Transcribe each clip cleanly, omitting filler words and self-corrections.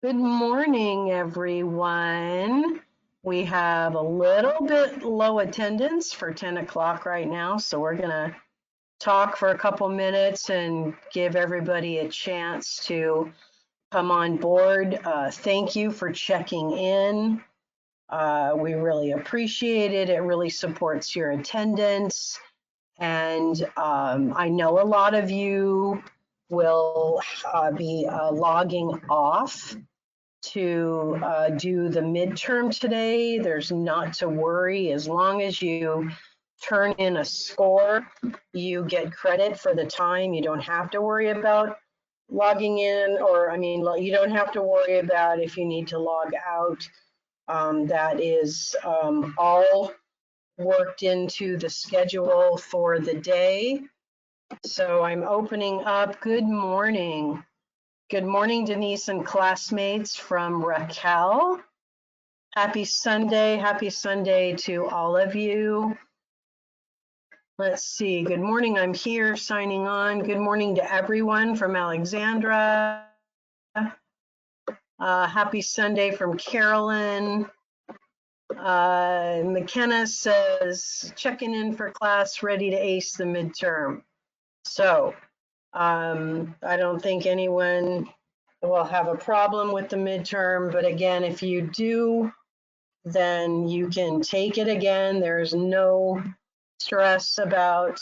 Good morning, everyone. We have a little bit low attendance for 10 o'clock right now, so we're going to talk for a couple minutes and give everybody a chance to come on board. Thank you for checking in. We really appreciate it. It really supports your attendance. And I know a lot of you will be logging off to do the midterm today. There's not to worry. As long as you turn in a score, you get credit for the time. You don't have to worry about logging in, or you don't have to worry about if you need to log out. That is all worked into the schedule for the day. So I'm opening up. Good morning. Good morning, Denise and classmates from Raquel. Happy Sunday to all of you. Let's see, good morning, I'm here signing on. Good morning to everyone from Alexandra. Happy Sunday from Carolyn. McKenna says, checking in for class, ready to ace the midterm. So I don't think anyone will have a problem with the midterm, but again, if you do, then you can take it again. There's no stress about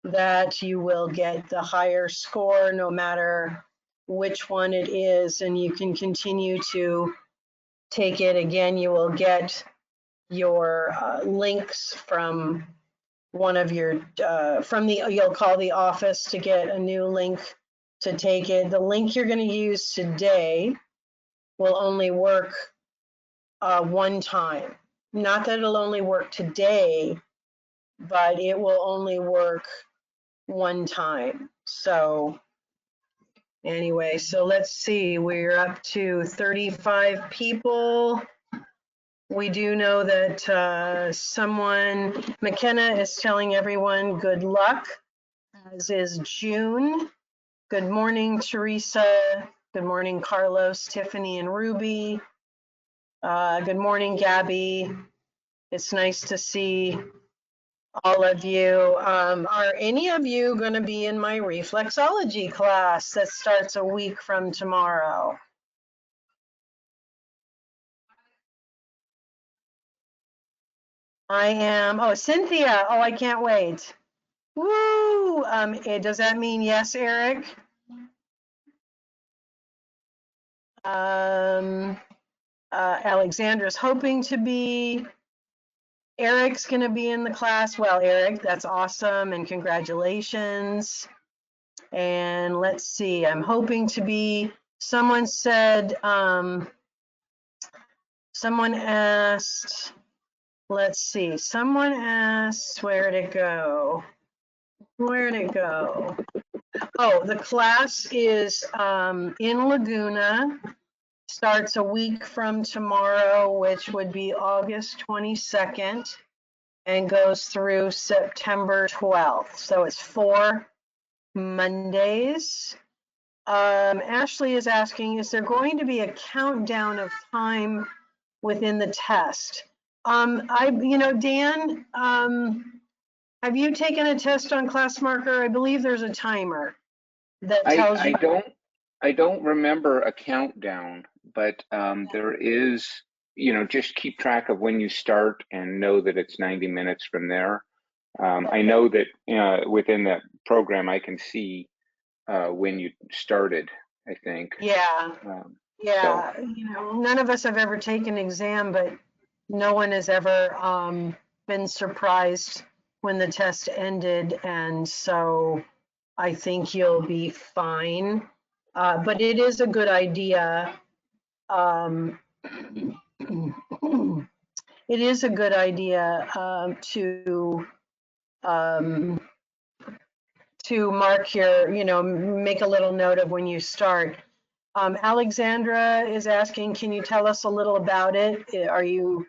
that. You will get the higher score no matter which one it is, and you can continue to take it again. You will get your links from one of your, you'll call the office to get a new link to take it. The link you're going to use today will only work one time. Not that it'll only work today, but it will only work one time. So anyway, so let's see, we're up to 35 people. We do know that McKenna is telling everyone good luck, as is June. Good morning, Teresa. Good morning, Carlos, Tiffany, and Ruby. Good morning, Gabby. It's nice to see all of you. Are any of you going to be in my reflexology class that starts a week from tomorrow? I am. Oh, Cynthia. Oh, I can't wait. Woo! Does that mean yes, Eric? Alexandra's hoping to be. Eric's going to be in the class. Well, Eric, that's awesome, and congratulations. And let's see, I'm hoping to be. Someone said, someone asked, let's see, someone asked, where'd it go? Where'd it go? Oh, the class is in Laguna, starts a week from tomorrow, which would be August 22nd, and goes through September 12th. So it's 4 Mondays. Ashley is asking, is there going to be a countdown of time within the test? Dan, have you taken a test on ClassMarker? I believe there's a timer that tells you. I don't remember a countdown, but there is, just keep track of when you start and know that it's 90 minutes from there. I know that within that program, I can see when you started, I think. Yeah. Yeah. So. None of us have ever taken an exam, but no one has ever been surprised when the test ended. And so I think you'll be fine. But it is a good idea. It is a good idea to mark your, make a little note of when you start. Alexandra is asking, can you tell us a little about it? Are you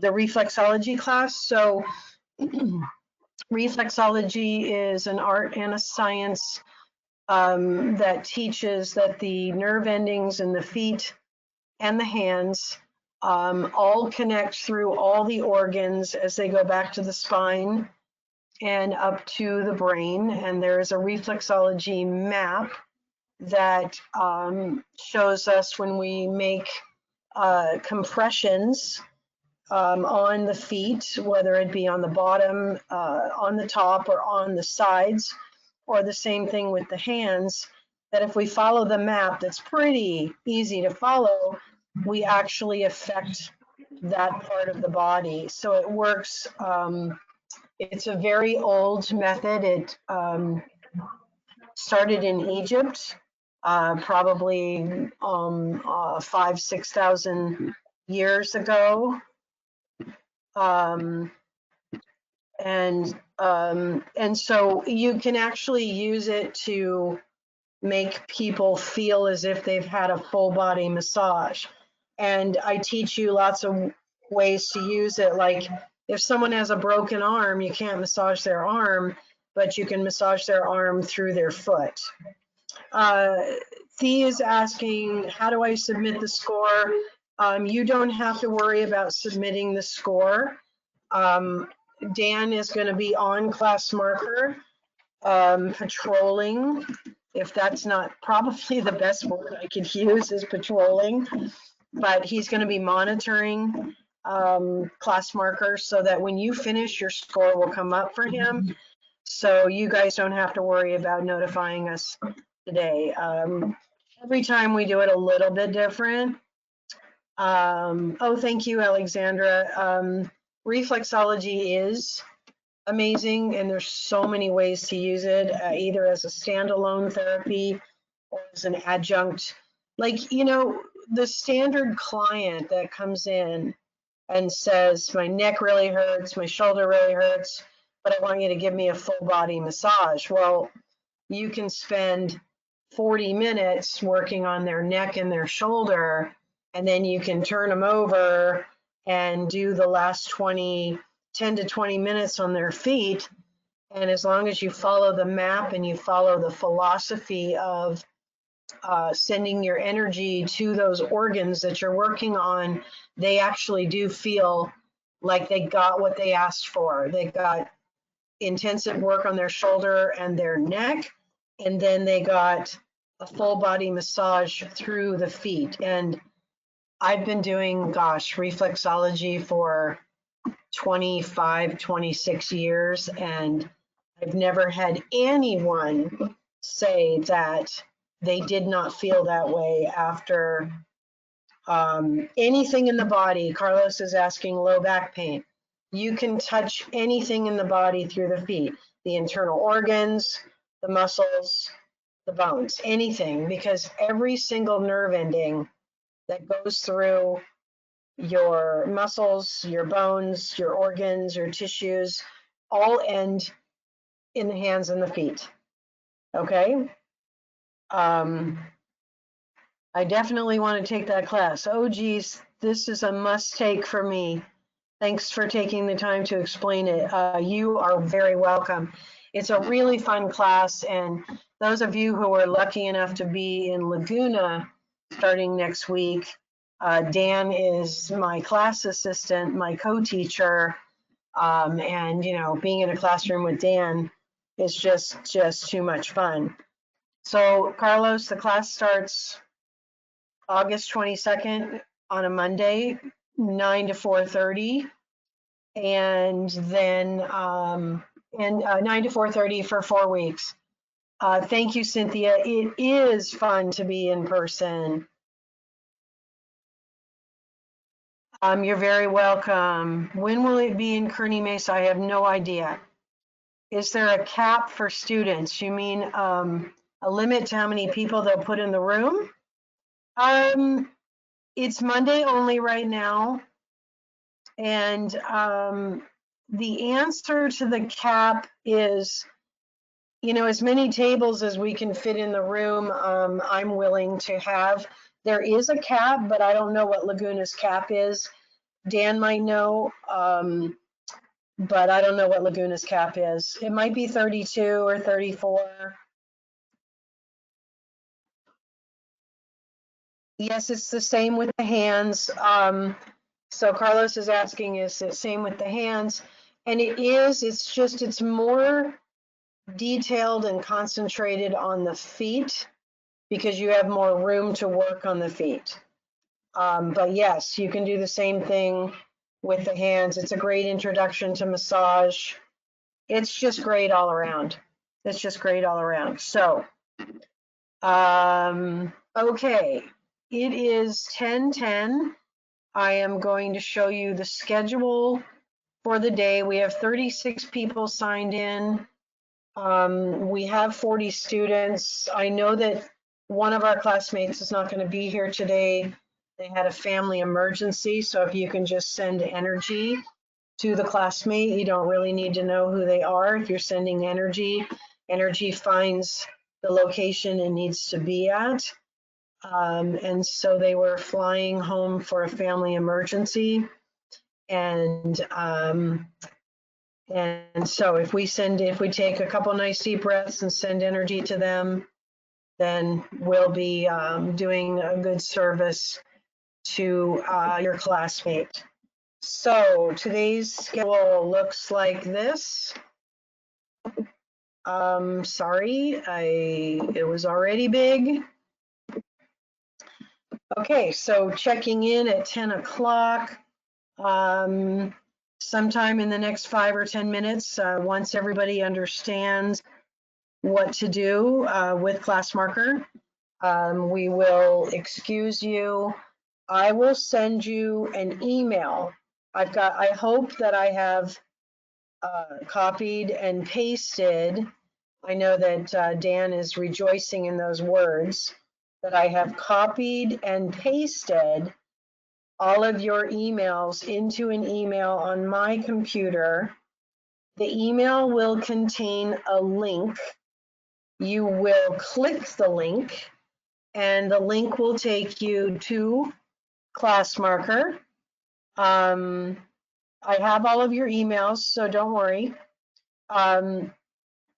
the reflexology class? So reflexology is an art and a science that teaches that the nerve endings in the feet and the hands all connect through all the organs as they go back to the spine and up to the brain. And there is a reflexology map that shows us when we make compressions on the feet, whether it be on the bottom, on the top, or on the sides, or the same thing with the hands, that if we follow the map that's pretty easy to follow, we actually affect that part of the body. So it works. It's a very old method. It started in Egypt, probably 6,000 years ago. Um, and so you can actually use it to make people feel as if they've had a full body massage. And I teach you lots of ways to use it. Like if someone has a broken arm, you can't massage their arm, but you can massage their arm through their foot. Thea is asking, how do I submit the score? You don't have to worry about submitting the score. Dan is going to be on class marker, patrolling. If that's not probably the best word I could use is patrolling, but he's going to be monitoring class markers so that when you finish, your score will come up for him. So you guys don't have to worry about notifying us today. Every time we do it a little bit different. Oh, thank you, Alexandra. Reflexology is amazing, and there's so many ways to use it, either as a standalone therapy or as an adjunct. Like, you know, the standard client that comes in and says, my neck really hurts, my shoulder really hurts, but I want you to give me a full body massage. Well, you can spend 40 minutes working on their neck and their shoulder, and then you can turn them over and do the last 10 to 20 minutes on their feet. And as long as you follow the map and you follow the philosophy of sending your energy to those organs that you're working on, they actually do feel like they got what they asked for. They got intensive work on their shoulder and their neck, and then they got a full body massage through the feet. And I've been doing, reflexology for 25, 26 years, and I've never had anyone say that they did not feel that way after anything in the body. Carlos is asking low back pain. You can touch anything in the body through the feet, the internal organs, the muscles, the bones, anything, because every single nerve ending that goes through your muscles, your bones, your organs, your tissues, all end in the hands and the feet. Okay? I definitely want to take that class. Oh, geez, this is a must take for me. Thanks for taking the time to explain it. You are very welcome. It's a really fun class, and those of you who are lucky enough to be in Laguna starting next week, Dan is my class assistant, my co-teacher, and you know, being in a classroom with Dan is just too much fun. So, Carlos, the class starts August 22nd on a Monday, 9 to 4:30, and then 9 to 4:30 for 4 weeks. Thank you, Cynthia. It is fun to be in person. You're very welcome. When will it be in Kearney Mesa? I have no idea. Is there a cap for students? You mean a limit to how many people they'll put in the room? It's Monday only right now. And the answer to the cap is, you know, as many tables as we can fit in the room, I'm willing to have. There is a cap, but I don't know what Laguna's cap is. Dan might know, but I don't know what Laguna's cap is. It might be 32 or 34. Yes, it's the same with the hands. So Carlos is asking, is it same with the hands? And it is, it's more detailed and concentrated on the feet because you have more room to work on the feet. But yes, you can do the same thing with the hands. It's a great introduction to massage. It's just great all around. It's just great all around. So, okay, it is 10:10. I am going to show you the schedule for the day. We have 36 people signed in. We have 40 students. I know that one of our classmates is not going to be here today. They had a family emergency, so if you can just send energy to the classmate, you don't really need to know who they are. If you're sending energy, energy finds the location it needs to be at. And so they were flying home for a family emergency. And so if we take a couple nice deep breaths and send energy to them, then we'll be doing a good service to your classmate. So today's schedule looks like this. Sorry, it was already big. Okay, so checking in at 10 o'clock. Sometime in the next 5 or 10 minutes, once everybody understands what to do with class marker, we will excuse you. I will send you an email. I hope that I have copied and pasted. I know that Dan is rejoicing in those words, that I have copied and pasted all of your emails into an email on my computer. The email will contain a link. You will click the link, and the link will take you to class marker. I have all of your emails, so don't worry. I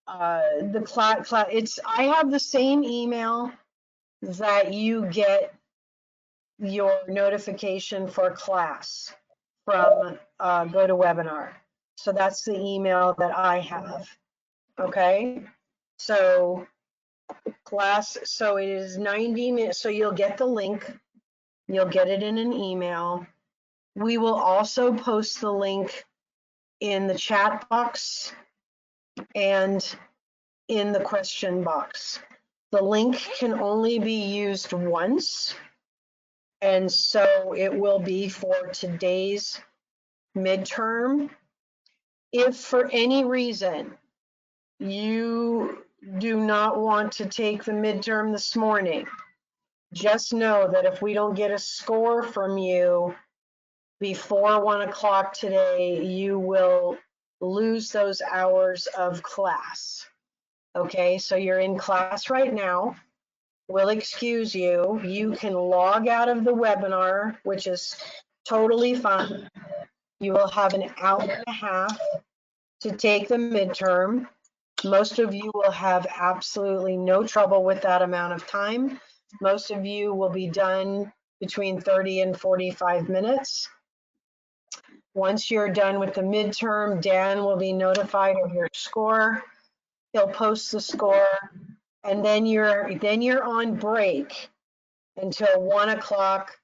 have the same email that you get your notification for class from GoToWebinar. So that's the email that I have. Okay. So it is 90 minutes. So you'll get the link. You'll get it in an email. We will also post the link in the chat box and in the question box. The link can only be used once. And so it will be for today's midterm. If for any reason you do not want to take the midterm this morning, just know that if we don't get a score from you before 1 o'clock today, you will lose those hours of class. Okay, so you're in class right now. We'll excuse you. You can log out of the webinar, which is totally fine. You will have an hour and a half to take the midterm. Most of you will have absolutely no trouble with that amount of time. Most of you will be done between 30 and 45 minutes. Once you're done with the midterm, Dan will be notified of your score. He'll post the score, and then you're on break until 1 o'clock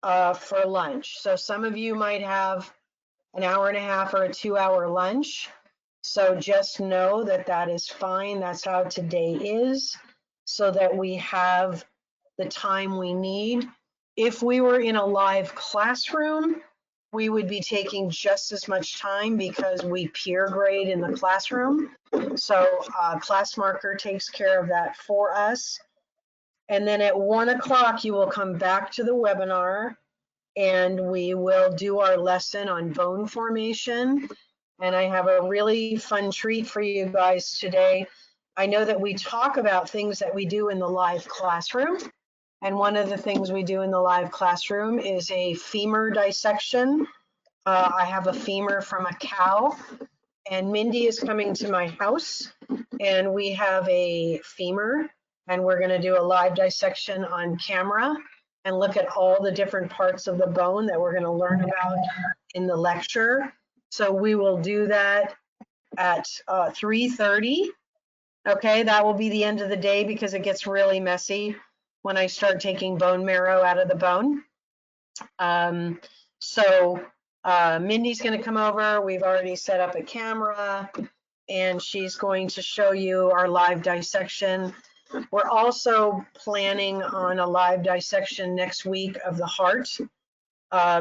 for lunch. So some of you might have an hour and a half or a 2-hour lunch. So just know that that is fine. That's how today is, so that we have the time we need. If we were in a live classroom, we would be taking just as much time because we peer grade in the classroom. So class marker takes care of that for us. And then at 1 o'clock, you will come back to the webinar and we will do our lesson on bone formation. And I have a really fun treat for you guys today. I know that we talk about things that we do in the live classroom. And one of the things we do in the live classroom is a femur dissection. I have a femur from a cow, and Mindy is coming to my house, and we have a femur, and we're going to do a live dissection on camera and look at all the different parts of the bone that we're going to learn about in the lecture. So we will do that at 3:30. Okay, that will be the end of the day because it gets really messy when I start taking bone marrow out of the bone. Mindy's going to come over. We've already set up a camera and she's going to show you our live dissection. We're also planning on a live dissection next week of the heart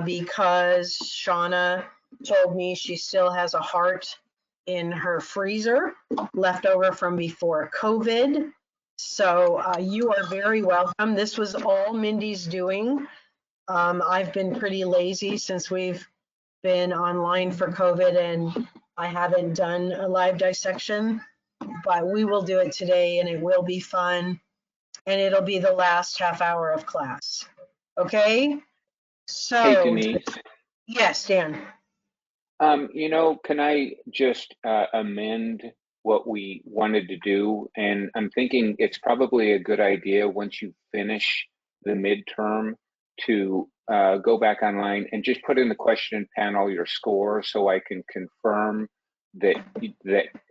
because Shauna told me she still has a heart in her freezer left over from before COVID. So you are very welcome. This was all Mindy's doing. I've been pretty lazy since we've been online for COVID and I haven't done a live dissection, but we will do it today and it will be fun and it'll be the last half hour of class. Okay? So, Hey, Denise. Yes, Dan. Can I just amend what we wanted to do? And I'm thinking it's probably a good idea once you finish the midterm to go back online and just put in the question panel your score so I can confirm that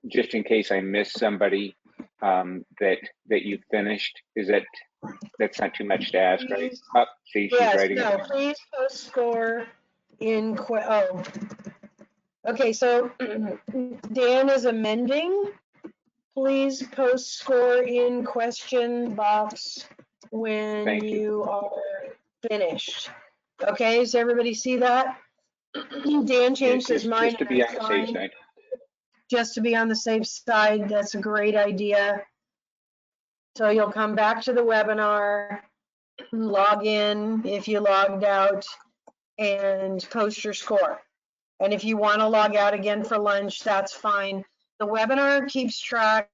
just in case I miss somebody that you finished. That's not too much to ask, right? Oh, see, she's writing it. Please post score in okay, so Dan is amending. Please post score in question box when Thank you. you are finished. Okay, does everybody see that? Dan changed his mind. Just to be on the safe side. Just to be on the safe side, that's a great idea. So you'll come back to the webinar, log in if you logged out, and post your score. And if you want to log out again for lunch, that's fine. The webinar keeps track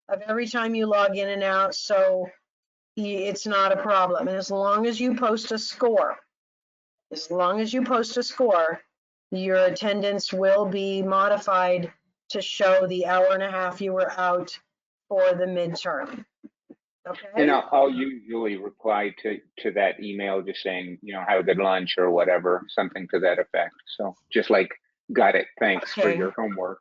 of every time you log in and out, so it's not a problem. And as long as you post a score, your attendance will be modified to show the hour and a half you were out for the midterm. Okay. And I'll usually reply to that email just saying, have a good lunch or whatever, something to that effect. So just like, got it, thanks for your homework.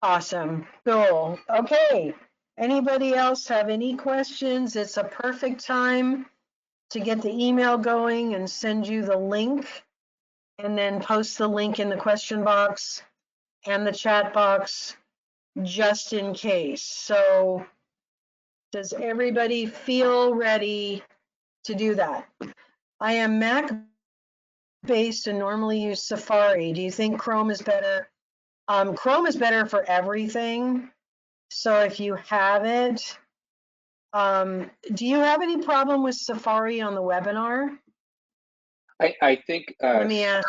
Awesome, cool. Okay, anybody else have any questions? It's a perfect time to get the email going and send you the link and then post the link in the question box and the chat box just in case. So does everybody feel ready to do that? I am Mac based and normally use Safari. Do you think Chrome is better? Chrome is better for everything. So if you have it, do you have any problem with Safari on the webinar? I think Let me ask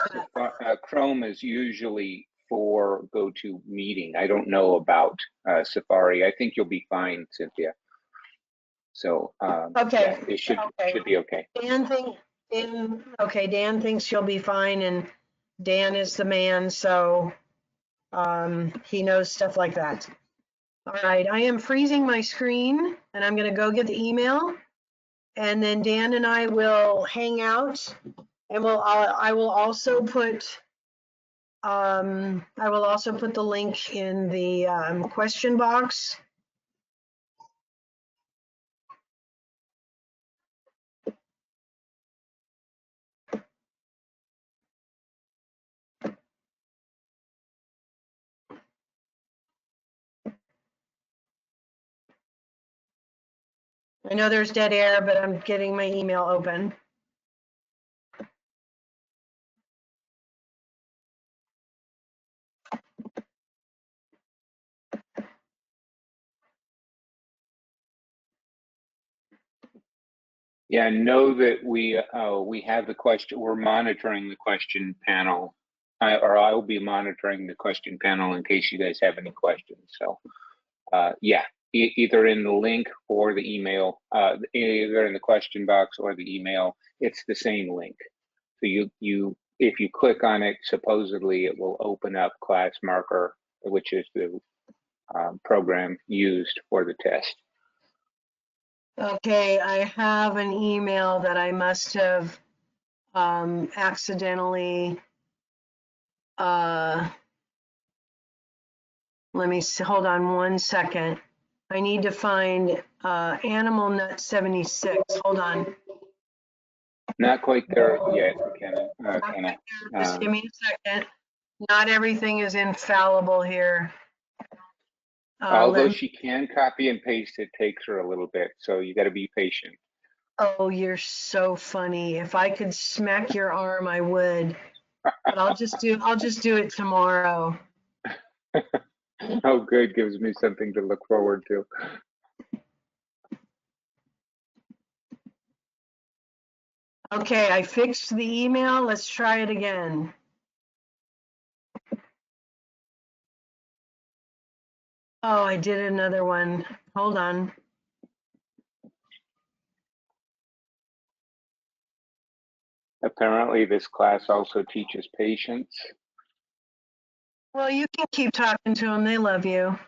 Chrome is usually for GoToMeeting. I don't know about Safari. I think you'll be fine, Cynthia. So okay, yeah, it should be okay. Dan thinks you'll be fine, and Dan is the man, so he knows stuff like that. All right, I am freezing my screen, and I'm going to go get the email, and then Dan and I will hang out, and I will also put the link in the question box. I know there's dead air, but I'm getting my email open. Yeah, know that we have the question. We're monitoring the question panel, or I will be monitoring the question panel in case you guys have any questions. So, yeah, either in the link or the email, either in the question box or the email, it's the same link. So if you click on it, supposedly it will open up Class Marker, which is the program used for the test. Okay, I have an email that I must have accidentally, let me see, hold on 1 second. I need to find Animal Nut 76. Hold on. Not quite there yet, Kenna. Just give me a second. Not everything is infallible here. Although she can copy and paste, it takes her a little bit, so you got to be patient. Oh, you're so funny. If I could smack your arm, I would. But I'll just do it tomorrow. Oh, good. Gives me something to look forward to. Okay, I fixed the email. Let's try it again. Oh, I did another one. Hold on. Apparently, this class also teaches patience. Well, you can keep talking to them. They love you.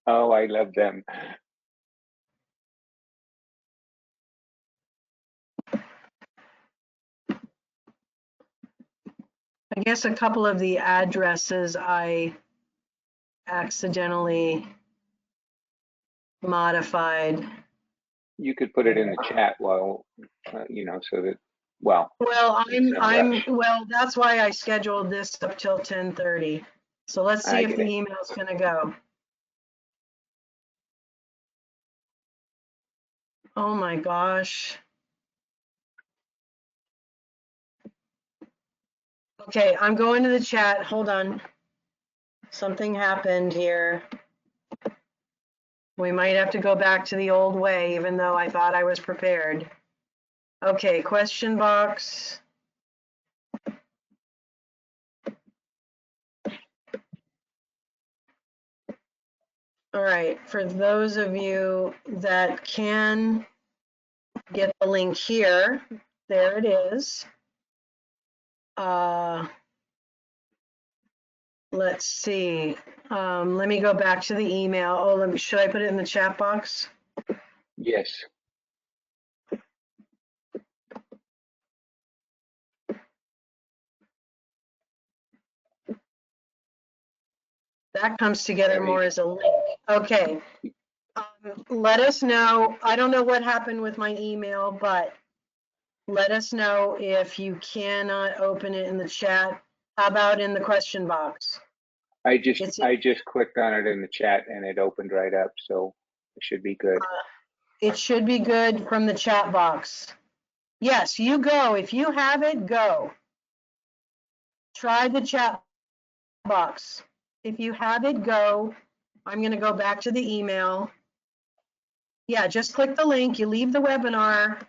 Oh, I love them. I guess a couple of the addresses I accidentally modified. You could put it in the chat while, so that, well, Well, it's no rush. well, that's why I scheduled this up till 10:30. So let's see I if get the it. email's gonna go. Oh my gosh. Okay, I'm going to the chat. Hold on. Something happened here. We might have to go back to the old way, even though I thought I was prepared. Okay, question box. All right, for those of you that can get the link here, there it is. Let's see. Let me go back to the email. Oh, should I put it in the chat box? Yes. That comes together more as a link. Okay. Let us know. I don't know what happened with my email, but let us know if you cannot open it in the chat. How about in the question box? I just clicked on it in the chat and it opened right up, so it should be good. It should be good from the chat box. Yes, you go. If you have it, go. Try the chat box. If you have it, go. I'm going to go back to the email. Yeah, just click the link. You leave the webinar.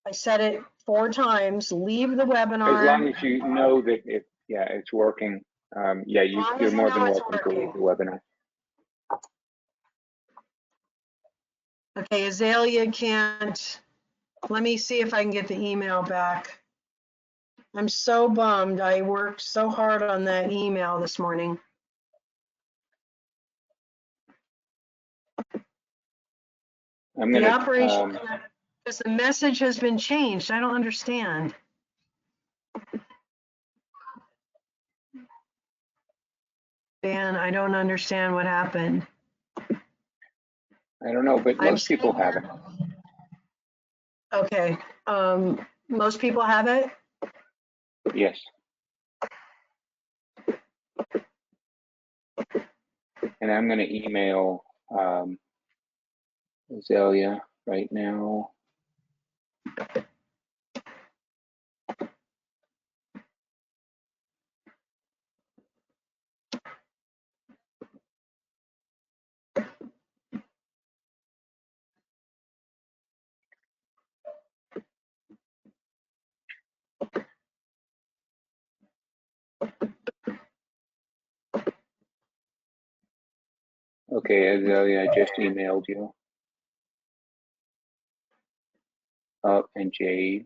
I said it 4 times. Leave the webinar. As long as you know that it's working. You're more than welcome to leave the webinar. Okay, Azalea can't. Let me see if I can get the email back. I'm so bummed. I worked so hard on that email this morning. The operation, because the message has been changed. I don't understand. Dan, I don't understand what happened. I don't know, but most people have it. Okay, most people have it? Yes. And I'm going to email Azalea right now. Okay, Azalea, I just emailed you. Oh, and Jade.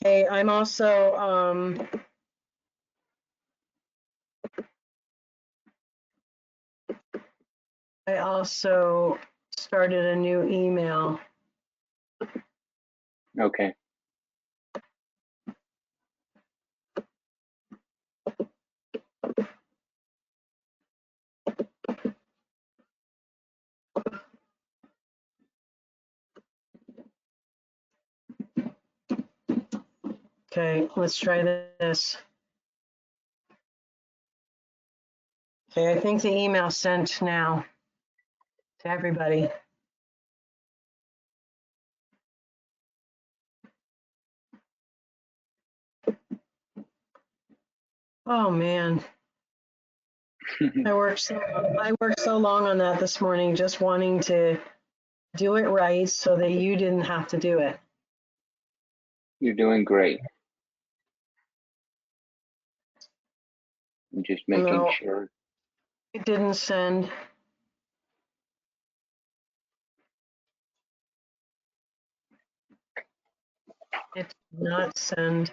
Okay, I'm also, I also started a new email. Okay. Okay, let's try this. Okay, I think the email sent now to everybody. Oh man, I worked so long on that this morning, just wanting to do it right so that you didn't have to do it. You're doing great. I'm just making No, sure. it didn't send. It did not send.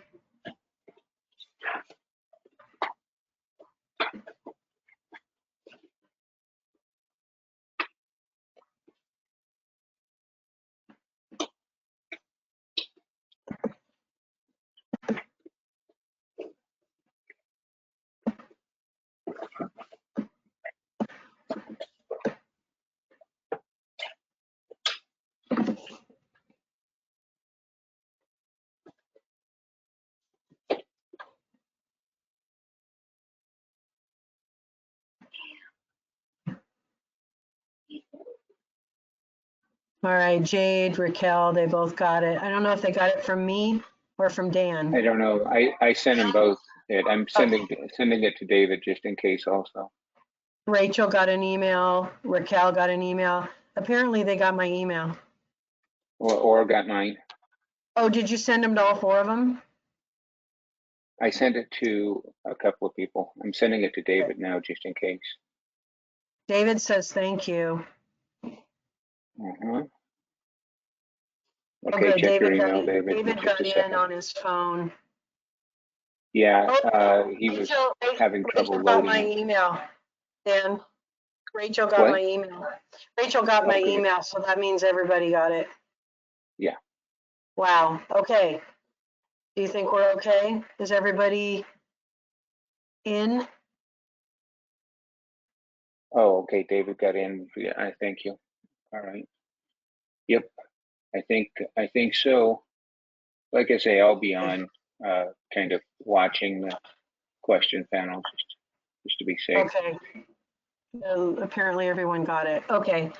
All right, Jade, Raquel, they both got it. I don't know if they got it from me or from Dan. I don't know. I sent them both. I'm Okay. sending it to David just in case also. Rachel got an email. Raquel got an email. Apparently they got my email. Or got mine. Oh, did you send them to all four of them? I sent it to a couple of people. I'm sending it to Okay. David now just in case. David says thank you. Uh-huh. Oh, Okay, good. check your email, David. David Just got a in second. on his phone. Yeah, Oh, he was having Rachel trouble got my loading it. email. Dan, Rachel got my What? email. Rachel got my Oh, good. email, so that means everybody got it. Yeah. Wow. Okay. Do you think we're okay? Is everybody in? Oh, okay. David got in. Yeah, I thank you. All right. Yep. I think so. Like I say, I'll be on, kind of watching the question panel just to be safe. Okay. Apparently everyone got it. Okay.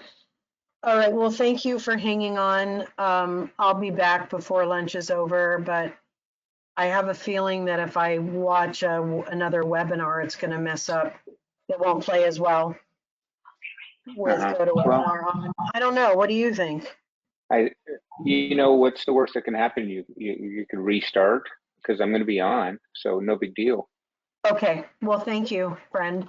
All right. Well, thank you for hanging on. I'll be back before lunch is over, but I have a feeling that if I watch another webinar, it's going to mess up. It won't play as well with Uh-huh. Well, GoToWebinar on. I don't know. What do you think? I, what's the worst that can happen? You can restart because I'm going to be on, so no big deal. Okay. Well, thank you, friend.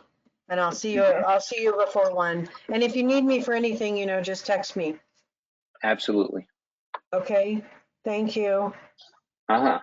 And I'll see you. Mhm. I'll see you before one. And if you need me for anything, just text me. Absolutely. Okay. Thank you. Uh-huh.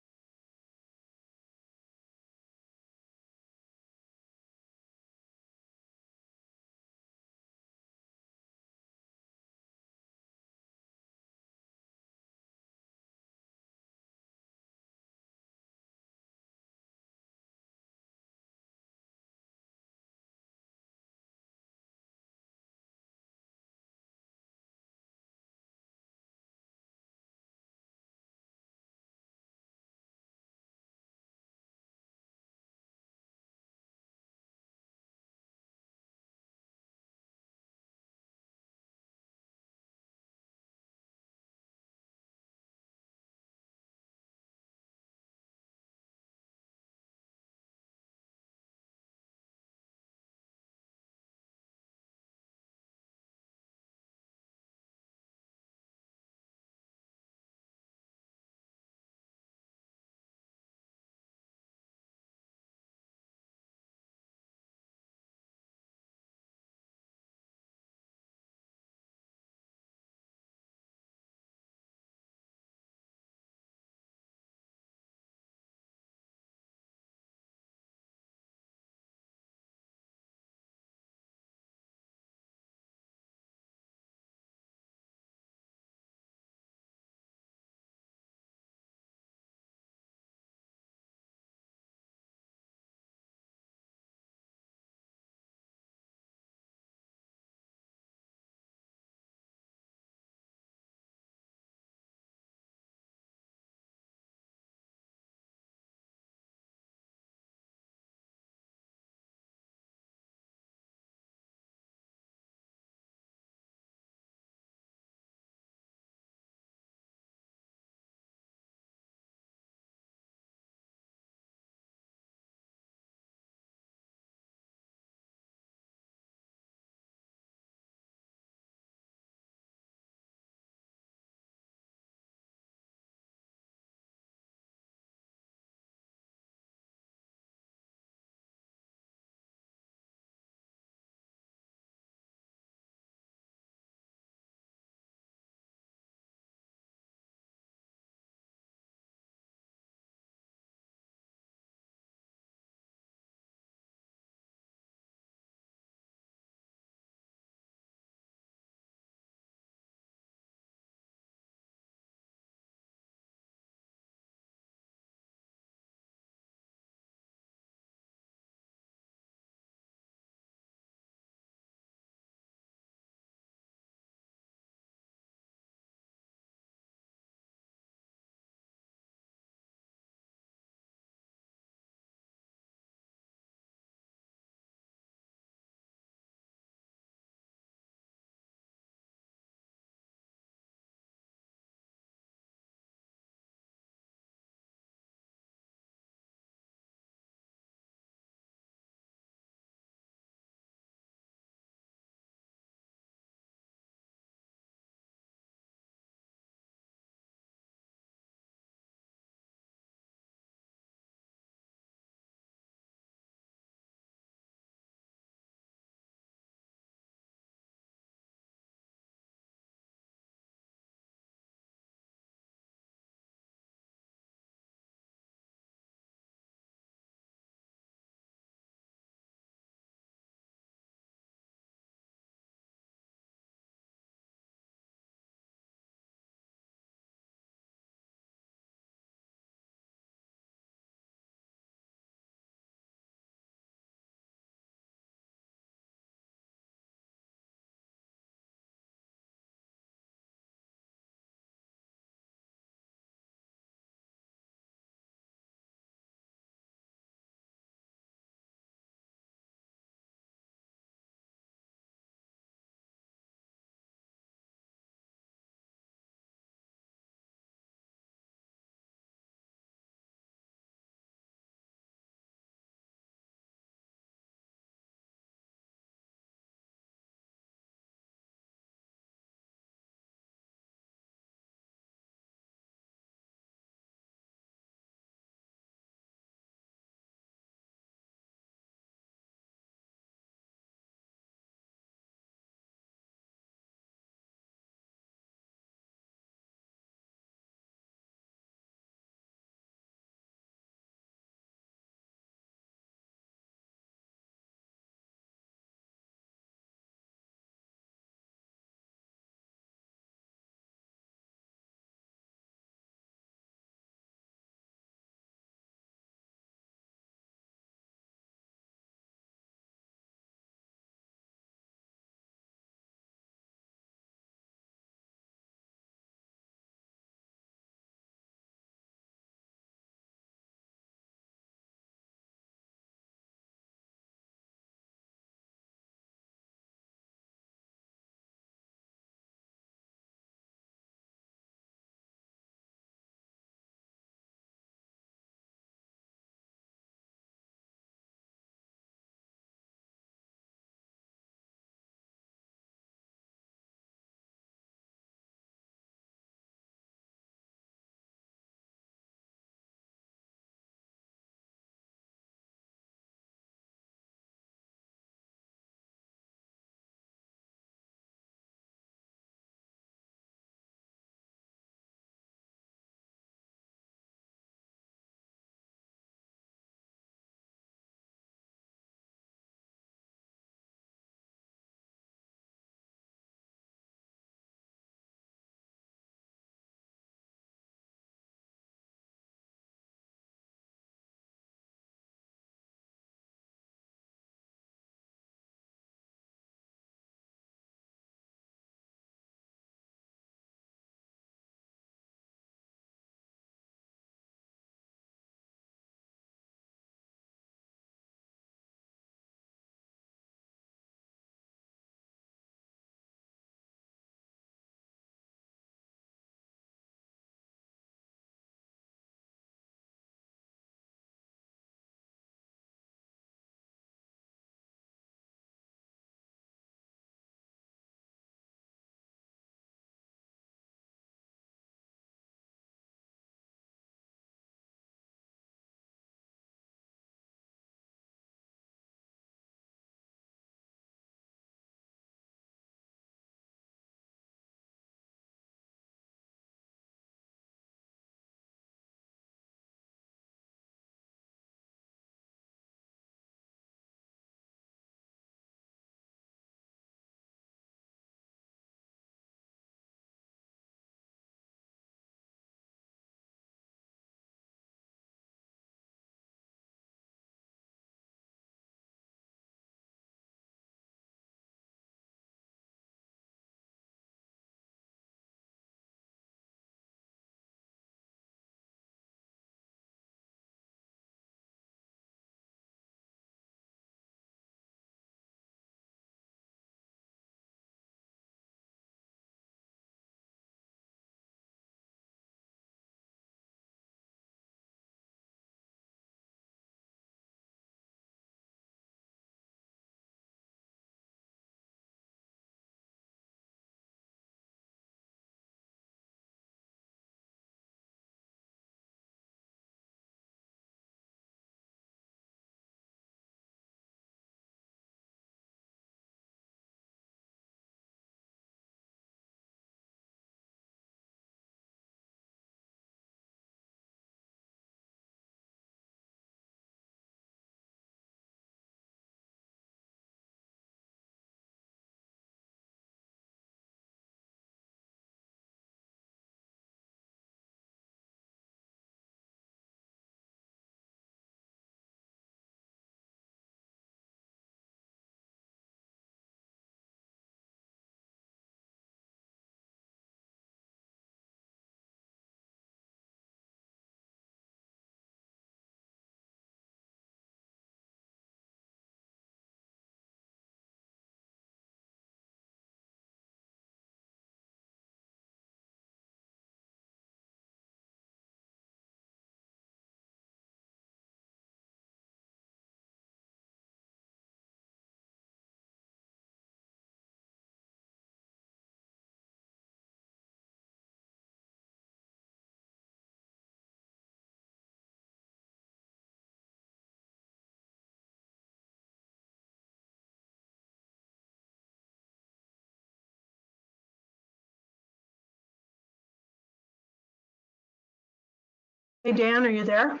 Hey, Dan, are you there?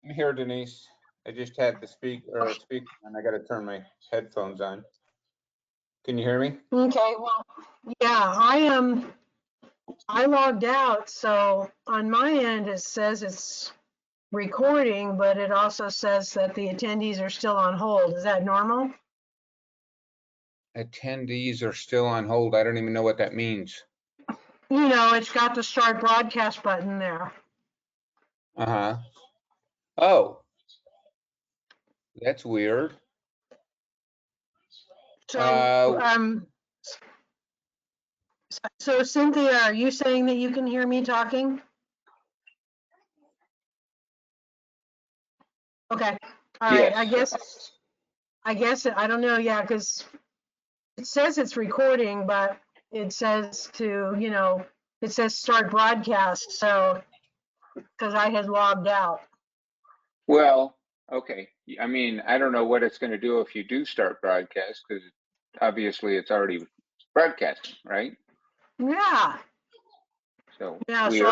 I'm here, Denise. I just had the speak and I got to turn my headphones on. Can you hear me? Okay, well, yeah, I logged out, so on my end, it says it's recording, but it also says that the attendees are still on hold. Is that normal? Attendees are still on hold. I don't even know what that means. You know, it's got the start broadcast button there. Uh-huh. Oh, that's weird. So, so Cynthia, are you saying that you can hear me talking? Okay, all right, Yes. I don't know, yeah, because it says it's recording, but it says it says start broadcast, so, because I had logged out. Well, okay. I mean, I don't know what it's going to do if you do start broadcast, because obviously it's already broadcasting, right? Yeah, So yeah, so weird.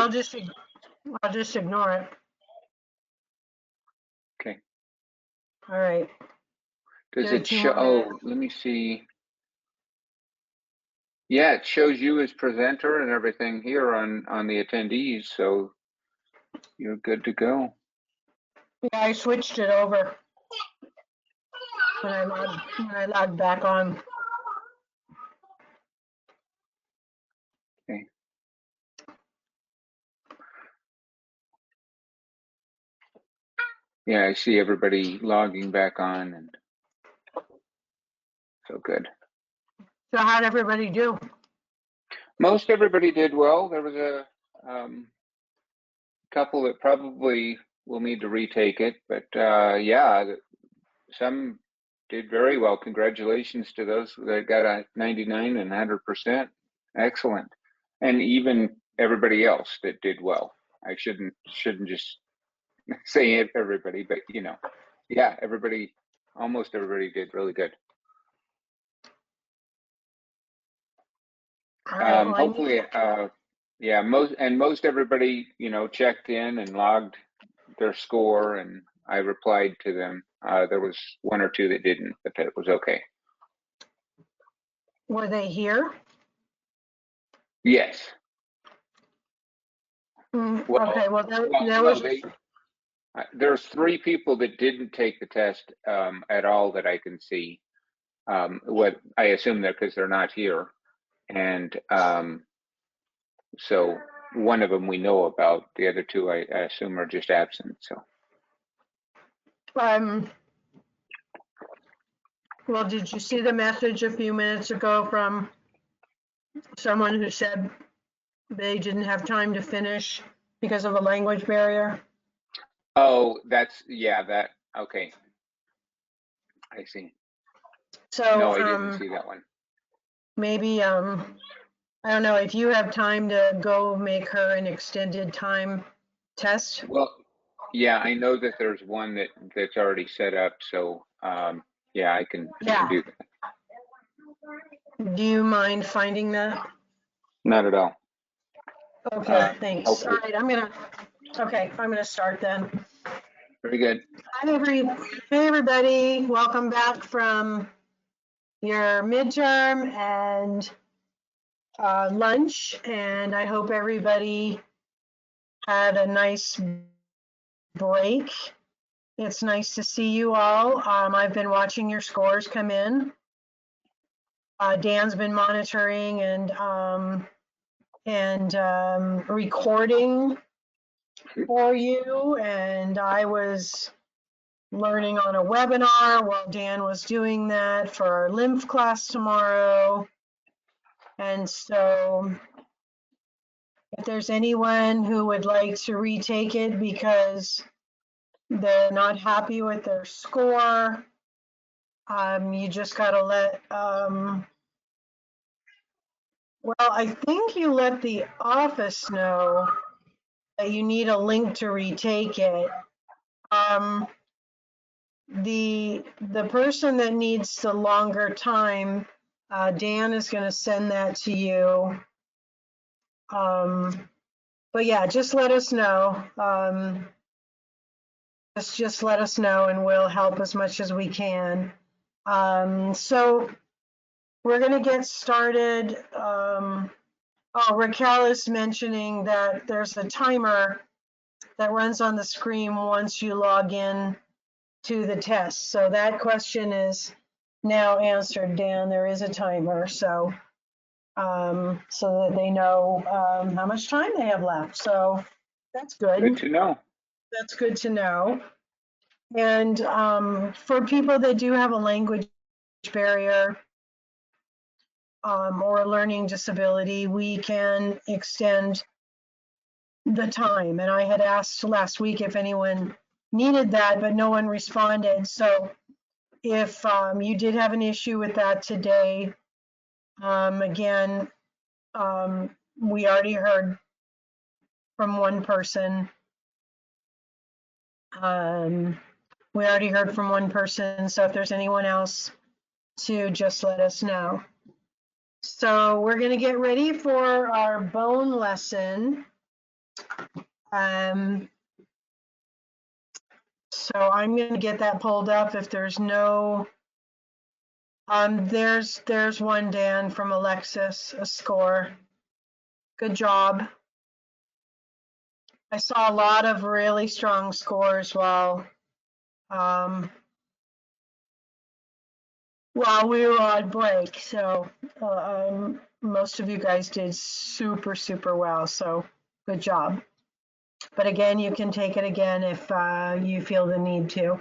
I'll just ignore it. Okay. All right, Does give it it 2 show? more minutes. Oh, let me see. Yeah, it shows you as presenter and everything here on the attendees, so you're good to go. Yeah, I switched it over when I logged back on. Okay. Yeah, I see everybody logging back on, and so good. So how'd everybody do? Most everybody did well. There was a couple that probably will need to retake it, but yeah, some did very well. Congratulations to those that got a 99 and 100%. Excellent. And even everybody else that did well. I shouldn't just say it everybody, but you know, yeah, everybody, almost everybody did really good. All right, well, Hopefully, yeah, most everybody, you know, checked in and logged their score, and I replied to them. There was one or two that didn't, but that was okay. were they here? Yes. Well, Okay, well, there no, was, there's three people that didn't take the test at all that I can see. What I assume that because they're not here, and so one of them we know about. The other two I assume are just absent. So well, did you see the message a few minutes ago from someone who said they didn't have time to finish because of a language barrier? oh, that's yeah, that okay. I see. No, So, I didn't see that one. maybe, I don't know, if you have time to go make her an extended time test. Well, yeah, I know that there's one that's already set up, so yeah, I can Yeah. do that. Do you mind finding that? Not at all. Okay, thanks. All Hopefully, right, I'm gonna start then. very good. Hey, everybody, welcome back from your midterm and lunch, and I hope everybody had a nice break. It's nice to see you all. I've been watching your scores come in. Dan's been monitoring and recording for you, and I was learning on a webinar while Dan was doing that for our lymph class tomorrow. And so if there's anyone who would like to retake it because they're not happy with their score, you just gotta let, well, I think you let the office know that you need a link to retake it. The person that needs the longer time, Dan is going to send that to you. But yeah, just let us know. Just let us know and we'll help as much as we can. So we're going to get started. Oh, Raquel is mentioning that there's a timer that runs on the screen once you log in to the test. So that question is now answered, Dan. There is a timer, so that they know how much time they have left. So that's good. Good to know. That's good to know. And for people that do have a language barrier or a learning disability, we can extend the time. And I had asked last week if anyone needed that, but no one responded. So if you did have an issue with that today, again, we already heard from one person. We already heard from one person. So if there's anyone else, to just let us know. So we're going to get ready for our bone lesson. So I'm going to get that pulled up. If there's no, there's one, Dan, from Alexis, a score. Good job. I saw a lot of really strong scores while we were on break. So most of you guys did super, super well. So good job. But again, you can take it again if you feel the need to.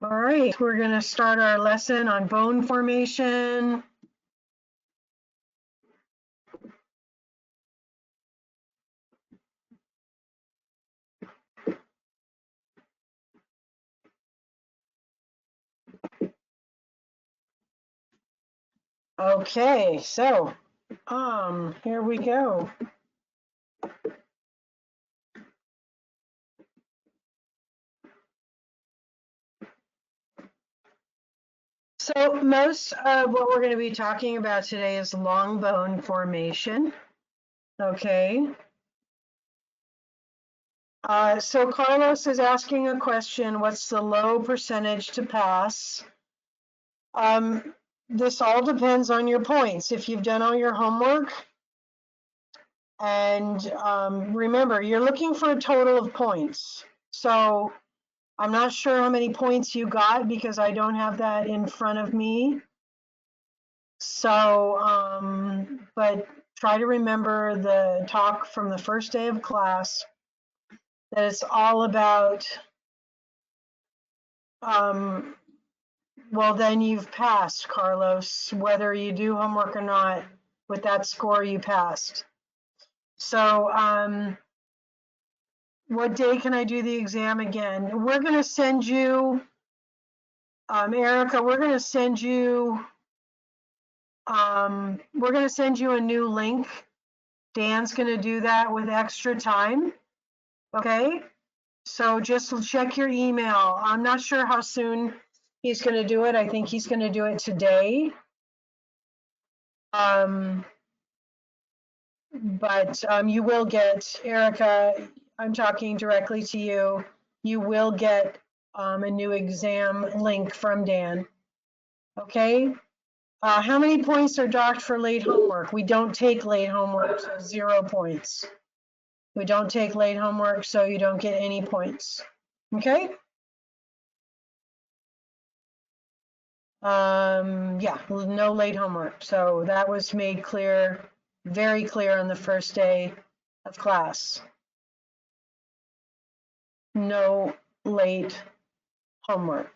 All right, we're going to start our lesson on bone formation. Okay, so here we go. So most of what we're going to be talking about today is long bone formation. Okay. So Carlos is asking a question, what's the low percentage to pass? This all depends on your points. If you've done all your homework, and remember, you're looking for a total of points. So I'm not sure how many points you got because I don't have that in front of me. So, but try to remember the talk from the first day of class, that it's all about, well, then you've passed, Carlos, whether you do homework or not. With that score, you passed. So, what day can I do the exam again? We're going to send you, Erica, we're going to send you a new link. Dan's going to do that with extra time. Okay. So just check your email. I'm not sure how soon he's going to do it. I think he's going to do it today. But you will get, Erica, I'm talking directly to you. You will get a new exam link from Dan. Okay. How many points are docked for late homework? We don't take late homework, so 0 points. We don't take late homework, so you don't get any points. Okay. Yeah, no late homework. So that was made clear, very clear on the first day of class. No late homework.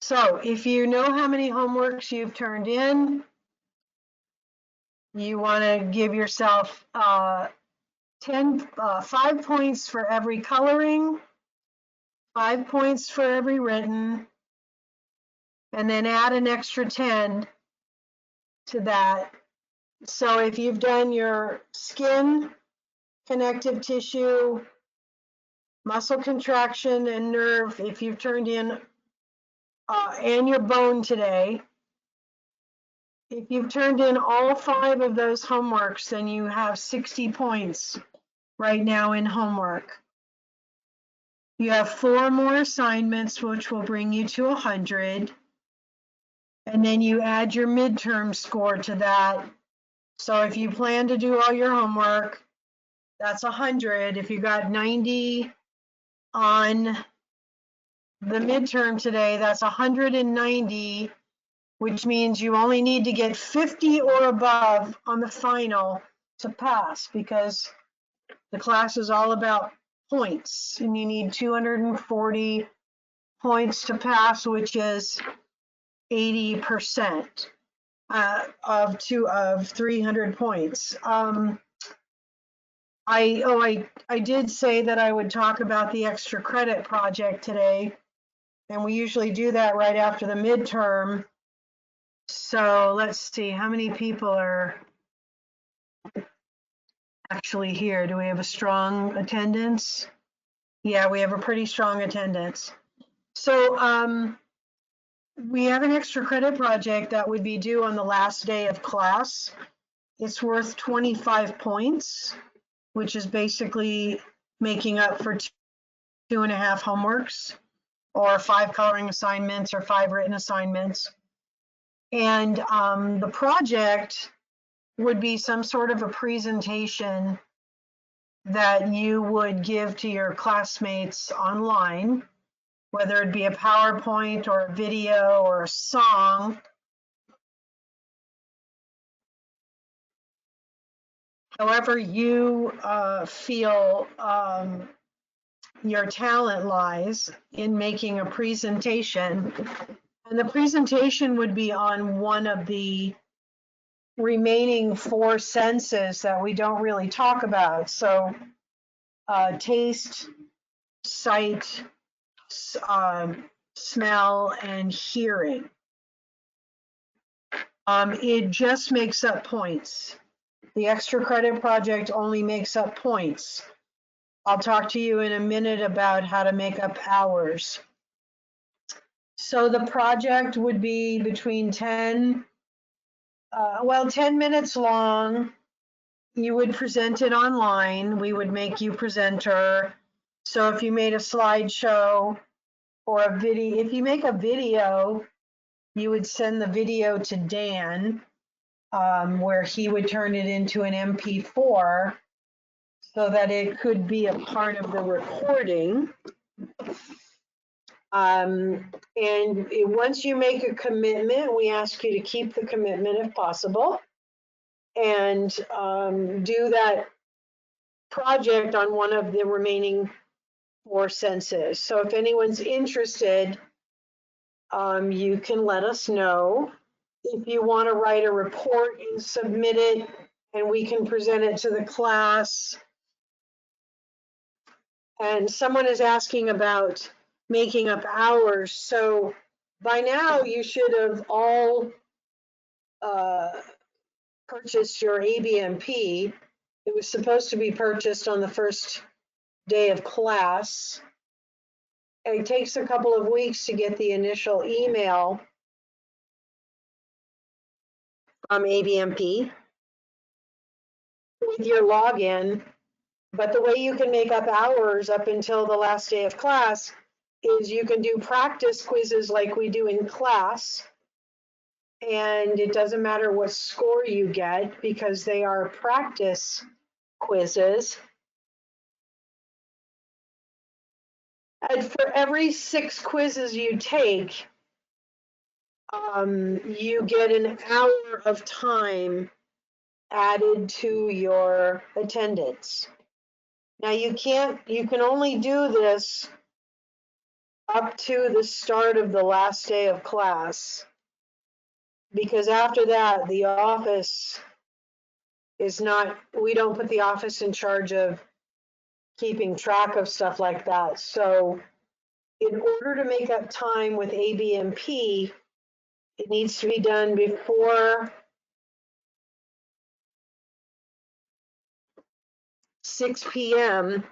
So if you know how many homeworks you've turned in, you want to give yourself 5 points for every coloring 5 points for every written, and then add an extra 10 to that. So if you've done your skin, connective tissue, muscle contraction, and nerve, if you've turned in, and your bone today, if you've turned in all 5 of those homeworks, then you have 60 points right now in homework. You have 4 more assignments, which will bring you to 100. And then you add your midterm score to that. So if you plan to do all your homework, that's 100. If you got 90 on the midterm today, that's 190, which means you only need to get 50 or above on the final to pass, because the class is all about points, and you need 240 points to pass, which is 80% of 300 points. I did say that I would talk about the extra credit project today, and we usually do that right after the midterm. So let's see, how many people are actually here? Do we have a strong attendance? Yeah, we have a pretty strong attendance. So we have an extra credit project that would be due on the last day of class. It's worth 25 points, which is basically making up for 2.5 homeworks, or 5 coloring assignments, or 5 written assignments. And the project would be some sort of a presentation that you would give to your classmates online, whether it be a PowerPoint or a video or a song. However you feel your talent lies in making a presentation. And the presentation would be on one of the remaining 4 senses that we don't really talk about. So taste, sight, smell, and hearing. It just makes up points. The extra credit project only makes up points. I'll talk to you in a minute about how to make up hours. So the project would be between 10 minutes long. You would present it online. We would make you presenter. So if you made a slideshow or a video, if you make a video, you would send the video to Dan, where he would turn it into an MP4 so that it could be a part of the recording. And once you make a commitment, we ask you to keep the commitment if possible, and do that project on one of the remaining 4 senses. So if anyone's interested, you can let us know. If you want to write a report and submit it, and we can present it to the class. And someone is asking about making up hours. So by now you should have all purchased your ABMP. It was supposed to be purchased on the first day of class. It takes a couple of weeks to get the initial email from ABMP with your login. But the way you can make up hours up until the last day of class is you can do practice quizzes like we do in class. And it doesn't matter what score you get because they are practice quizzes. And for every 6 quizzes you take, you get an hour of time added to your attendance. Now you can only do this up to the start of the last day of class, because after that, the office is not, we don't put the office in charge of keeping track of stuff like that. So in order to make up time with A, B, and P, it needs to be done before 6 p.m.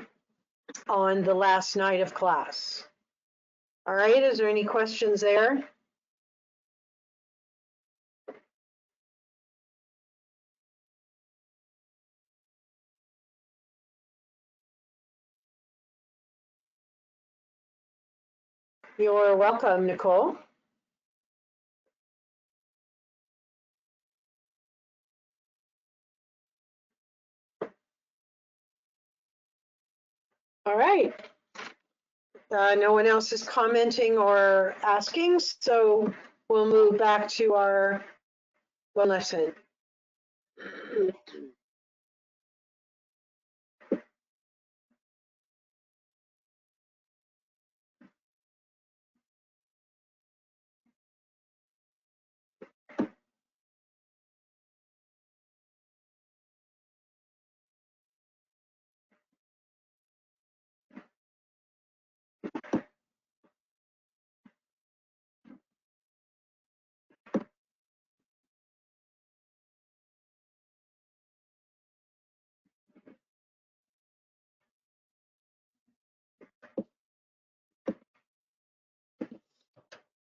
on the last night of class. All right, is there any questions there? You're welcome, Nicole. All right. No one else is commenting or asking, so we'll move back to our one lesson.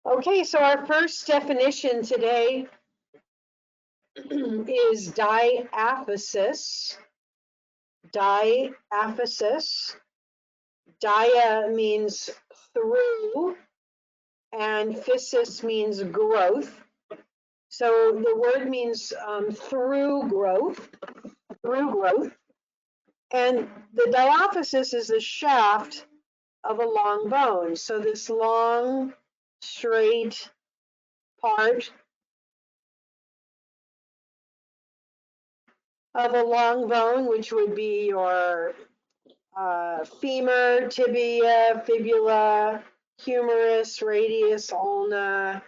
Okay, so our first definition today is diaphysis. Diaphysis. Dia means through, and physis means growth. So the word means through growth, And the diaphysis is the shaft of a long bone. So this long, straight part of a long bone, which would be your femur, tibia, fibula, humerus, radius, ulna,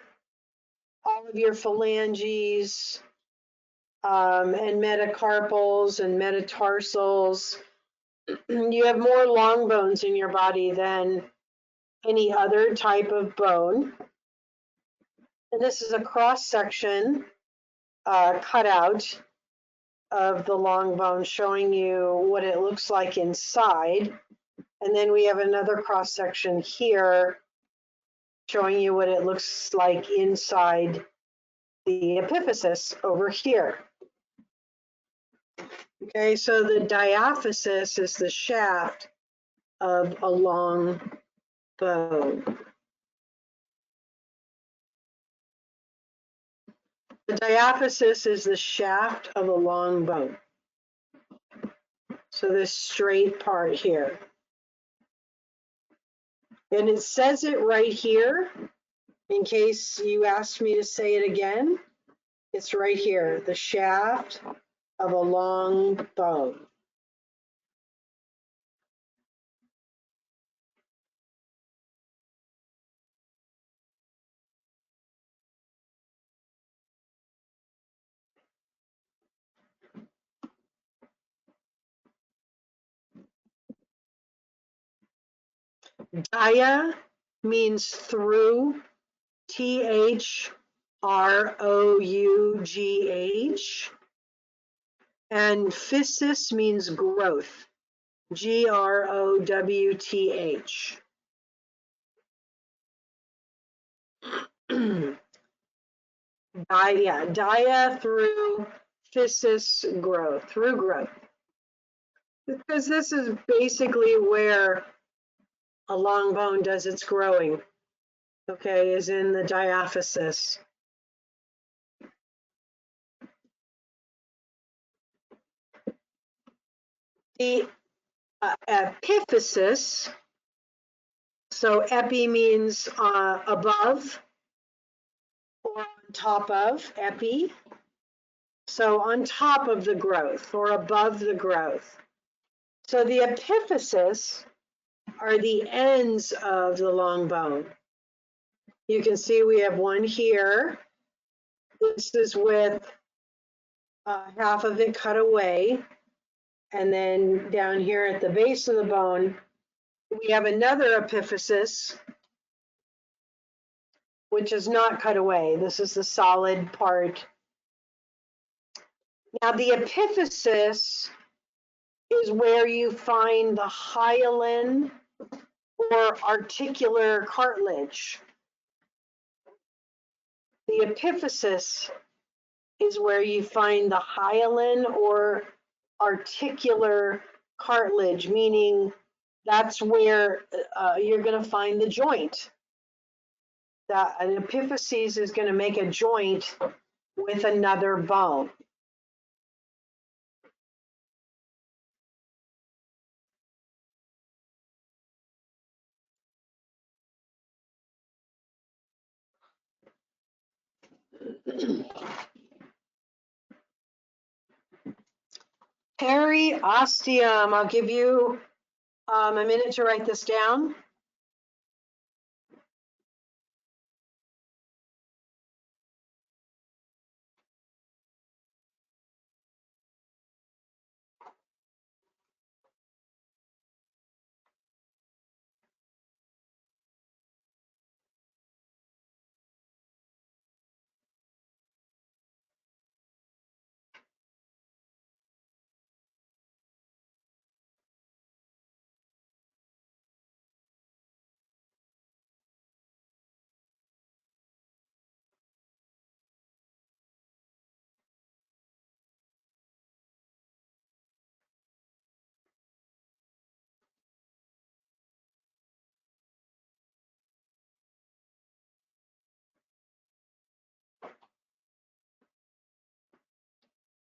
all of your phalanges, and metacarpals and metatarsals. You have more long bones in your body than any other type of bone. And this is a cross section cutout of the long bone showing you what it looks like inside. And then we have another cross section here showing you what it looks like inside the epiphysis over here. Okay, so the diaphysis is the shaft of a long bone. The diaphysis is the shaft of a long bone. So this straight part here. And it says it right here, in case you asked me to say it again. It's right here, the shaft of a long bone. Dia means through, Through, and physis means growth, Growth. Dia through, physis growth, through growth. Because this is basically where a long bone does its growing, okay, is in the diaphysis. The epiphysis, so epi means above or on top of, epi. So on top of the growth or above the growth. So the epiphysis are the ends of the long bone. You can see we have one here. This is with half of it cut away. And then down here at the base of the bone, we have another epiphysis which is not cut away. This is the solid part. Now the epiphysis is where you find the hyaline or articular cartilage. The epiphysis is where you find the hyaline or articular cartilage, meaning that's where you're going to find the joint. That an epiphysis is going to make a joint with another bone. Periosteum, I'll give you a minute to write this down.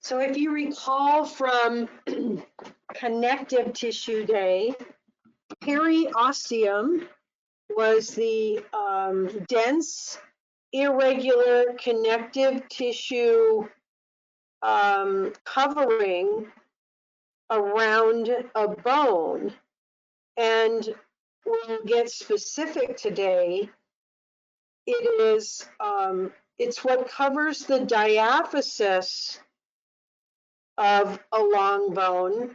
So if you recall from connective tissue day, periosteum was the dense, irregular connective tissue covering around a bone. And we'll get specific today. It is, it's what covers the diaphysis of a long bone,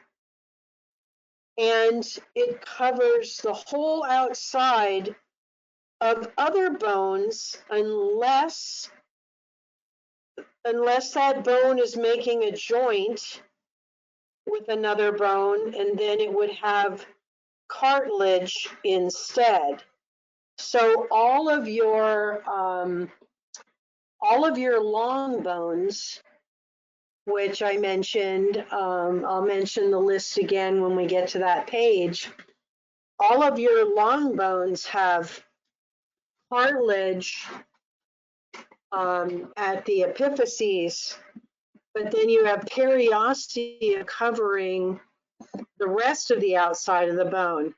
and it covers the whole outside of other bones unless that bone is making a joint with another bone, and then it would have cartilage instead. So all of your long bones, which I mentioned, I'll mention the list again when we get to that page. All of your long bones have cartilage at the epiphyses, but then you have periostea covering the rest of the outside of the bone.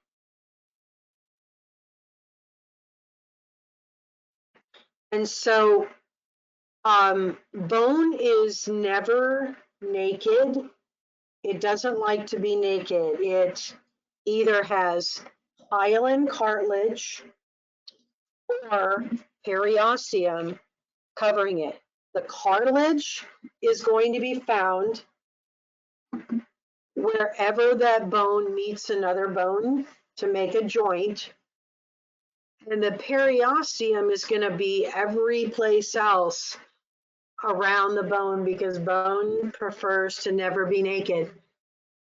And so bone is never naked. It doesn't like to be naked. It either has hyaline cartilage or periosteum covering it. The cartilage is going to be found wherever that bone meets another bone to make a joint. And the periosteum is going to be every place else around the bone because bone prefers to never be naked.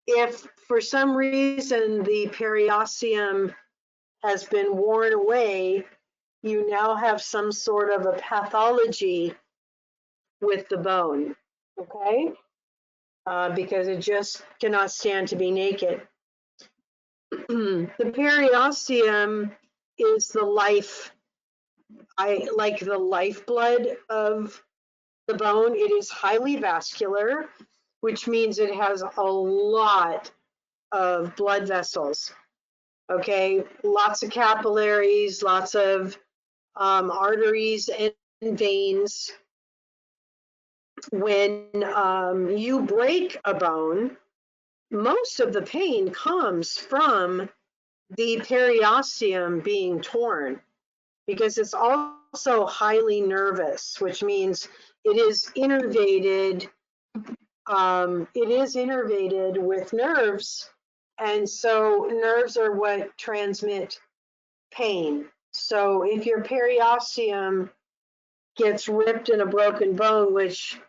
If for some reason the periosteum has been worn away, you now have some sort of a pathology with the bone, okay? Because it just cannot stand to be naked. The periosteum is the like the lifeblood of the bone. It is highly vascular, which means it has a lot of blood vessels. Okay, lots of capillaries, lots of arteries and veins. When you break a bone, most of the pain comes from the periosteum being torn because it's also highly nervous, which means it is innervated. It is innervated with nerves, and so nerves are what transmit pain. So if your periosteum gets ripped in a broken bone, which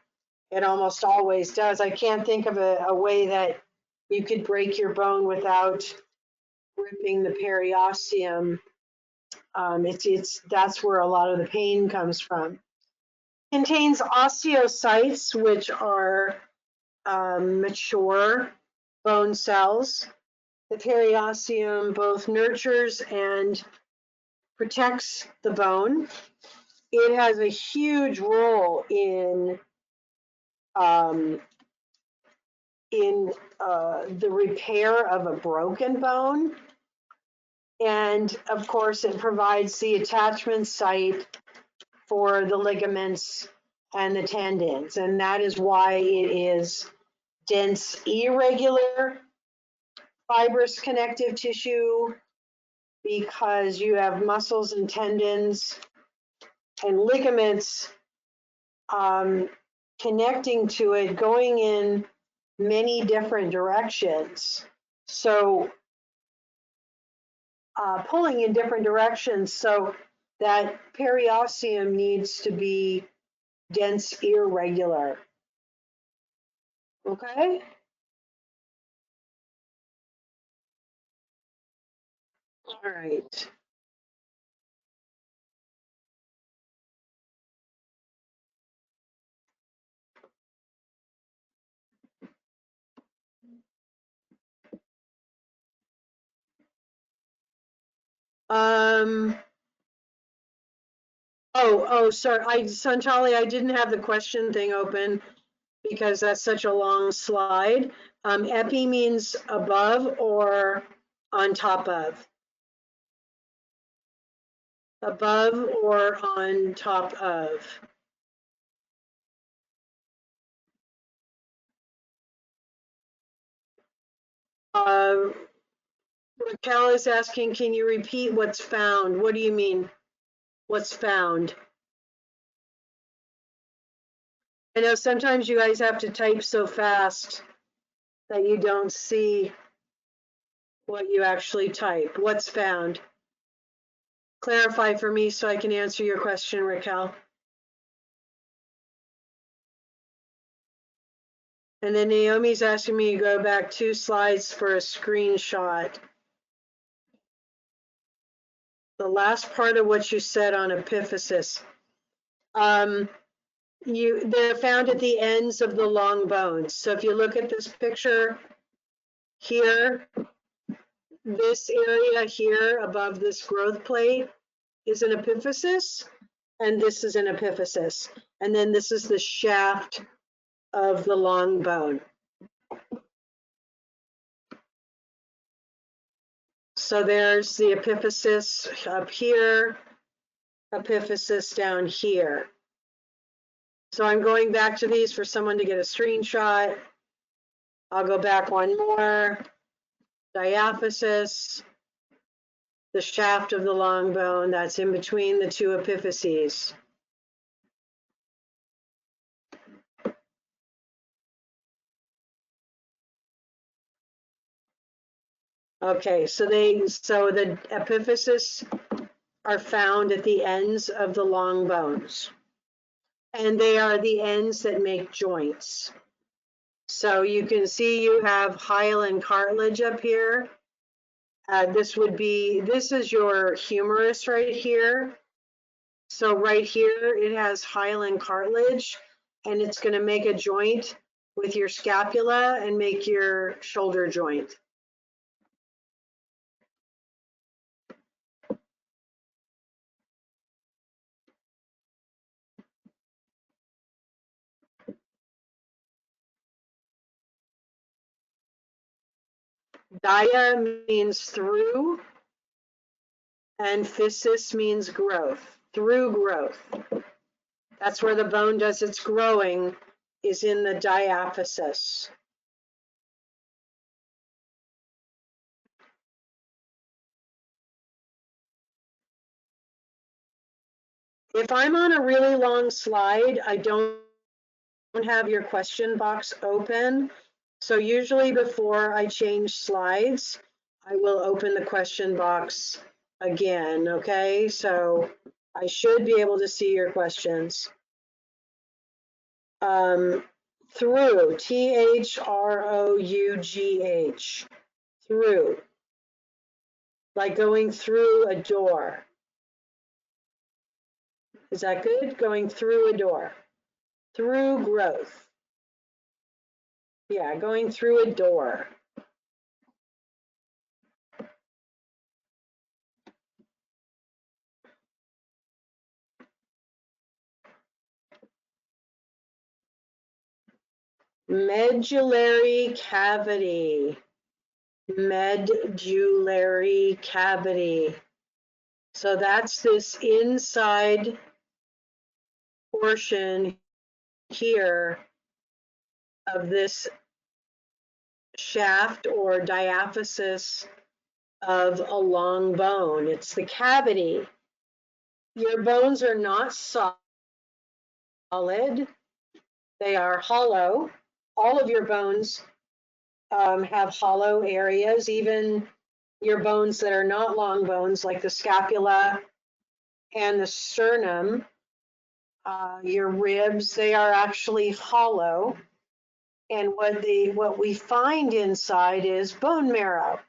it almost always does, I can't think of a way that you could break your bone without ripping the periosteum. That's where a lot of the pain comes from. Contains osteocytes, which are mature bone cells. The periosteum both nurtures and protects the bone. It has a huge role in the repair of a broken bone. And of course, it provides the attachment site for the ligaments and the tendons. And that is why it is dense, irregular, fibrous connective tissue, because you have muscles and tendons and ligaments connecting to it, going in many different directions. So pulling in different directions. So that periosteum needs to be dense, irregular. Okay? All right. Sorry, Sanchali, I didn't have the question thing open because that's such a long slide. Epi means above or on top of. Above or on top of. Raquel is asking, can you repeat what's found? What do you mean, what's found? I know sometimes you guys have to type so fast that you don't see what you actually type. What's found? Clarify for me so I can answer your question, Raquel. And then Naomi's asking me to go back 2 slides for a screenshot. The last part of what you said on epiphysis. They're found at the ends of the long bones. So if you look at this picture here, this area here above this growth plate is an epiphysis, and this is an epiphysis. And then this is the shaft of the long bone. So there's the epiphysis up here, epiphysis down here. So I'm going back to these for someone to get a screenshot. I'll go back one more. Diaphysis, the shaft of the long bone that's in between the 2 epiphyses. Okay, so the epiphysis are found at the ends of the long bones, and they are the ends that make joints. So you can see you have hyaline cartilage up here. This is your humerus right here. So right here, it has hyaline cartilage, and it's going to make a joint with your scapula and make your shoulder joint. Dia means through, and physis means growth, through growth. That's where the bone does its growing, is in the diaphysis. If I'm on a really long slide, I don't have your question box open. So usually before I change slides, I will open the question box again, okay? So I should be able to see your questions. Through, T-H-R-O-U-G-H, through, like going through a door. Is that good? Going through a door. Through growth. Yeah, going through a door. Medullary cavity. Medullary cavity. So that's this inside portion here of this shaft or diaphysis of a long bone. It's the cavity. Your bones are not solid, they are hollow. All of your bones have hollow areas, even your bones that are not long bones, like the scapula and the sternum, your ribs, they are actually hollow. And what we find inside is bone marrow.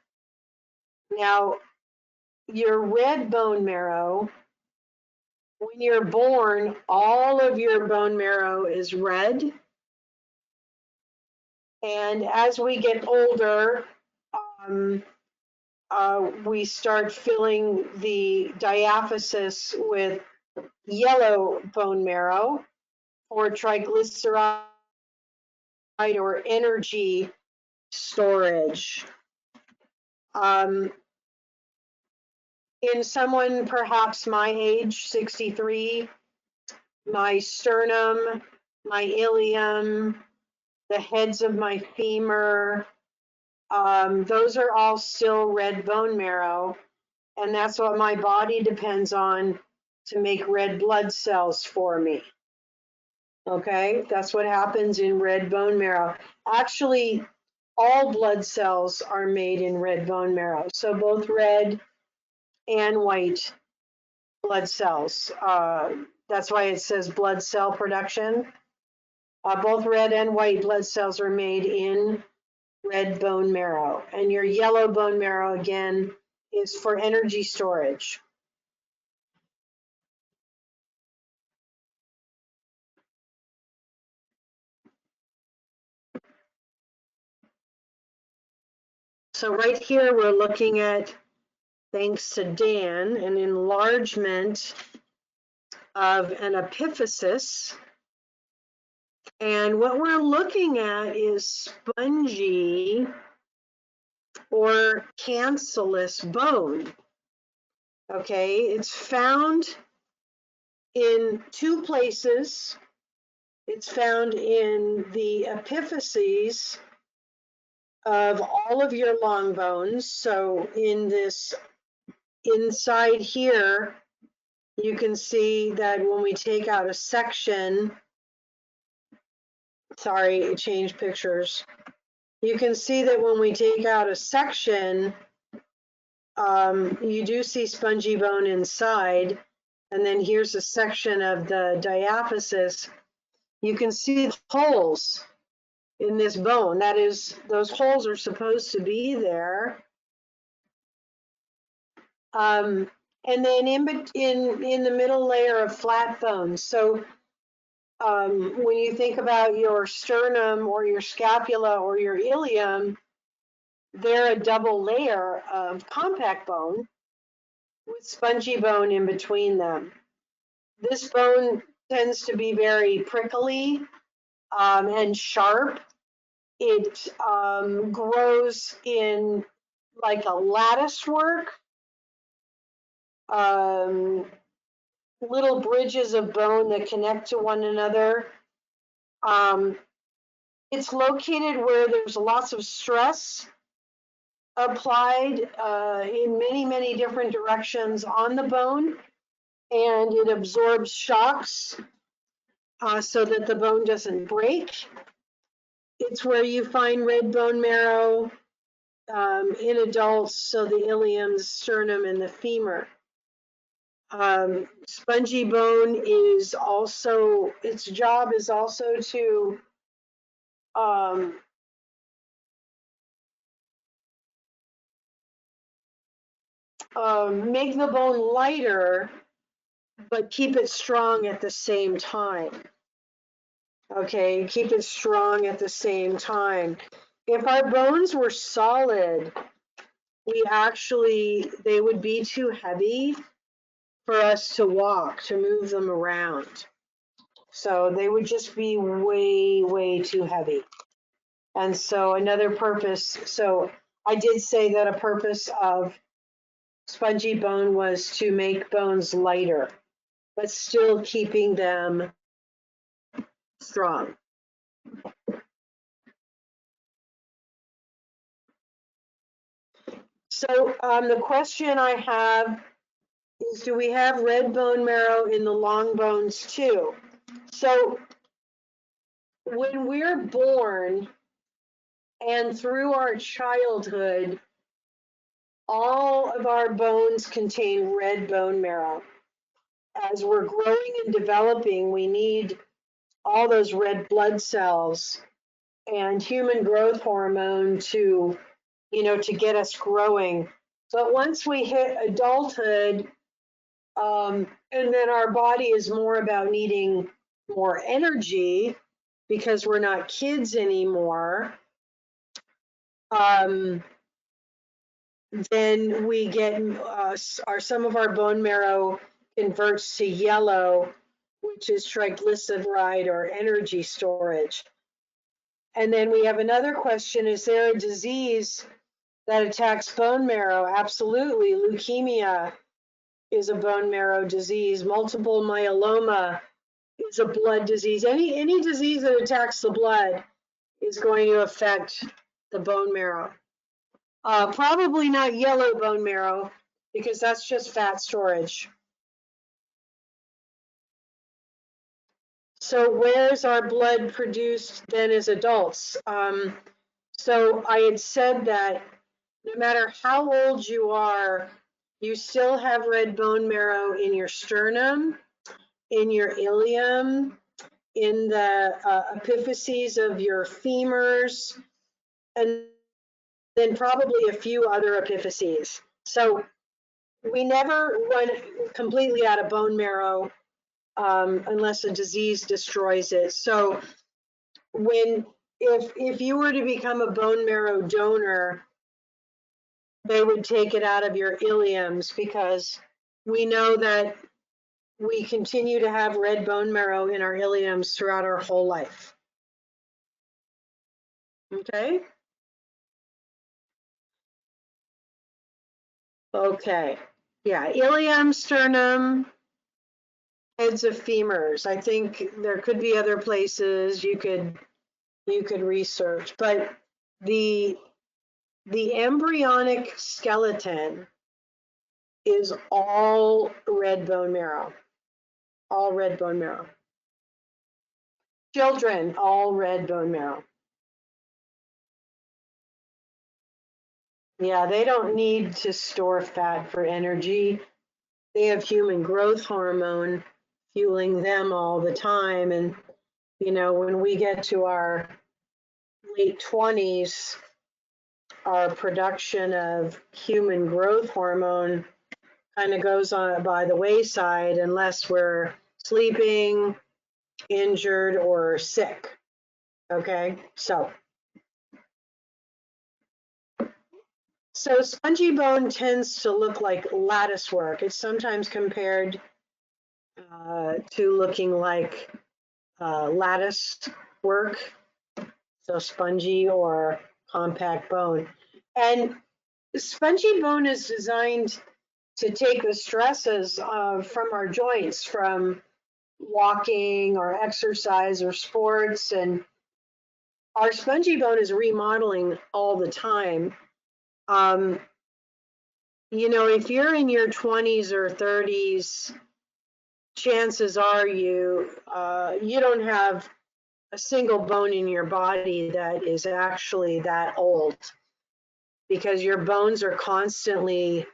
Now, your red bone marrow, when you're born, all of your bone marrow is red. And as we get older, we start filling the diaphysis with yellow bone marrow or triglyceride or energy storage. In someone perhaps my age, 63, my sternum, my ilium, the heads of my femur, those are all still red bone marrow. And that's what my body depends on to make red blood cells for me. Okay, that's what happens in red bone marrow. Actually, all blood cells are made in red bone marrow. So both red and white blood cells. That's why it says blood cell production. Both red and white blood cells are made in red bone marrow. And your yellow bone marrow, again, is for energy storage. So right here, we're looking at, thanks to Dan, an enlargement of an epiphysis. And what we're looking at is spongy or cancellous bone. Okay, it's found in two places. It's found in the epiphyses of all of your long bones. So in this inside here, you can see that when we take out a section, sorry, it changed pictures. You can see that when we take out a section, you do see spongy bone inside. And then here's a section of the diaphysis. You can see the holes in this bone. That is, those holes are supposed to be there. And then in the middle layer of flat bones. So when you think about your sternum or your scapula or your ilium, they're a double layer of compact bone with spongy bone in between them. This bone tends to be very prickly and sharp. It grows in like a lattice work, little bridges of bone that connect to one another. It's located where there's lots of stress applied in many, many different directions on the bone, and it absorbs shocks so that the bone doesn't break. It's where you find red bone marrow in adults, so the ilium, the sternum, and the femur. Spongy bone is also, its job is also to make the bone lighter, but keep it strong at the same time. Okay, keep it strong at the same time. If our bones were solid, they would be too heavy for us to walk, to move them around. So they would just be way, way too heavy. And so another purpose, so I did say that a purpose of spongy bone was to make bones lighter, but still keeping them strong. So the question I have is, do we have red bone marrow in the long bones too? So when we're born and through our childhood, all of our bones contain red bone marrow. As we're growing and developing, we need all those red blood cells and human growth hormone to, to get us growing. But once we hit adulthood, and then our body is more about needing more energy because we're not kids anymore, then we get some of our bone marrow converts to yellow, which is triglyceride or energy storage. And then we have another question, is there a disease that attacks bone marrow? Absolutely. Leukemia is a bone marrow disease. Multiple myeloma is a blood disease. Any disease that attacks the blood is going to affect the bone marrow. Probably not yellow bone marrow, because that's just fat storage. So where's our blood produced then as adults? So I had said that no matter how old you are, you still have red bone marrow in your sternum, in your ilium, in the epiphyses of your femurs, and then probably a few other epiphyses. So we never run completely out of bone marrow unless a disease destroys it. So if you were to become a bone marrow donor, they would take it out of your iliums, because we know that we continue to have red bone marrow in our iliums throughout our whole life. Okay? Okay. Yeah, ilium, sternum, heads of femurs. I think there could be other places you could research, but the embryonic skeleton is all red bone marrow. All red bone marrow. Children, all red bone marrow. Yeah, they don't need to store fat for energy. They have human growth hormone fueling them all the time. And, when we get to our late 20s, our production of human growth hormone kind of goes on by the wayside unless we're sleeping, injured, or sick. Okay, so spongy bone tends to look like lattice work. It's sometimes compared to looking like lattice work, so spongy or compact bone. And spongy bone is designed to take the stresses from our joints, from walking or exercise or sports, and our spongy bone is remodeling all the time. If you're in your 20s or 30s, chances are you don't have a single bone in your body that is actually that old, because your bones are constantly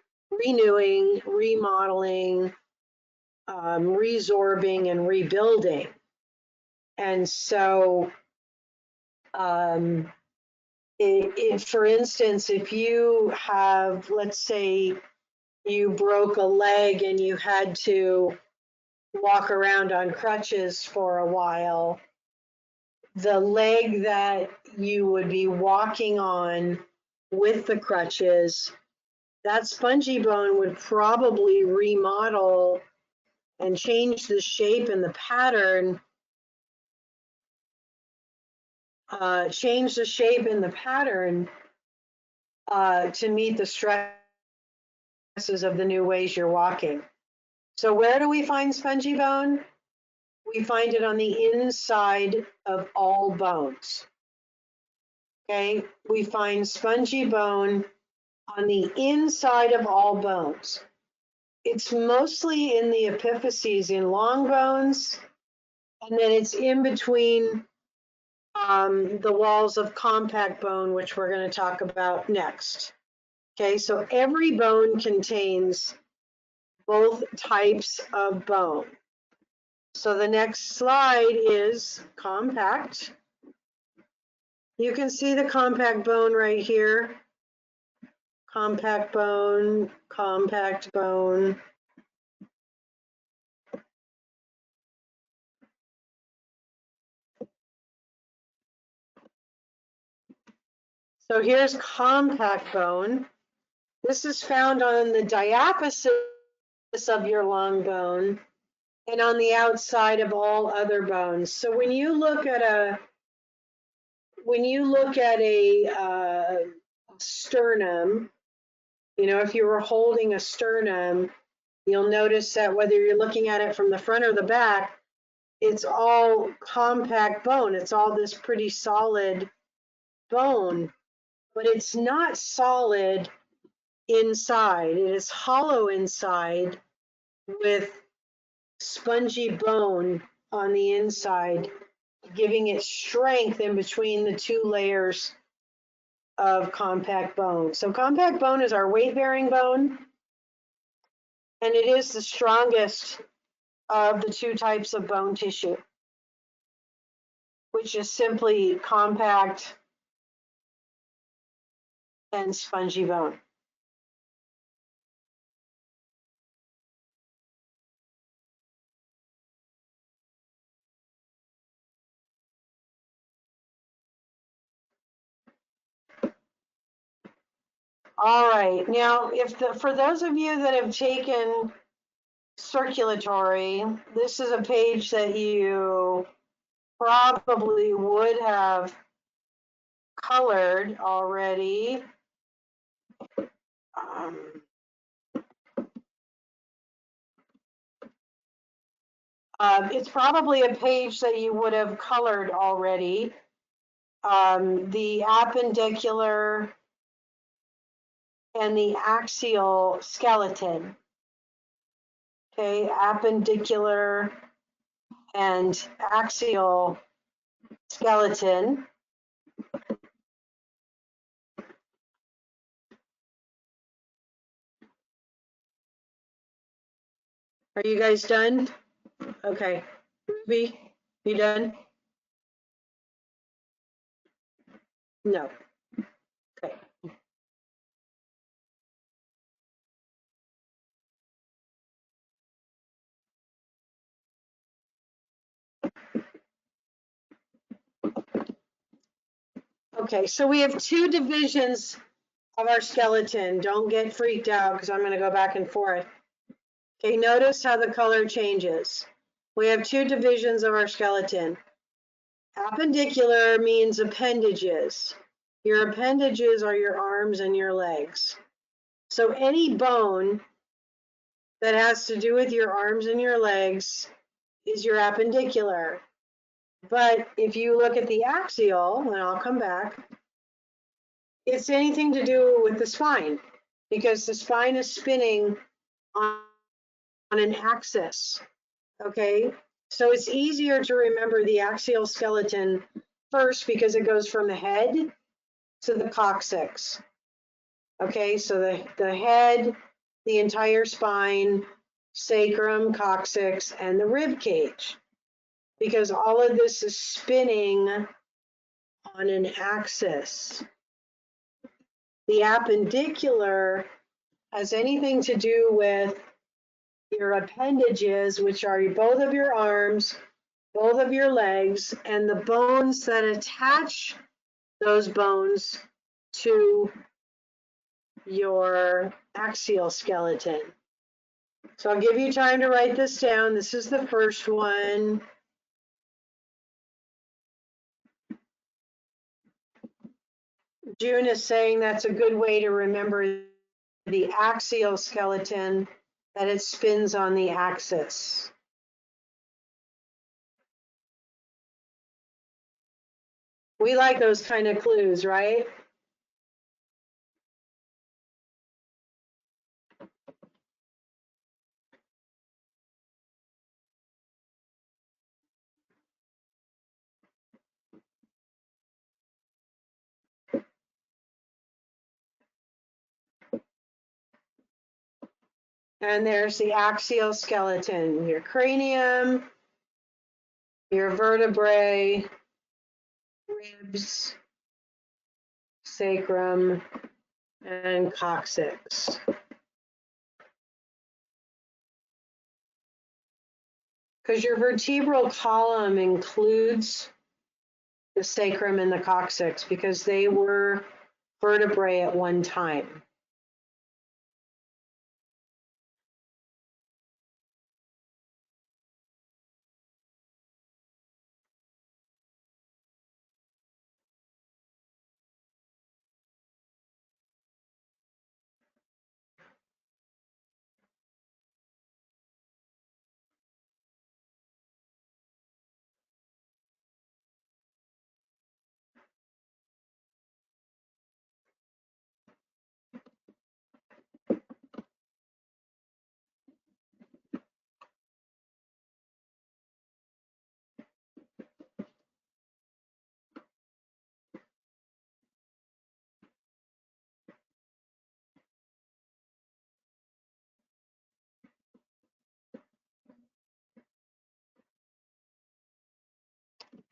renewing, remodeling, resorbing, and rebuilding. And so, for instance, if you have, let's say, you broke a leg and you had to walk around on crutches for a while, the leg that you would be walking on with the crutches, that spongy bone would probably remodel and change the shape and the pattern, to meet the stresses of the new ways you're walking. So where do we find spongy bone? We find it on the inside of all bones. Okay, we find spongy bone on the inside of all bones. It's mostly in the epiphyses in long bones, and then it's in between the walls of compact bone, which we're going to talk about next. Okay, so every bone contains both types of bone. So the next slide is compact. You can see the compact bone right here. Compact bone, compact bone. So here's compact bone. This is found on the diaphysis of your long bone and on the outside of all other bones. So when you look at a sternum, you know, if you were holding a sternum, you'll notice that whether you're looking at it from the front or the back, it's all compact bone. It's all this pretty solid bone, but it's not solid inside. It is hollow inside with spongy bone on the inside, giving it strength in between the two layers of compact bone. So compact bone is our weight-bearing bone, and it is the strongest of the two types of bone tissue, which is simply compact and spongy bone. All right, now for those of you that have taken circulatory, this is a page that you probably would have colored already. It's probably a page that you would have colored already. The appendicular and the axial skeleton. Okay, appendicular and axial skeleton. Are you guys done? Okay. Ruby, you done? No. Okay. Okay, so we have two divisions of our skeleton. Don't get freaked out because I'm going to go back and forth. Okay, notice how the color changes. We have two divisions of our skeleton. Appendicular means appendages. Your appendages are your arms and your legs. So any bone that has to do with your arms and your legs is your appendicular. But if you look at the axial, and I'll come back, it's anything to do with the spine, because the spine is spinning on an axis, okay? So it's easier to remember the axial skeleton first because it goes from the head to the coccyx. Okay, so the head, the entire spine, sacrum, coccyx, and the rib cage, because all of this is spinning on an axis. The appendicular has anything to do with your appendages, which are both of your arms, both of your legs, and the bones that attach those bones to your axial skeleton. So I'll give you time to write this down. This is the first one. June is saying that's a good way to remember the axial skeleton, that it spins on the axis. We like those kind of clues, right? And there's the axial skeleton, your cranium, your vertebrae, ribs, sacrum, and coccyx. Because your vertebral column includes the sacrum and the coccyx because they were vertebrae at one time.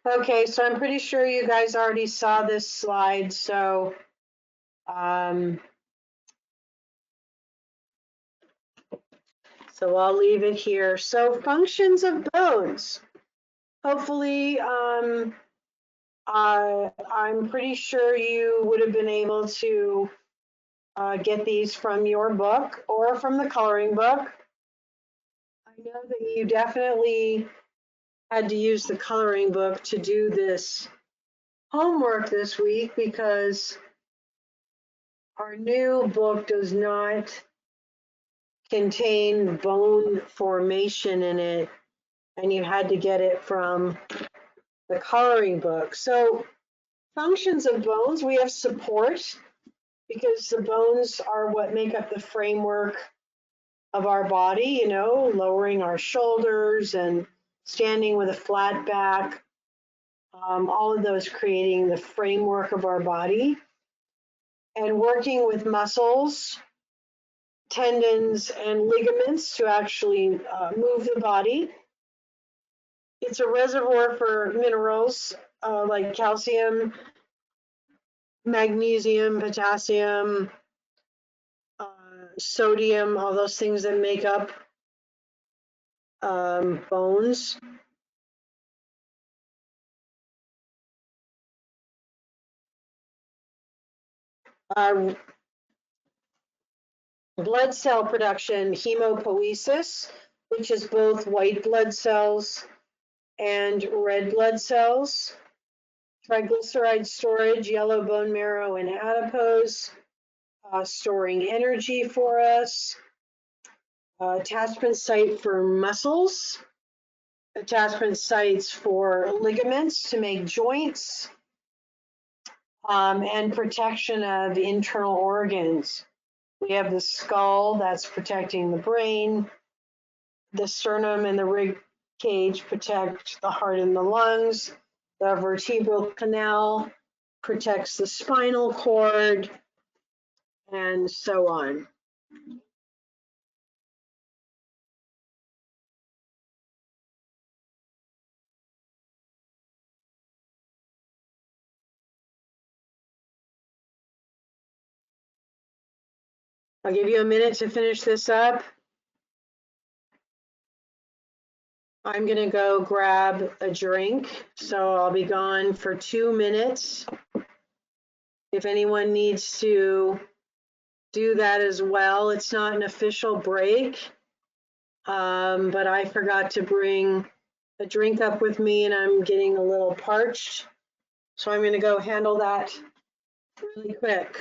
Okay, so I'm pretty sure you guys already saw this slide, so I'll leave it here. So functions of bones. Hopefully, I'm pretty sure you would have been able to get these from your book or from the coloring book. I know that you definitely had to use the coloring book to do this homework this week because our new book does not contain bone formation in it, and you had to get it from the coloring book. So functions of bones, we have support because the bones are what make up the framework of our body, you know, lowering our shoulders and standing with a flat back, all of those creating the framework of our body, and working with muscles, tendons, and ligaments to actually move the body. It's a reservoir for minerals like calcium, magnesium, potassium, sodium, all those things that make up bones. Blood cell production, hemopoiesis, which is both white blood cells and red blood cells. Triglyceride storage, yellow bone marrow and adipose, storing energy for us. Attachment site for muscles, attachment sites for ligaments to make joints, and protection of internal organs. We have the skull that's protecting the brain, the sternum and the rib cage protect the heart and the lungs, the vertebral canal protects the spinal cord, and so on. I'll give you a minute to finish this up. I'm going to go grab a drink, so I'll be gone for 2 minutes. If anyone needs to do that as well, it's not an official break, but I forgot to bring a drink up with me and I'm getting a little parched. So I'm going to go handle that really quick.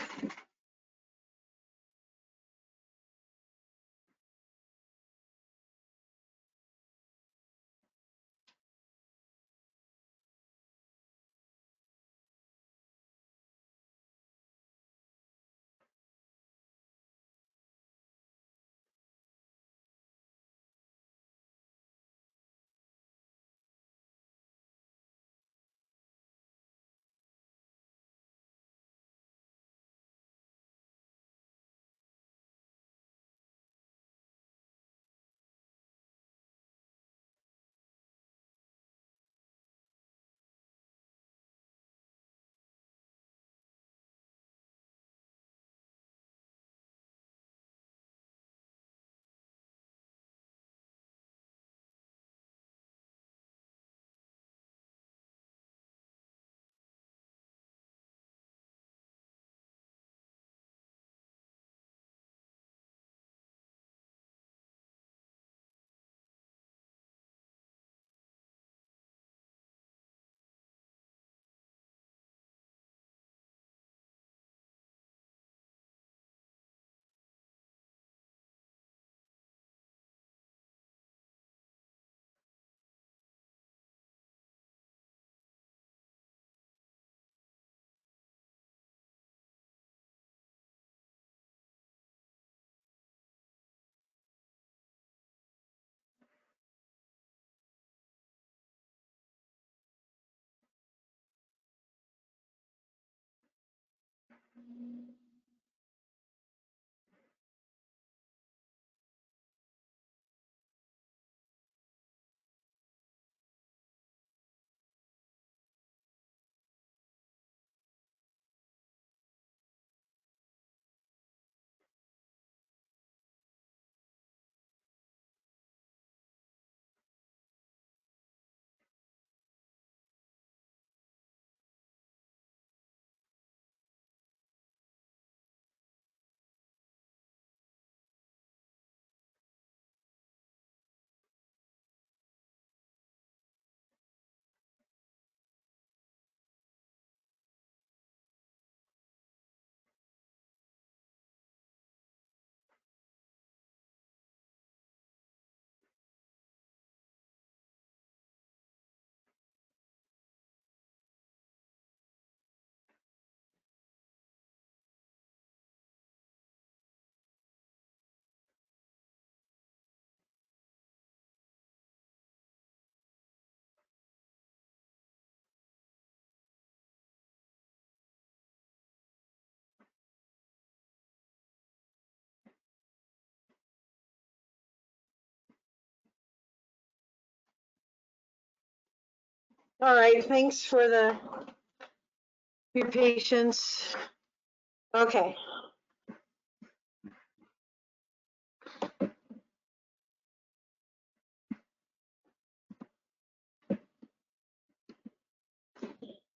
All right, thanks for your patience. Okay.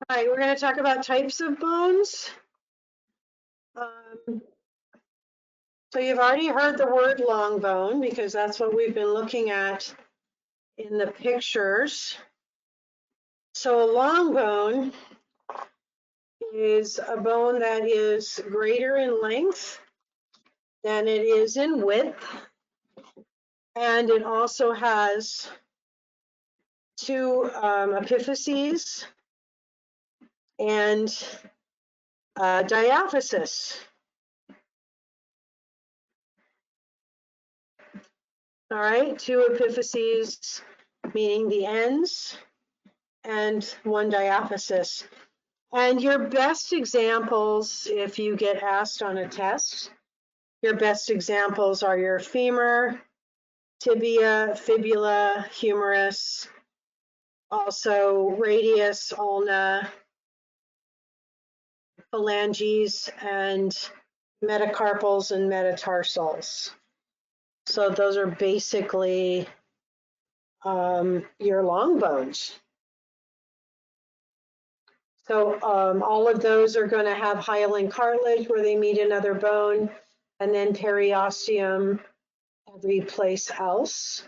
All right, we're going to talk about types of bones. So you've already heard the word long bone because that's what we've been looking at in the pictures. So a long bone is a bone that is greater in length than it is in width. And it also has two epiphyses and diaphysis. All right, two epiphyses, meaning the ends, and one diaphysis. And your best examples, if you get asked on a test, your best examples are your femur, tibia, fibula, humerus, also radius, ulna, phalanges, and metacarpals and metatarsals. So those are basically your long bones. So all of those are going to have hyaline cartilage where they meet another bone, and then periosteum every place else.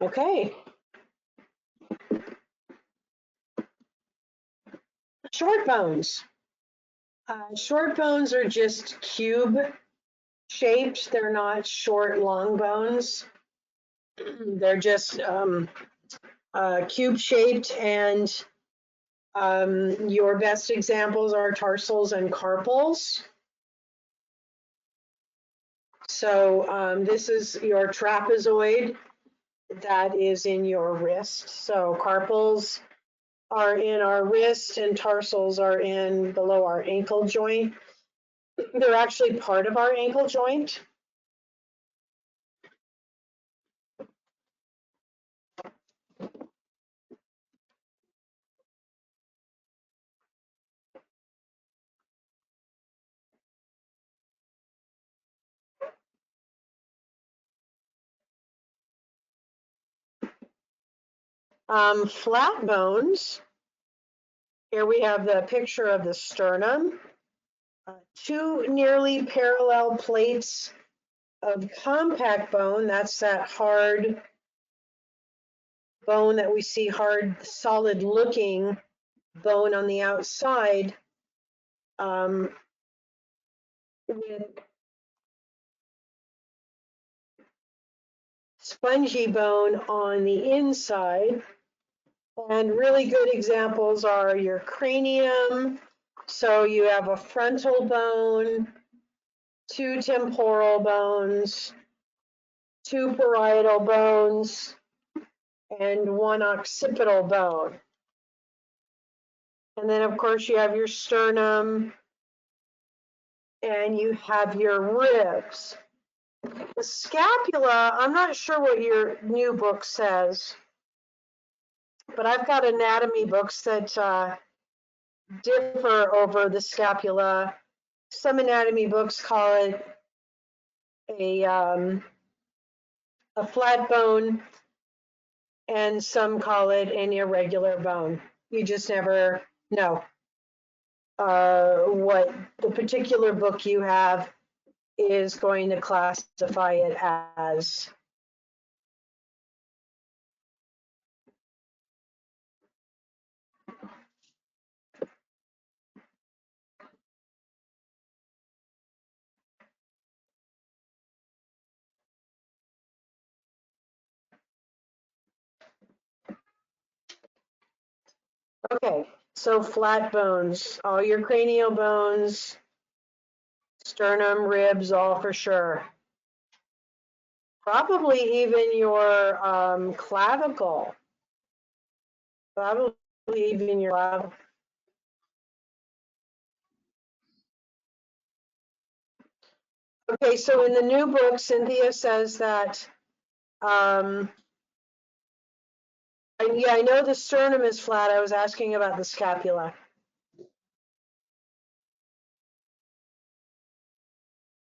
Okay. Short bones. Short bones are just cube shaped. They're not short, long bones. They're just cube shaped, and your best examples are tarsals and carpals. So this is your trapezoid that is in your wrist. So carpals are in our wrist and tarsals are in below our ankle joint. They're actually part of our ankle joint. Flat bones. Here we have the picture of the sternum. Two nearly parallel plates of compact bone. That's that hard bone that we see, hard, solid looking bone on the outside, with spongy bone on the inside. And really good examples are your cranium. So you have a frontal bone, two temporal bones, two parietal bones, and one occipital bone. And then of course you have your sternum and you have your ribs. The scapula, I'm not sure what your new book says, but I've got anatomy books that differ over the scapula. Some anatomy books call it a flat bone, and some call it an irregular bone. You just never know what the particular book you have is going to classify it as. Okay, so flat bones, all your cranial bones, sternum, ribs, all for sure. Probably even your clavicle. Probably even your clavicle. Okay, so in the new book, Cynthia says that, yeah, I know the sternum is flat. I was asking about the scapula.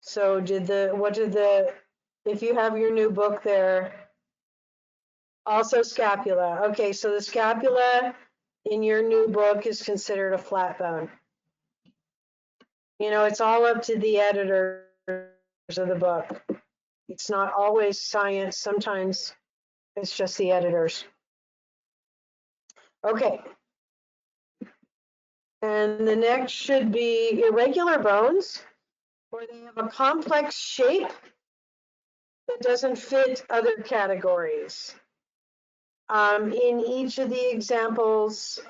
So if you have your new book there, also scapula. Okay, so the scapula in your new book is considered a flat bone. You know, it's all up to the editors of the book. It's not always science. Sometimes it's just the editors. Okay. And the next should be irregular bones, where they have a complex shape that doesn't fit other categories. In each of the examples,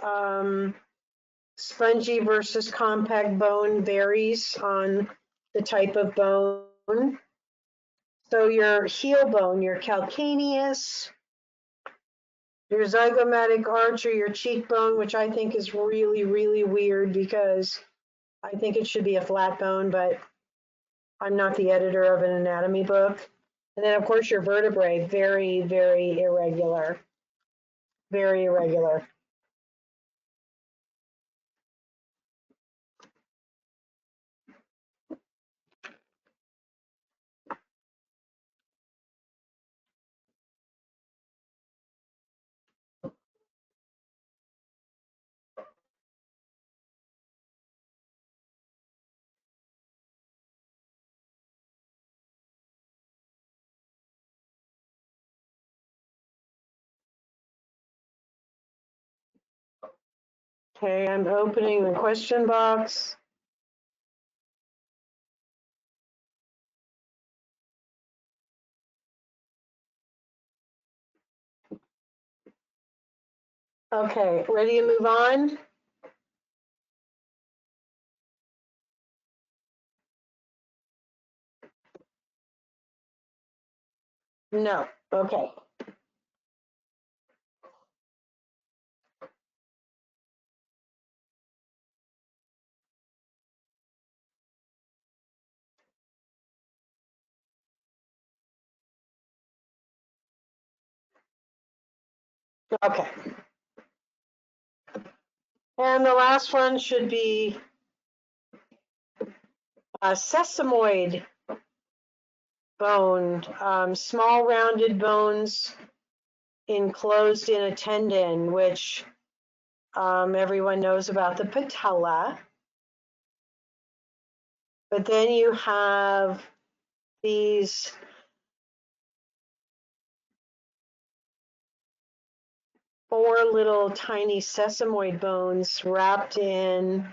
spongy versus compact bone varies on the type of bone. So your heel bone, your calcaneus, your zygomatic arch, or your cheekbone, which I think is really, really weird because I think it should be a flat bone, but I'm not the editor of an anatomy book. And then, of course, your vertebrae, very, very irregular. Very irregular. Okay, I'm opening the question box. Okay, ready to move on? No, okay. Okay. And the last one should be a sesamoid bone, small rounded bones enclosed in a tendon, which everyone knows about the patella. But then you have these four little tiny sesamoid bones wrapped in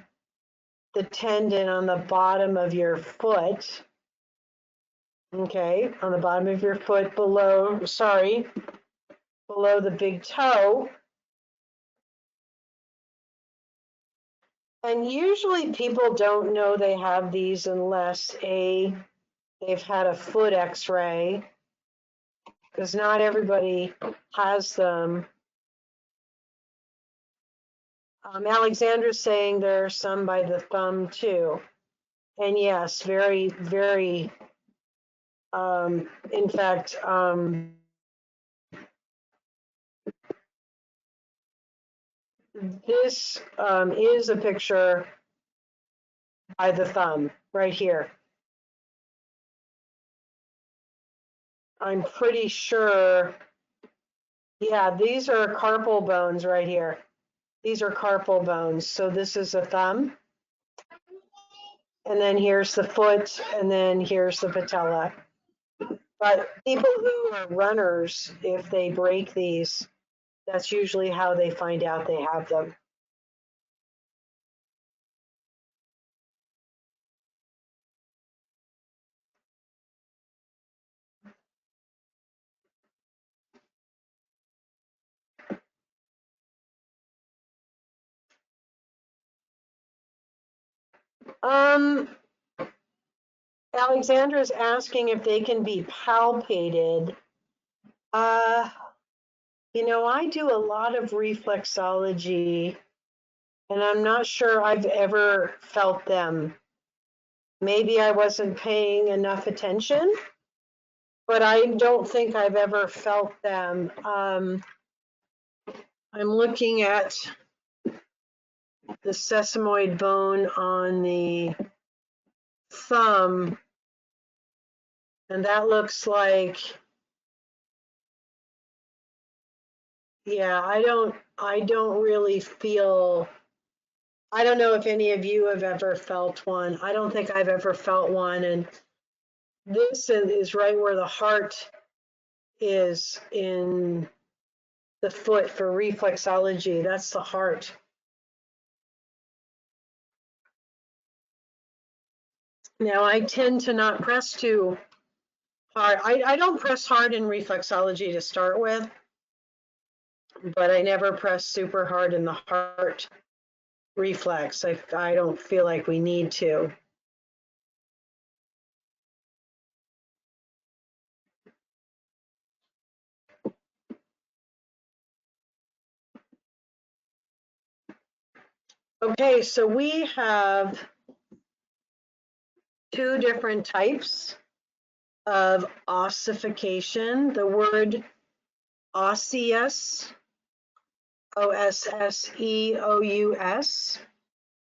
the tendon on the bottom of your foot. Okay, on the bottom of your foot below the big toe. And usually people don't know they have these unless they've had a foot x-ray, because not everybody has them. Alexandra's saying there are some by the thumb too. And yes, very, very, in fact, this is a picture by the thumb right here. I'm pretty sure, yeah, these are carpal bones right here. These are carpal bones. So this is a thumb. And then here's the foot, and then here's the patella. But people who are runners, if they break these, that's usually how they find out they have them. Alexandra's asking if they can be palpated. You know, I do a lot of reflexology, and I'm not sure I've ever felt them. Maybe I wasn't paying enough attention, but I don't think I've ever felt them. I'm looking at the sesamoid bone on the thumb, and that looks like, yeah, I don't really feel, I don't know if any of you have ever felt one. I don't think I've ever felt one. And this is right where the heart is in the foot for reflexology. That's the heart. Now, I tend to not press too hard. I don't press hard in reflexology to start with. but I never press super hard in the heart reflex. I don't feel like we need to. Okay, so we have two different types of ossification. The word osseous, osseous,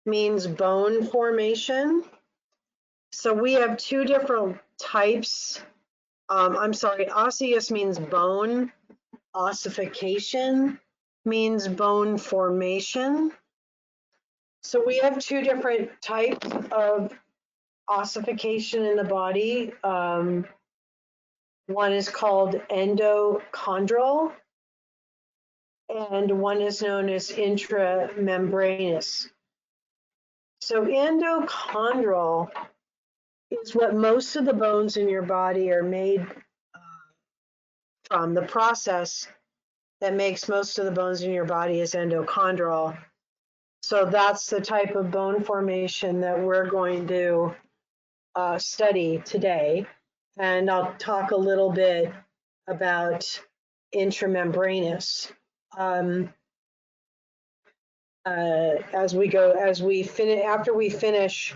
means bone formation. So we have two different types. I'm sorry, osseous means bone. Ossification means bone formation. So we have two different types of ossification in the body. One is called endochondral, and one is known as intramembranous. So endochondral is what most of the bones in your body are made from. The process that makes most of the bones in your body is endochondral. So that's the type of bone formation that we're going to study today. And I'll talk a little bit about intramembranous as we finish, after we finish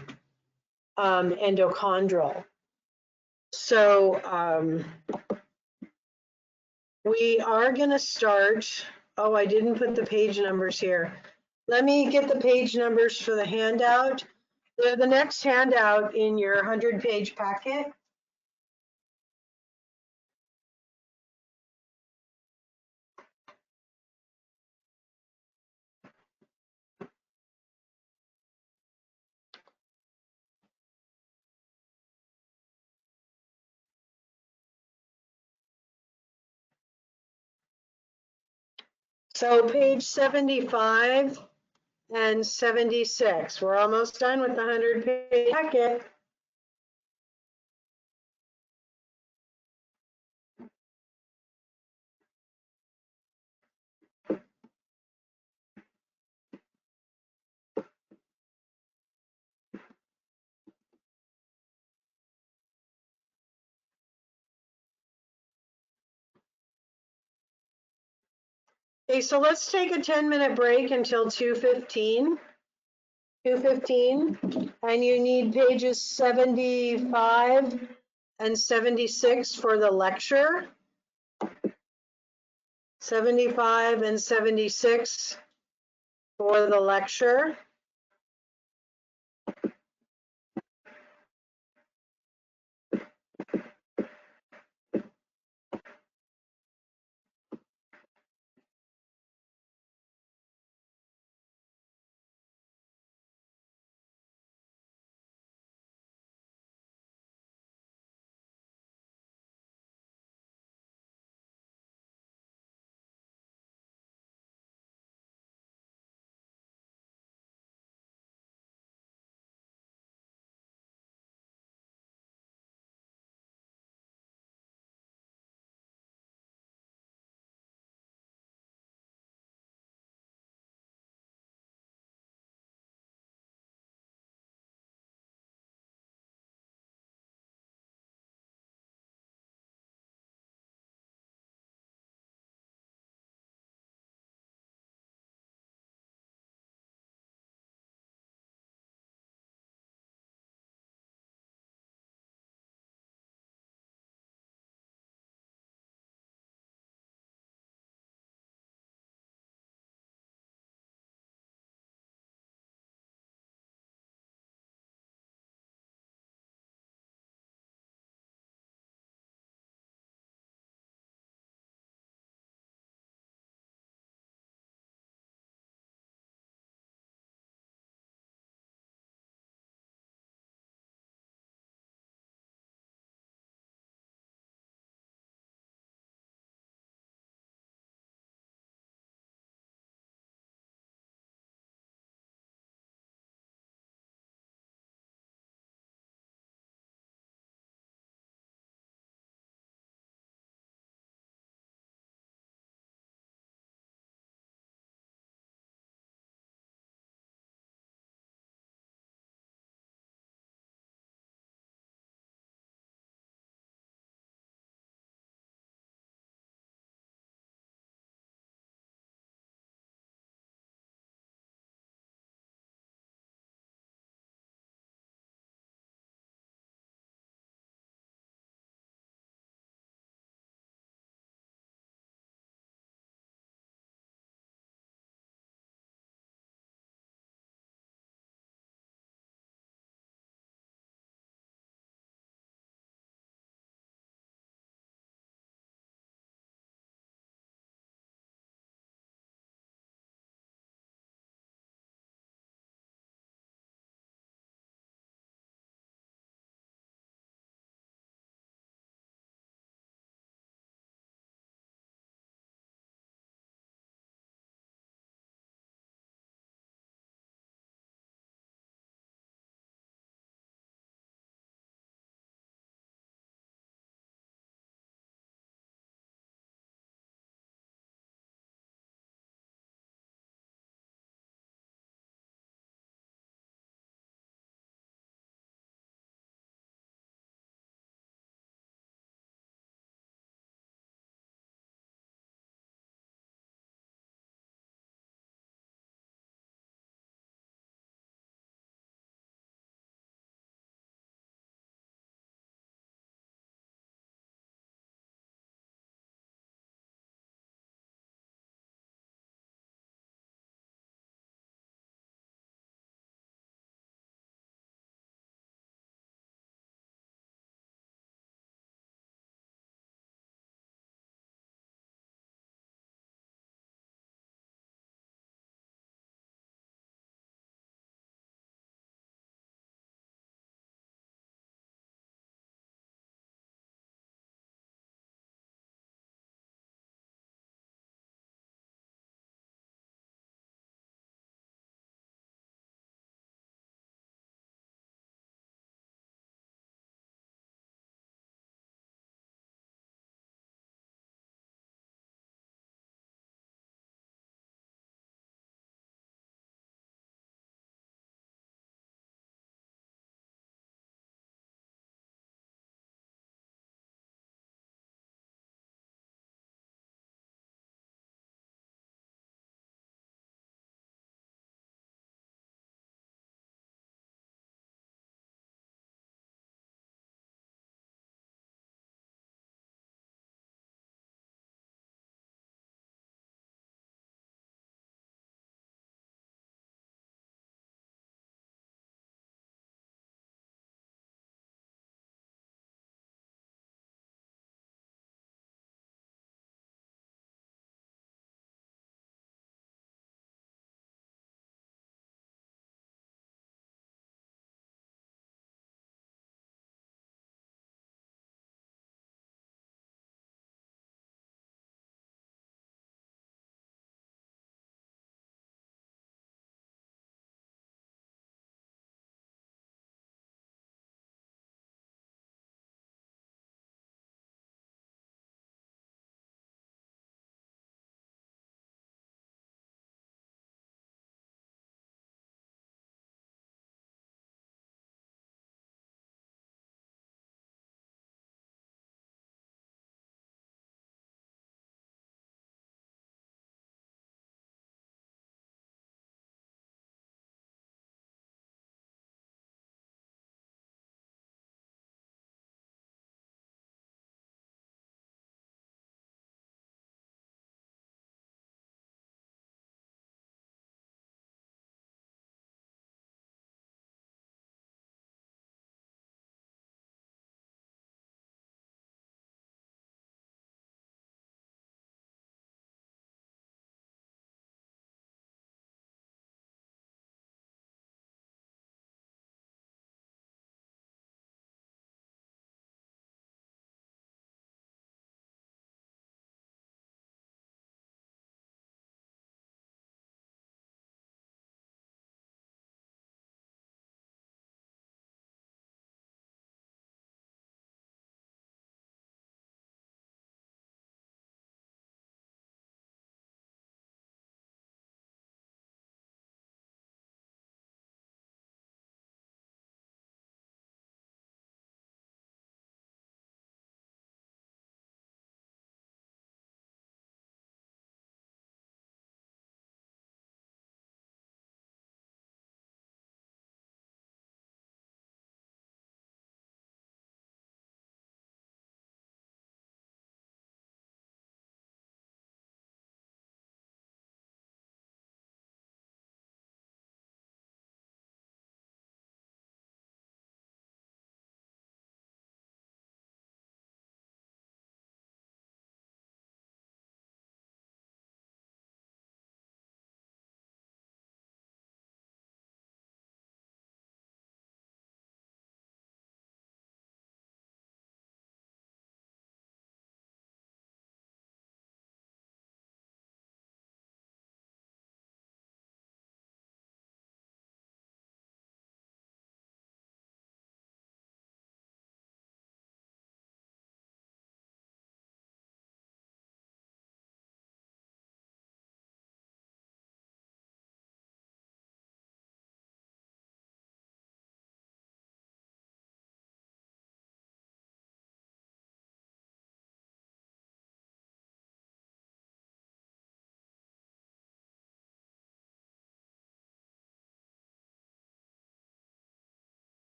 endochondral. So we are going to start. Oh, I didn't put the page numbers here. Let me get the page numbers for the handout. They're the next handout in your 100-page packet. So page 75 and 76. We're almost done with the 100-page packet. Okay, so let's take a 10-minute break until 2:15. 2:15, and you need pages 75 and 76 for the lecture. 75 and 76 for the lecture.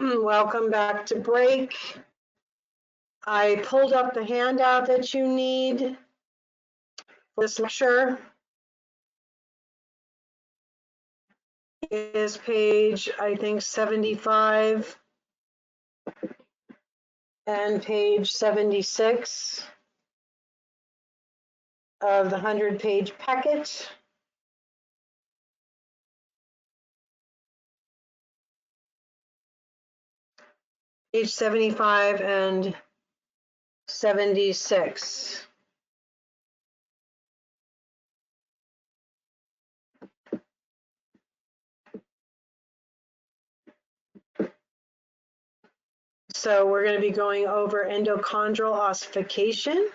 Welcome back to break. I pulled up the handout that you need for this lecture. It is page, I think, 75 and page 76 of the 100-page packet. Page 75 and 76. So we're going to be going over endochondral ossification,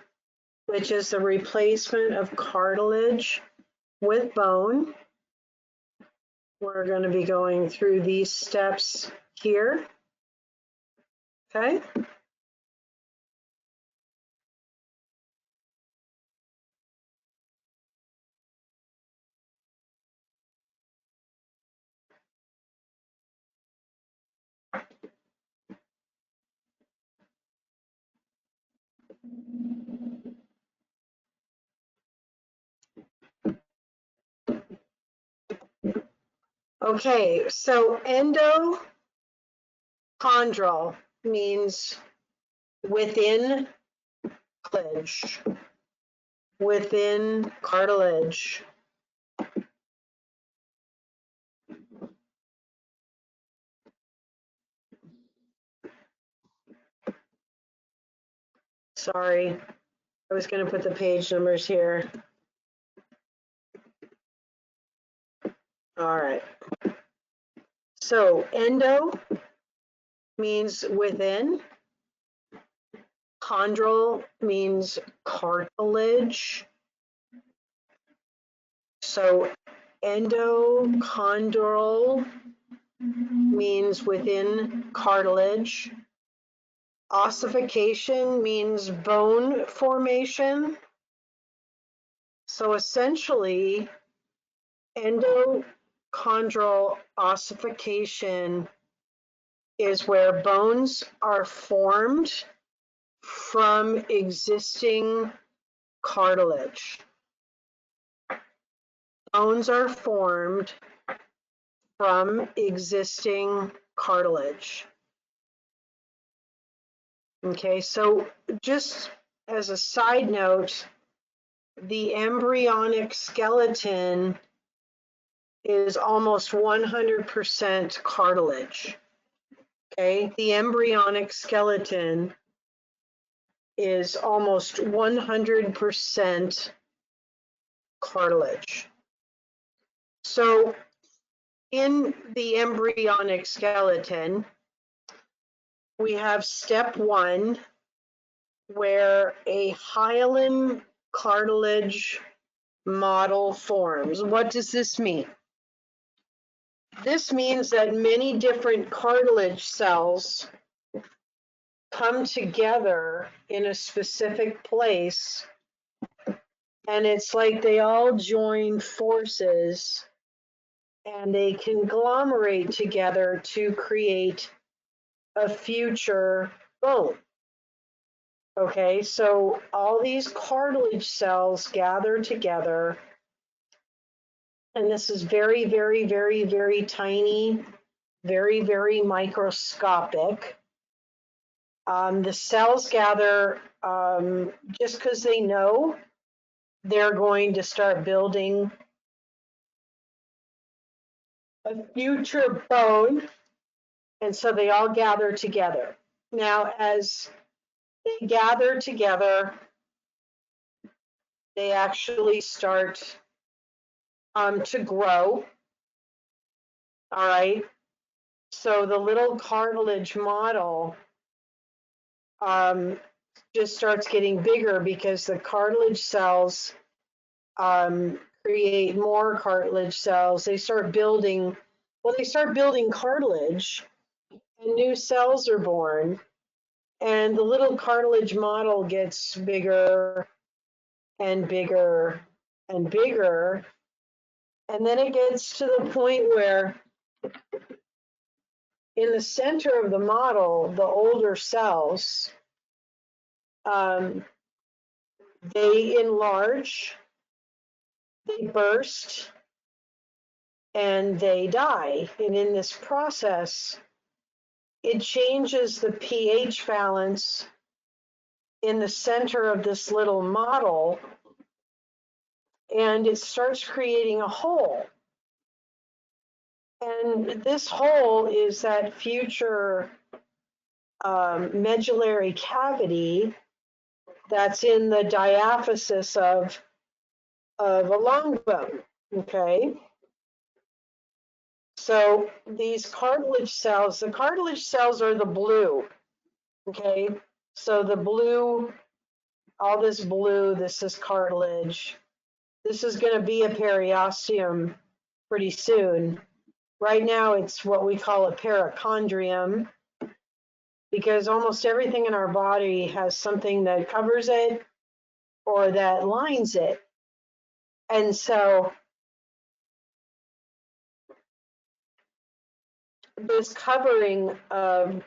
which is the replacement of cartilage with bone. We're going to be going through these steps here. Okay. Okay, so endochondral means within cartilage. Within cartilage. Sorry, I was going to put the page numbers here. All right. So endo means within. Chondral means cartilage. So endochondral means within cartilage. Ossification means bone formation. So essentially, endochondral ossification is where bones are formed from existing cartilage. Bones are formed from existing cartilage. Okay, so just as a side note, the embryonic skeleton is almost 100% cartilage. Okay, the embryonic skeleton is almost 100% cartilage. So in the embryonic skeleton, we have step 1, where a hyaline cartilage model forms. What does this mean? This means that many different cartilage cells come together in a specific place, and it's like they all join forces and they conglomerate together to create a future bone. Okay, so all these cartilage cells gather together, and this is very, very, very, very tiny, very, very microscopic. The cells gather just because they know they're going to start building a future bone, and so they all gather together. Now, as they gather together, they actually start to grow. All right. So the little cartilage model just starts getting bigger because the cartilage cells create more cartilage cells. They start building, well, they start building cartilage, and new cells are born. And the little cartilage model gets bigger and bigger and bigger. And then it gets to the point where in the center of the model, the older cells, they enlarge, they burst, and they die. And in this process, it changes the pH balance in the center of this little model, and it starts creating a hole. And this hole is that future medullary cavity that's in the diaphysis of a long bone, okay? So these cartilage cells, the cartilage cells are the blue, okay? So the blue, all this blue, this is cartilage. This is going to be a periosteum pretty soon. Right now, it's what we call a perichondrium, because almost everything in our body has something that covers it or that lines it. And so this covering of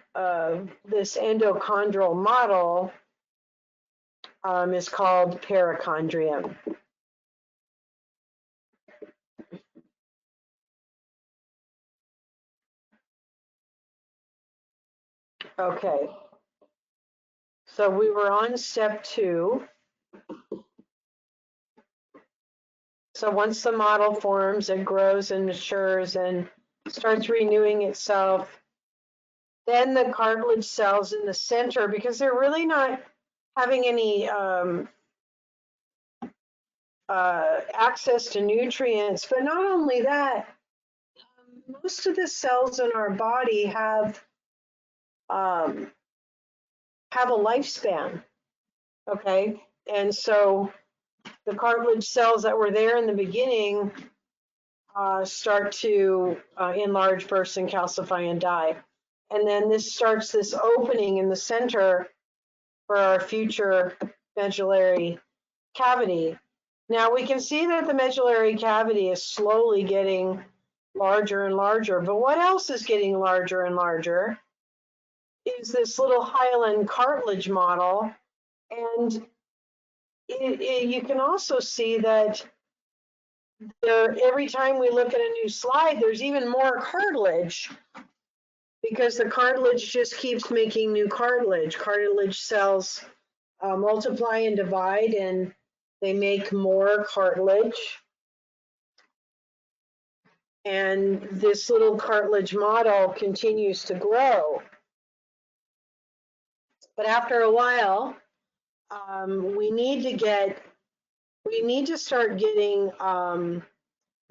this endochondral model is called perichondrium. Okay, so we were on step 2. So once the model forms, it grows and matures and starts renewing itself. Then the cartilage cells in the center, because they're really not having any access to nutrients, but not only that, most of the cells in our body have a lifespan, okay? And so the cartilage cells that were there in the beginning start to enlarge, burst, and calcify and die. And then this starts this opening in the center for our future medullary cavity. Now we can see that the medullary cavity is slowly getting larger and larger, but what else is getting larger and larger is this little hyaline cartilage model. And you can also see that every time we look at a new slide, there's even more cartilage, because the cartilage just keeps making new cartilage. Cartilage cells multiply and divide, and they make more cartilage. And this little cartilage model continues to grow. But after a while, we need to start getting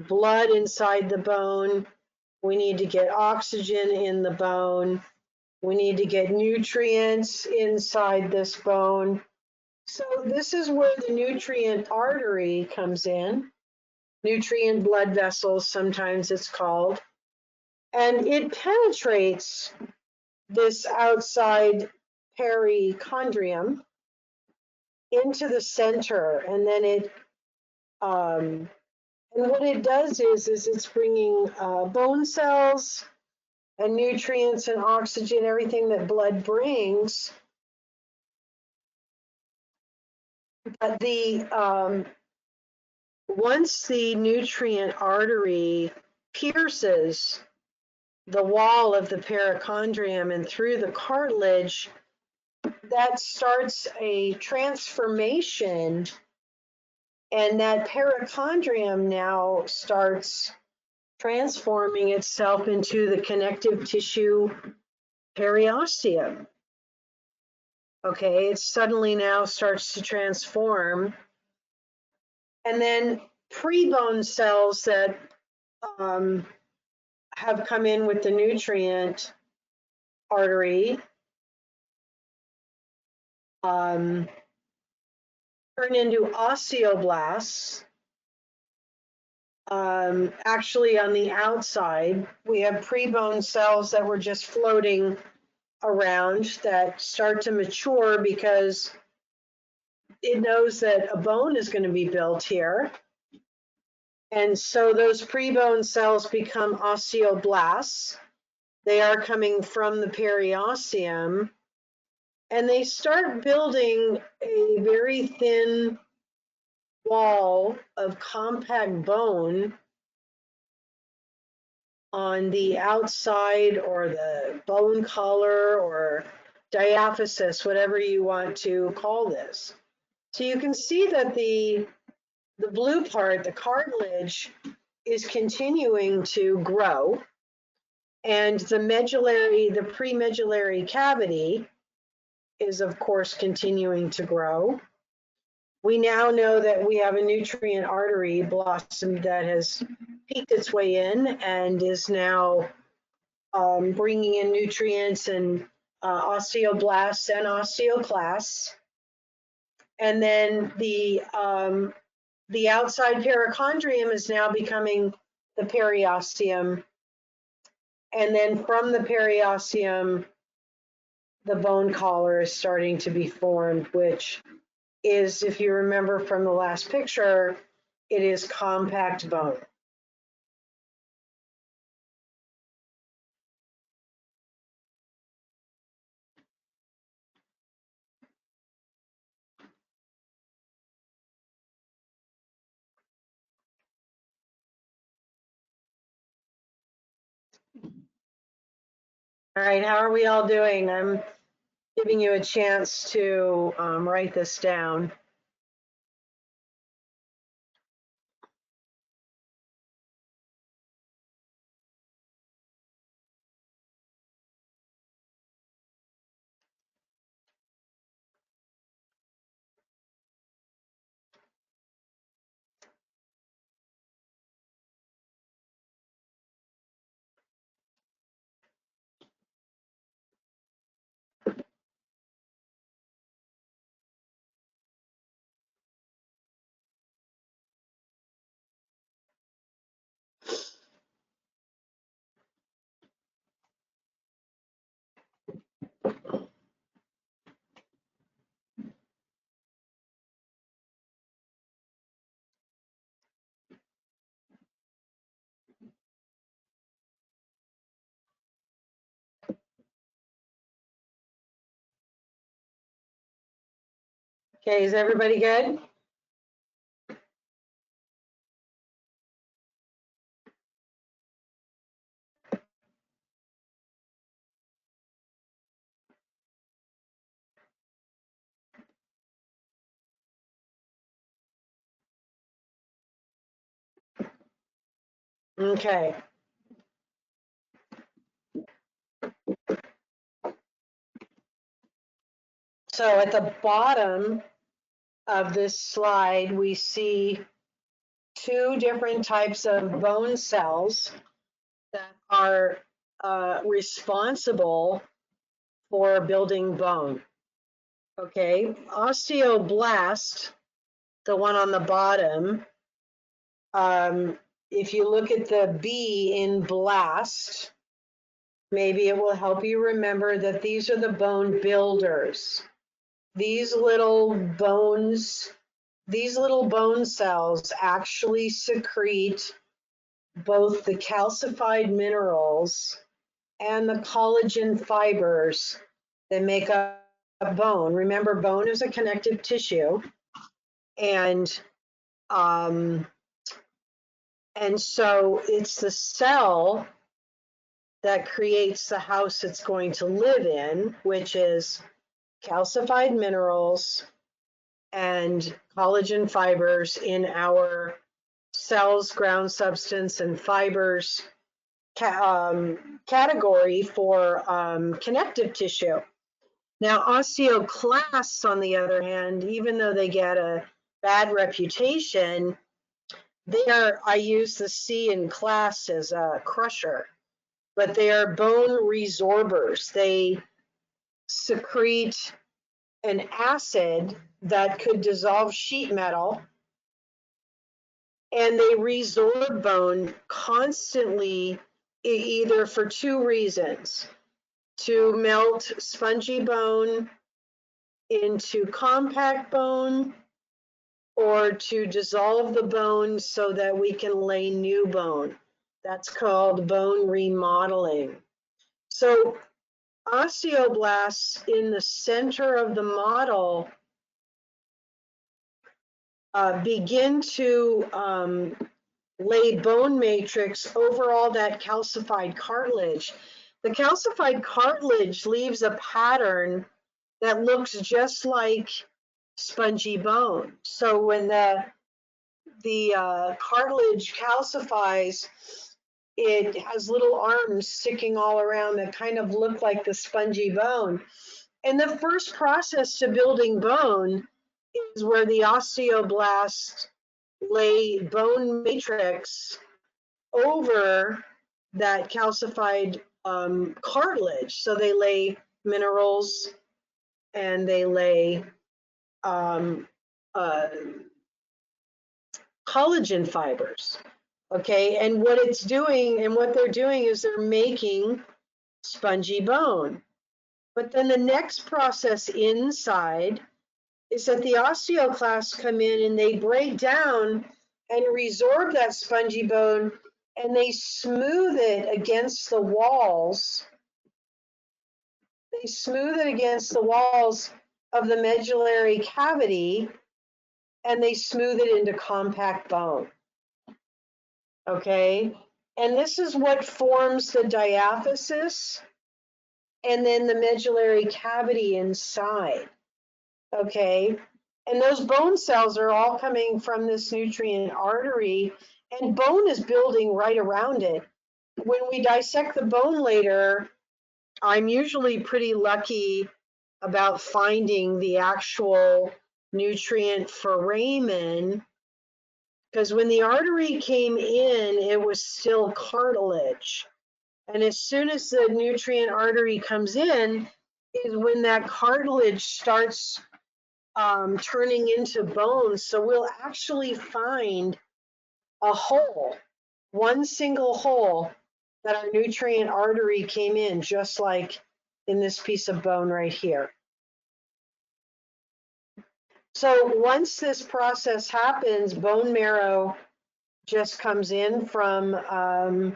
blood inside the bone. We need to get oxygen in the bone. We need to get nutrients inside this bone. So this is where the nutrient artery comes in. Nutrient blood vessels, sometimes it's called. And it penetrates this outside perichondrium into the center, and then it and what it does is it's bringing bone cells and nutrients and oxygen, everything that blood brings. But once the nutrient artery pierces the wall of the perichondrium and through the cartilage, that starts a transformation, and that perichondrium now starts transforming itself into the connective tissue periosteum. Okay, it suddenly now starts to transform. And then pre-bone cells that have come in with the nutrient artery turn into osteoblasts. Actually, on the outside, we have pre-bone cells that were just floating around that start to mature because it knows that a bone is going to be built here. And so those pre-bone cells become osteoblasts. They are coming from the periosteum, and they start building a very thin wall of compact bone on the outside, or the bone collar, or diaphysis, whatever you want to call this. So you can see that the blue part, the cartilage, is continuing to grow, and the premedullary cavity is of course continuing to grow. We now know that we have a nutrient artery blossom that has peeked its way in and is now bringing in nutrients and osteoblasts and osteoclasts. And then the outside perichondrium is now becoming the periosteum. And then from the periosteum, the bone collar is starting to be formed, which is, if you remember from the last picture, it is compact bone. All right, how are we all doing? I'm giving you a chance to write this down. Okay, is everybody good? Okay. So at the bottom of this slide, we see two different types of bone cells that are responsible for building bone. Okay, osteoblast, the one on the bottom, if you look at the B in blast, maybe it will help you remember that these are the bone builders. These little bones, these little bone cells actually secrete both the calcified minerals and the collagen fibers that make up bone. Remember, bone is a connective tissue, and so it's the cell that creates the house it's going to live in, which is calcified minerals and collagen fibers in our cells, ground substance, and fibers category for connective tissue. Now, osteoclasts, on the other hand, even though they get a bad reputation, I use the C in class as a crusher, but they are bone resorbers. They secrete an acid that could dissolve sheet metal, and they resorb bone constantly, either for two reasons: to melt spongy bone into compact bone, or to dissolve the bone so that we can lay new bone. That's called bone remodeling. So osteoblasts in the center of the model begin to lay bone matrix over all that calcified cartilage. The calcified cartilage leaves a pattern that looks just like spongy bone. So when the cartilage calcifies, it has little arms sticking all around that kind of look like the spongy bone. And the first process to building bone is where the osteoblasts lay bone matrix over that calcified cartilage. So they lay minerals and they lay um, uh, collagen fibers. Okay, and what it's doing and what they're doing is they're making spongy bone. But then the next process inside is that the osteoclasts come in and they break down and resorb that spongy bone and they smooth it against the walls. They smooth it against the walls of the medullary cavity and they smooth it into compact bone. Okay, and this is what forms the diaphysis and then the medullary cavity inside. Okay, and those bone cells are all coming from this nutrient artery, and bone is building right around it. When we dissect the bone later, I'm usually pretty lucky about finding the actual nutrient foramen, because when the artery came in, it was still cartilage. And as soon as the nutrient artery comes in, is when that cartilage starts turning into bone. So we'll actually find a hole, one single hole that our nutrient artery came in, just like in this piece of bone right here. So once this process happens, bone marrow just comes in from the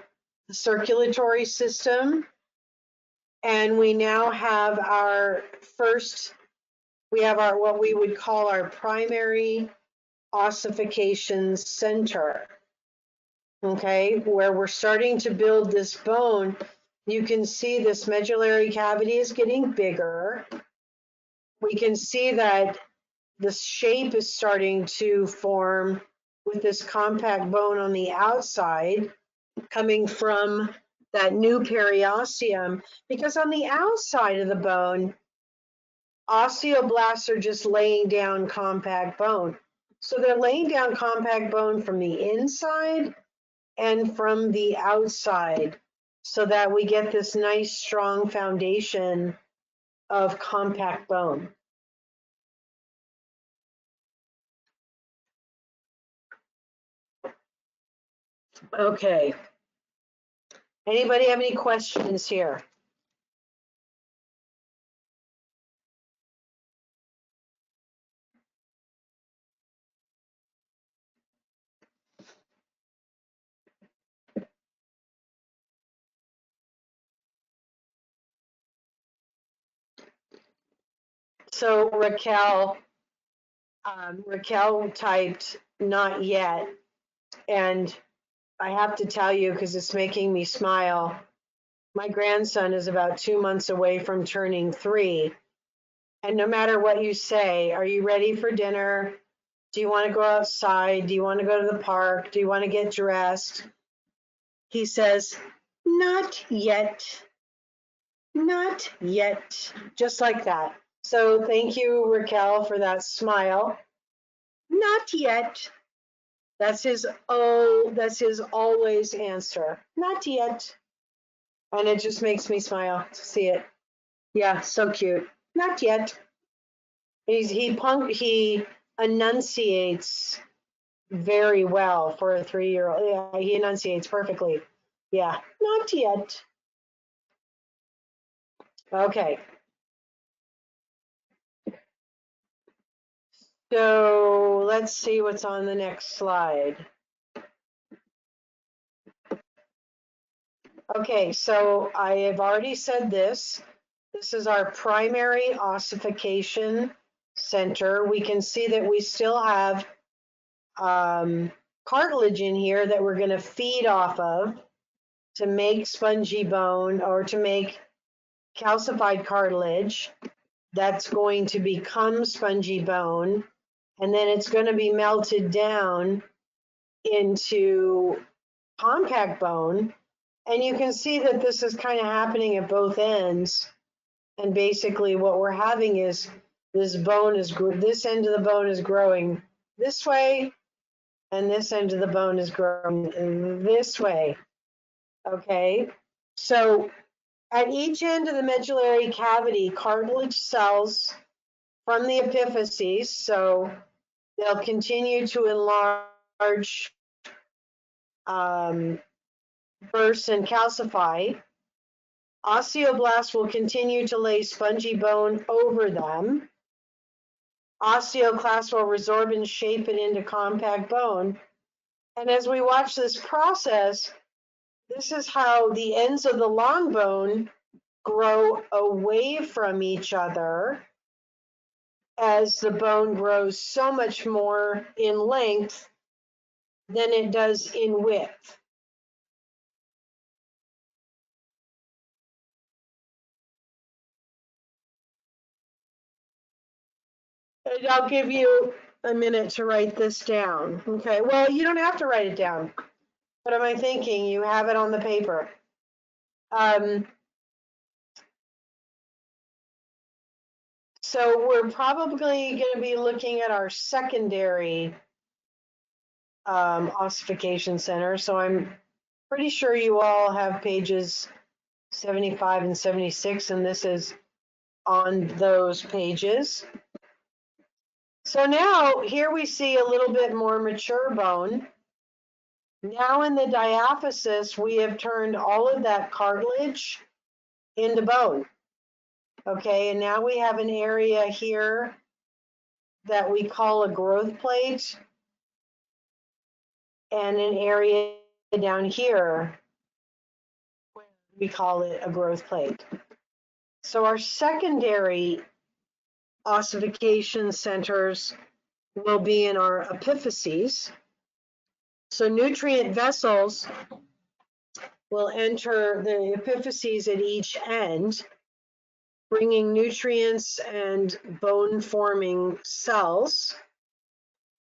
circulatory system. And we now have our first, we have our what we would call our primary ossification center. Okay, where we're starting to build this bone. You can see this medullary cavity is getting bigger. We can see that the shape is starting to form with this compact bone on the outside coming from that new periosteum, because on the outside of the bone, osteoblasts are just laying down compact bone. So they're laying down compact bone from the inside and from the outside so that we get this nice strong foundation of compact bone. Okay. Anybody have any questions here? So Raquel typed not yet, and I have to tell you because it's making me smile. My grandson is about 2 months away from turning 3. And no matter what you say, are you ready for dinner? Do you want to go outside? Do you want to go to the park? Do you want to get dressed? He says, not yet, not yet, just like that. So thank you, Raquel, for that smile. Not yet. That's his always answer. Not yet. And it just makes me smile to see it. Yeah, so cute. Not yet. He enunciates very well for a 3-year-old. Yeah, he enunciates perfectly. Yeah, not yet. Okay. So let's see what's on the next slide. Okay, so I have already said this. This is our primary ossification center. We can see that we still have cartilage in here that we're going to feed off of to make spongy bone or to make calcified cartilage. That's going to become spongy bone, and then it's going to be melted down into compact bone. And you can see that this is kind of happening at both ends. And basically what we're having is this bone is, this end of the bone is growing this way, and this end of the bone is growing this way. Okay, so at each end of the medullary cavity, cartilage cells from the epiphyses, so they'll continue to enlarge, burst, and calcify. Osteoblasts will continue to lay spongy bone over them. Osteoclasts will resorb and shape it into compact bone. And as we watch this process, this is how the ends of the long bone grow away from each other as the bone grows so much more in length than it does in width. And I'll give you a minute to write this down. Okay, well, you don't have to write it down. What am I thinking? You have it on the paper. So we're probably going to be looking at our secondary ossification center. So I'm pretty sure you all have pages 75 and 76, and this is on those pages. So now here we see a little bit more mature bone. Now in the diaphysis, we have turned all of that cartilage into bone. Okay, and now we have an area here that we call a growth plate, and an area down here we call it a growth plate. So our secondary ossification centers will be in our epiphyses. So nutrient vessels will enter the epiphyses at each end, bringing nutrients and bone forming cells.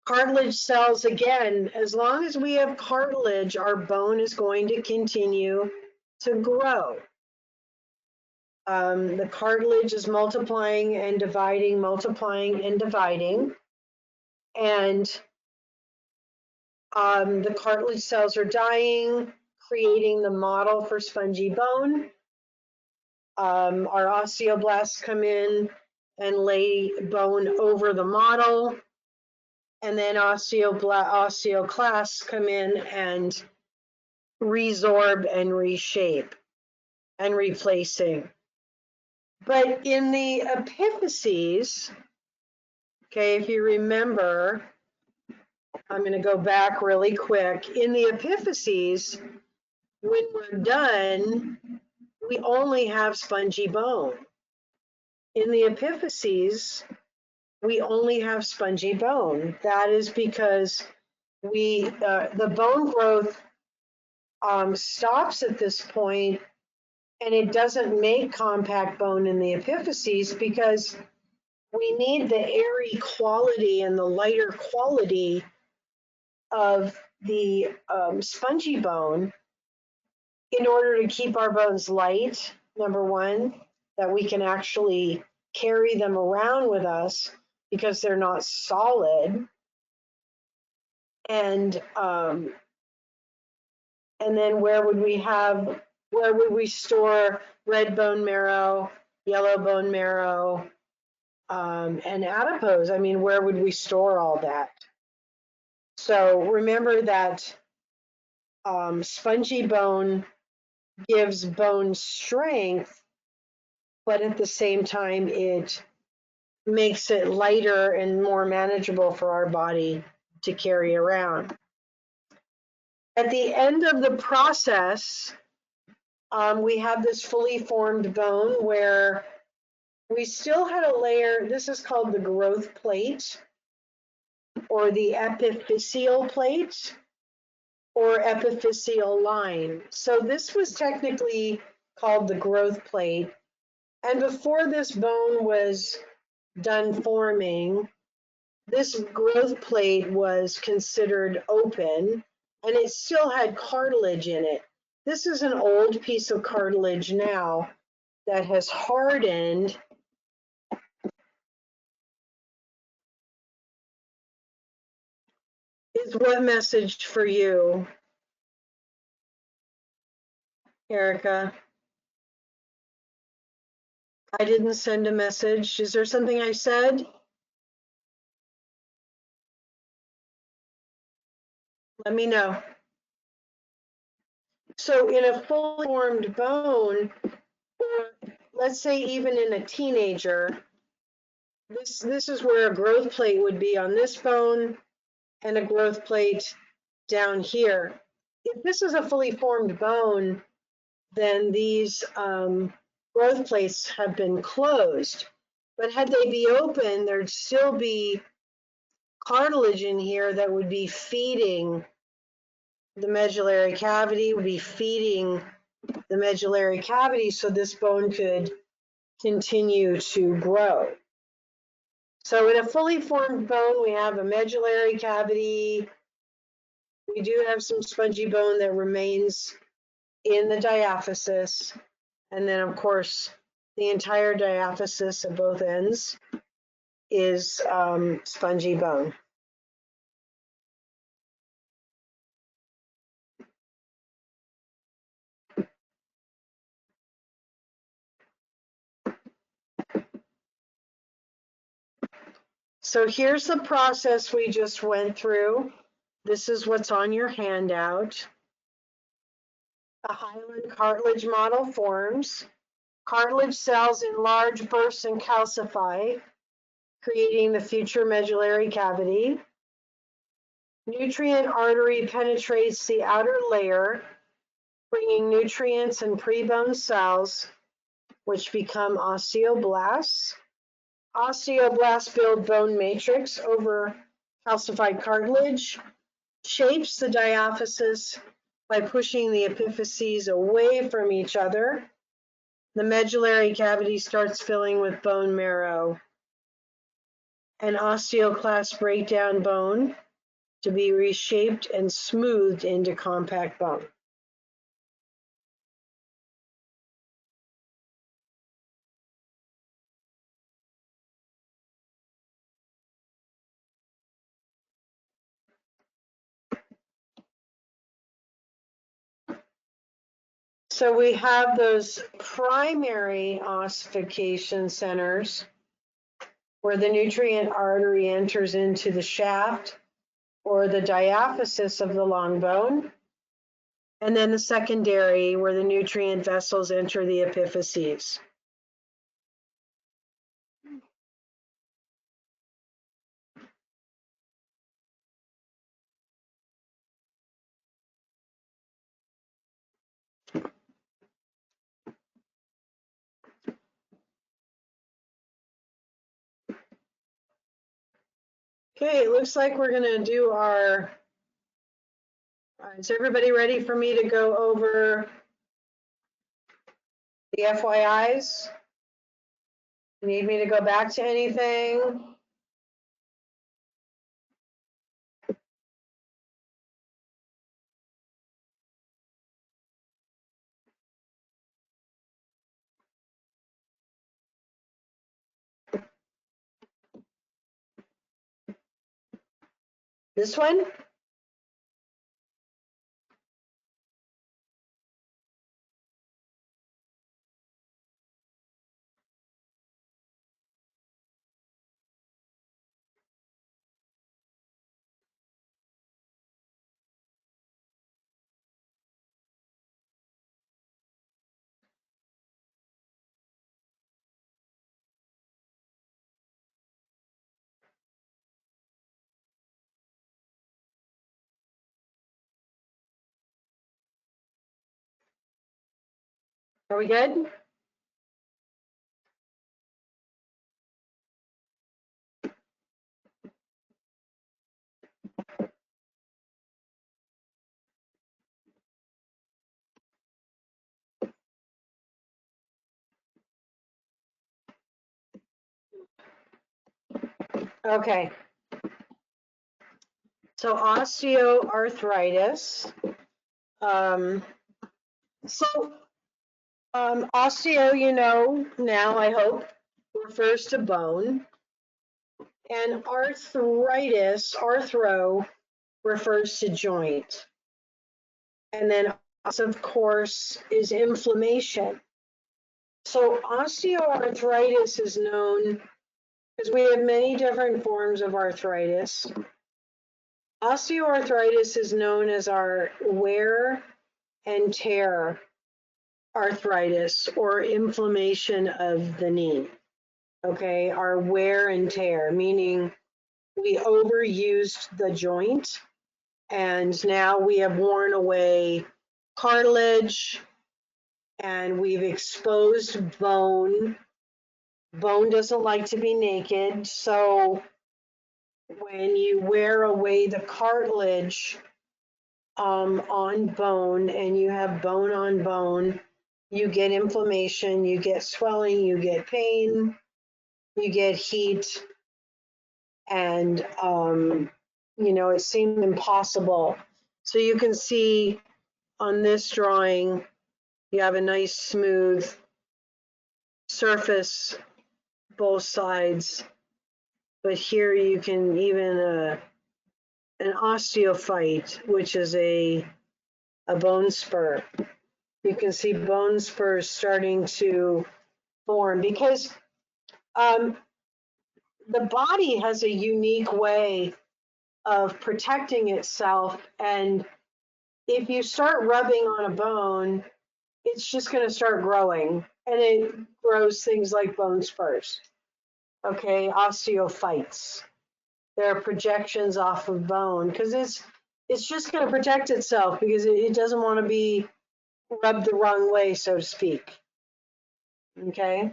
Cartilage cells, again, as long as we have cartilage, our bone is going to continue to grow. The cartilage is multiplying and dividing, and the cartilage cells are dying, creating the model for spongy bone. Our osteoblasts come in and lay bone over the model, and then osteoclasts come in and resorb and reshape and replacing. But in the epiphyses, okay, if you remember, I'm going to go back really quick. In the epiphyses, when we're done, we only have spongy bone. In the epiphyses, we only have spongy bone. That is because the bone growth stops at this point, and it doesn't make compact bone in the epiphyses because we need the airy quality and the lighter quality of the spongy bone in order to keep our bones light, number one, that we can actually carry them around with us because they're not solid. And then where would we store red bone marrow, yellow bone marrow, and adipose? I mean, where would we store all that? So remember that spongy bone gives bone strength, but at the same time, it makes it lighter and more manageable for our body to carry around. At the end of the process, we have this fully formed bone where we still had a layer. This is called the growth plate or the epiphyseal plate or epiphyseal line. So this was technically called the growth plate. And before this bone was done forming, this growth plate was considered open and it still had cartilage in it. This is an old piece of cartilage now that has hardened. Is what message for you, Erica? I didn't send a message. Is there something I said? Let me know. So in a fully formed bone, or let's say even in a teenager, this is where a growth plate would be on this bone and a growth plate down here. If this is a fully formed bone, then these growth plates have been closed. But had they be open, there'd still be cartilage in here that would be feeding the medullary cavity, would be feeding the medullary cavity so this bone could continue to grow. So in a fully formed bone, we have a medullary cavity. We do have some spongy bone that remains in the diaphysis. And then of course, the entire diaphysis at both ends is spongy bone. So here's the process we just went through. This is what's on your handout. The hyaline cartilage model forms. Cartilage cells enlarge, burst, and calcify, creating the future medullary cavity. Nutrient artery penetrates the outer layer, bringing nutrients and pre-bone cells, which become osteoblasts. Osteoblasts build bone matrix over calcified cartilage, shapes the diaphysis by pushing the epiphyses away from each other. The medullary cavity starts filling with bone marrow. And osteoclasts break down bone to be reshaped and smoothed into compact bone. So we have those primary ossification centers where the nutrient artery enters into the shaft or the diaphysis of the long bone. And then the secondary where the nutrient vessels enter the epiphyses. Okay, it looks like we're gonna do our, is everybody ready for me to go over the FYIs? Need me to go back to anything? This one? Are we good? Okay. So osteoarthritis. Um, osteo, you know, now I hope, refers to bone. And arthritis, arthro, refers to joint. And then, of course, is inflammation. So osteoarthritis is known because we have many different forms of arthritis. Osteoarthritis is known as our wear and tear arthritis or inflammation of the knee. Okay, our wear and tear, meaning we overused the joint and now we have worn away cartilage and we've exposed bone. Bone doesn't like to be naked, so when you wear away the cartilage on bone and you have bone on bone, you get inflammation, you get swelling, you get pain, you get heat, and you know, it seems impossible. So you can see on this drawing, you have a nice smooth surface, both sides, but here you can even an osteophyte, which is a bone spur. You can see bone spurs starting to form because the body has a unique way of protecting itself. And if you start rubbing on a bone, it's just going to start growing. And it grows things like bone spurs. Okay, osteophytes. They're projections off of bone because it's just going to protect itself because it doesn't want to be rubbed the wrong way, so to speak. Okay.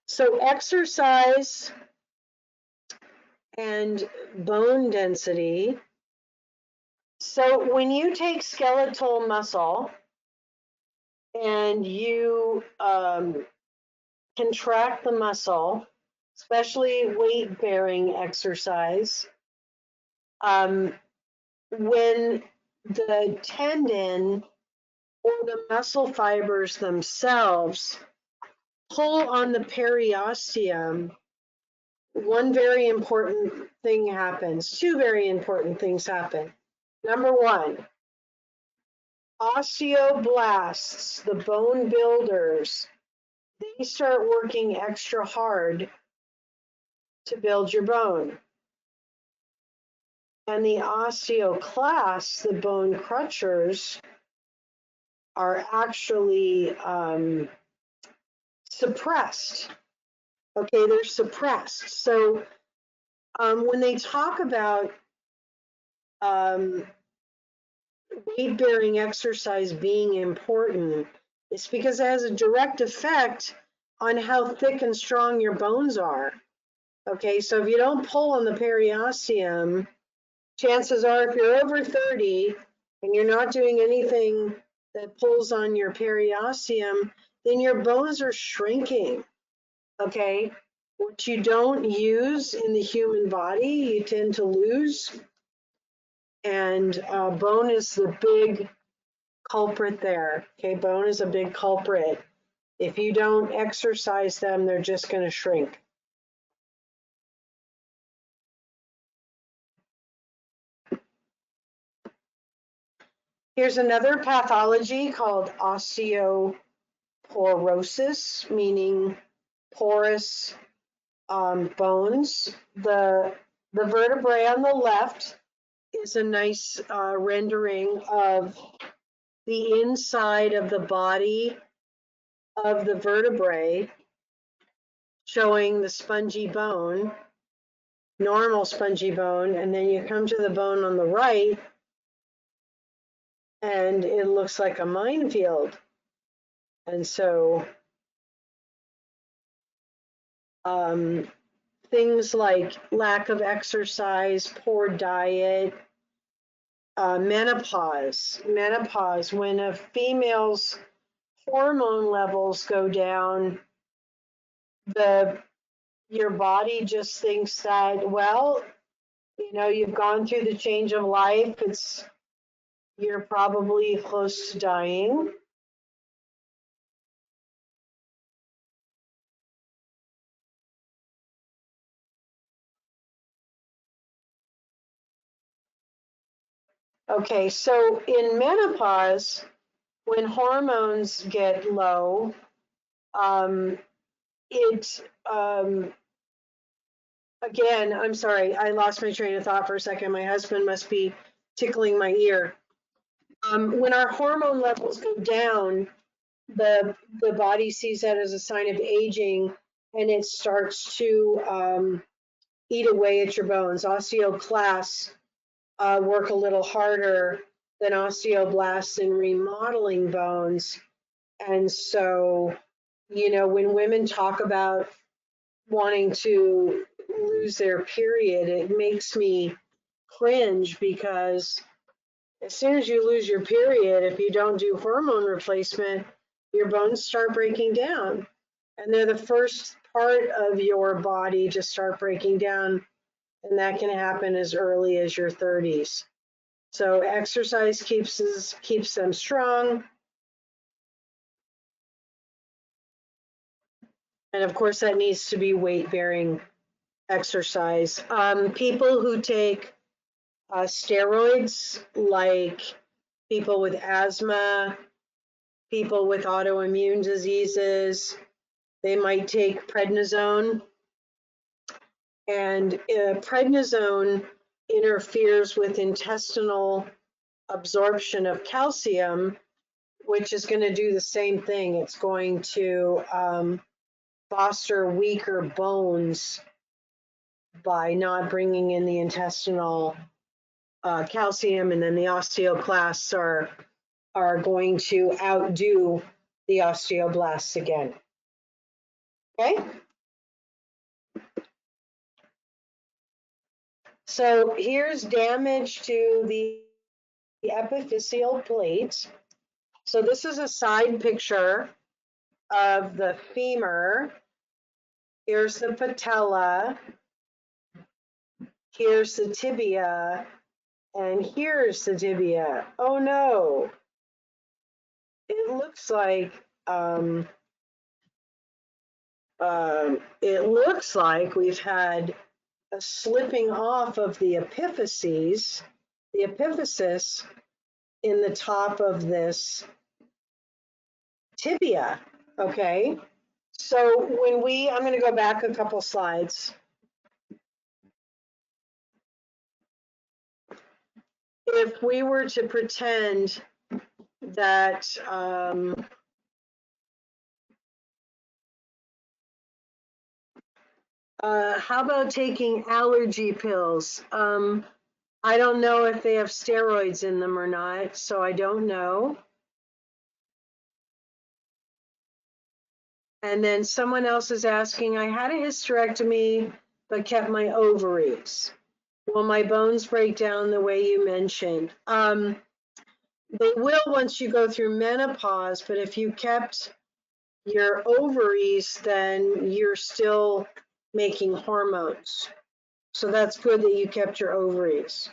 So exercise and bone density. So when you take skeletal muscle and you contract the muscle, especially weight bearing exercise, when the tendon or the muscle fibers themselves pull on the periosteum, one very important thing happens. Two very important things happen. Number one, osteoblasts, the bone builders, they start working extra hard to build your bone. And the osteoclasts, the bone crunchers, are actually suppressed. Okay, they're suppressed. So when they talk about weight-bearing exercise being important, it's because it has a direct effect on how thick and strong your bones are. Okay, so if you don't pull on the periosteum, chances are if you're over 30 and you're not doing anything that pulls on your periosteum, then your bones are shrinking. Okay, what you don't use in the human body, you tend to lose. And bone is the big culprit there. Okay, bone is a big culprit. If you don't exercise them, they're just going to shrink. Here's another pathology called osteoporosis, meaning porous bones. The vertebrae on the left is a nice rendering of the inside of the body of the vertebrae, showing the spongy bone, normal spongy bone, and then you come to the bone on the right, and it looks like a minefield. And so things like lack of exercise, poor diet, menopause, when a female's hormone levels go down, your body just thinks that, well, you know, you've gone through the change of life, you're probably close to dying. Okay, so in menopause, when hormones get low, again, I'm sorry, I lost my train of thought for a second. My husband must be tickling my ear. When our hormone levels go down, the body sees that as a sign of aging, and it starts to eat away at your bones. Osteoclasts work a little harder than osteoblasts in remodeling bones. And so, you know, when women talk about wanting to lose their period, it makes me cringe, because as soon as you lose your period, if you don't do hormone replacement, your bones start breaking down. And they're the first part of your body to start breaking down, and that can happen as early as your 30s. So exercise keeps them strong. And of course, that needs to be weight-bearing exercise. People who take steroids, like people with asthma, people with autoimmune diseases, they might take prednisone. And prednisone interferes with intestinal absorption of calcium, which is going to do the same thing. It's going to foster weaker bones by not bringing in the intestinal calcium, and then the osteoclasts are going to outdo the osteoblasts again. Okay? So here's damage to the epiphyseal plate. So this is a side picture of the femur. Here's the patella. Here's the tibia. And here's the tibia. Oh no. It looks like we've had a slipping off of the epiphyses, the epiphysis in the top of this tibia. Okay. So I'm going to go back a couple slides. If we were to pretend that how about taking allergy pills? I don't know if they have steroids in them or not, so I don't know. And then someone else is asking, I had a hysterectomy, but kept my ovaries. Will my bones break down the way you mentioned? They will once you go through menopause, but if you kept your ovaries, then you're still making hormones. So that's good that you kept your ovaries.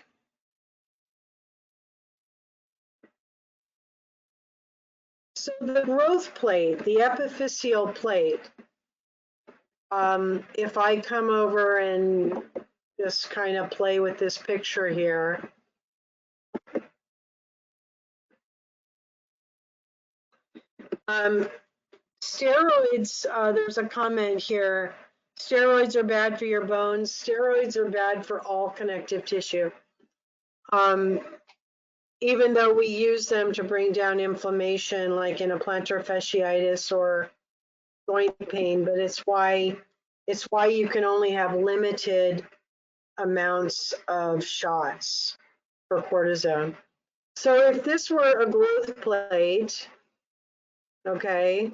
So the growth plate, the epiphyseal plate, if I come over and just kind of play with this picture here. Steroids, there's a comment here. Steroids are bad for your bones. Steroids are bad for all connective tissue. even though we use them to bring down inflammation, like in a plantar fasciitis or joint pain, but it's why you can only have limited amounts of shots for cortisone. So if this were a growth plate, okay,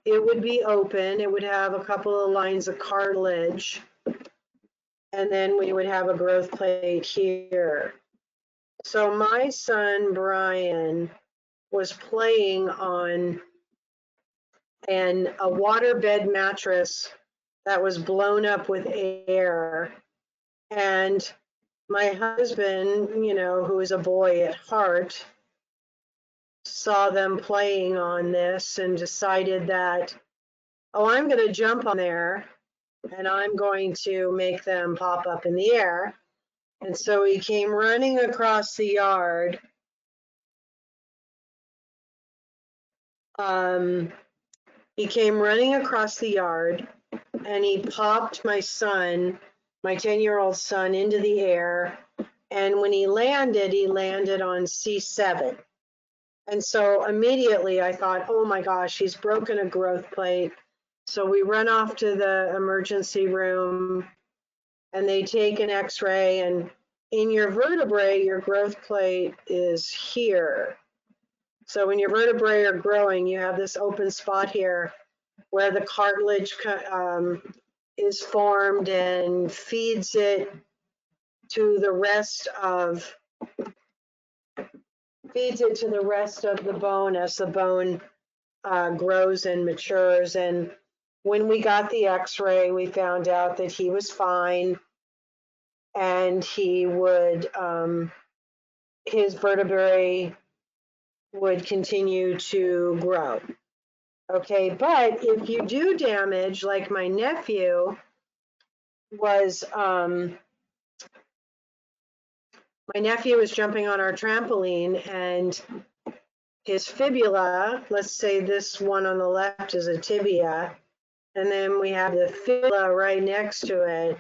it would be open. It would have a couple of lines of cartilage, and then we would have a growth plate here. So my son, Brian, was playing on a waterbed mattress that was blown up with air. And my husband, you know, who is a boy at heart, saw them playing on this and decided that, oh, I'm going to jump on there and I'm going to make them pop up in the air. And so he came running across the yard. He came running across the yard and he popped my son, my 10-year-old son, into the air. And when he landed on C7. And so immediately I thought, oh my gosh, he's broken a growth plate. So we run off to the emergency room and they take an x-ray, and in your vertebrae, your growth plate is here. So when your vertebrae are growing, you have this open spot here where the cartilage is formed and feeds it to the rest of the bone as the bone grows and matures. And when we got the x-ray, we found out that he was fine and he would, his vertebrae would continue to grow. Okay, but if you do damage, like my nephew was, my nephew was jumping on our trampoline and his fibula, let's say this one on the left is a tibia, and then we have the fibula right next to it,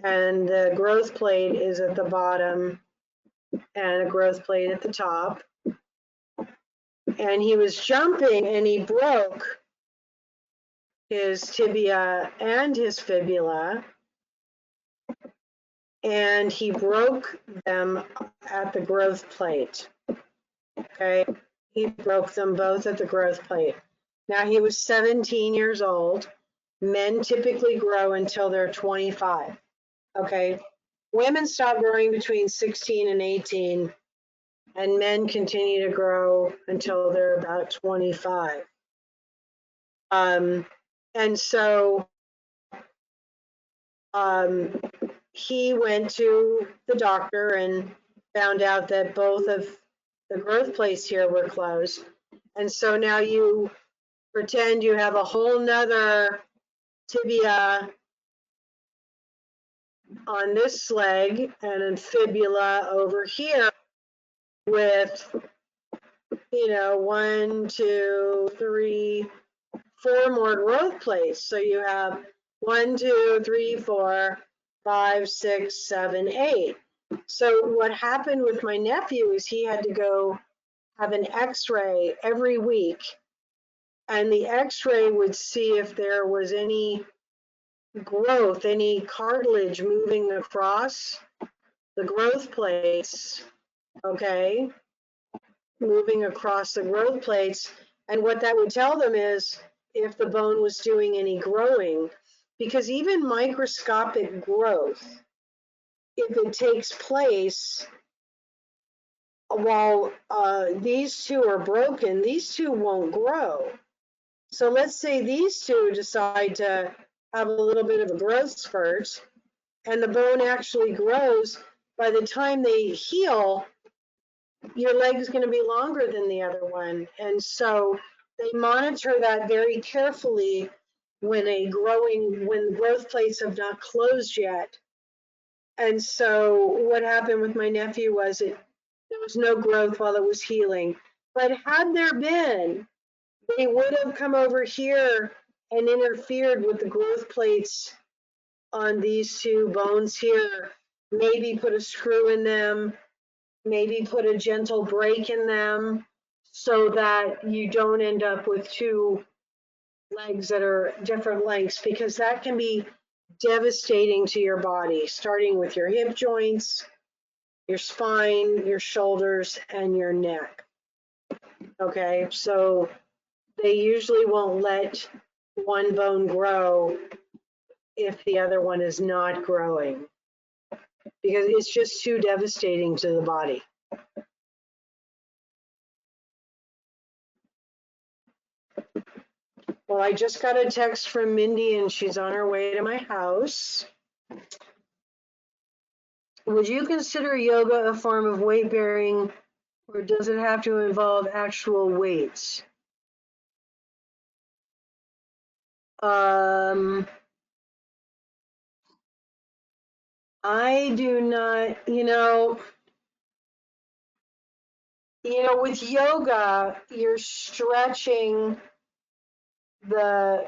and the growth plate is at the bottom and a growth plate at the top. And he was jumping and he broke his tibia and his fibula, and he broke them at the growth plate. Okay, he broke them both at the growth plate. Now he was 17 years old. Men typically grow until they're 25. Okay, women stop growing between 16 and 18, and men continue to grow until they're about 25. And so he went to the doctor and found out that both of the growth plates here were closed. And so now you pretend you have a whole nother tibia on this leg and a fibula over here with, you know, 1, 2, 3, 4 more growth plates. So you have 1, 2, 3, 4, 5, 6, 7, 8. So what happened with my nephew is he had to go have an x-ray every week, and the x-ray would see if there was any growth, any cartilage moving across the growth plates, okay, moving across the growth plates. And what that would tell them is if the bone was doing any growing, because even microscopic growth, if it takes place while these two are broken, these two won't grow. So let's say these two decide to have a little bit of a growth spurt and the bone actually grows. By the time they heal, your leg is going to be longer than the other one. And so they monitor that very carefully when growth plates have not closed yet. And so what happened with my nephew was there was no growth while it was healing. But had there been, they would have come over here and interfered with the growth plates on these two bones here, maybe put a screw in them, maybe put a gentle break in them so that you don't end up with two legs that are different lengths, because that can be devastating to your body, starting with your hip joints, your spine, your shoulders, and your neck. Okay, so they usually won't let one bone grow if the other one is not growing, because it's just too devastating to the body. Well, I just got a text from Mindy and she's on her way to my house. Would you consider yoga a form of weight bearing, or does it have to involve actual weights? I do not, with yoga, you're stretching the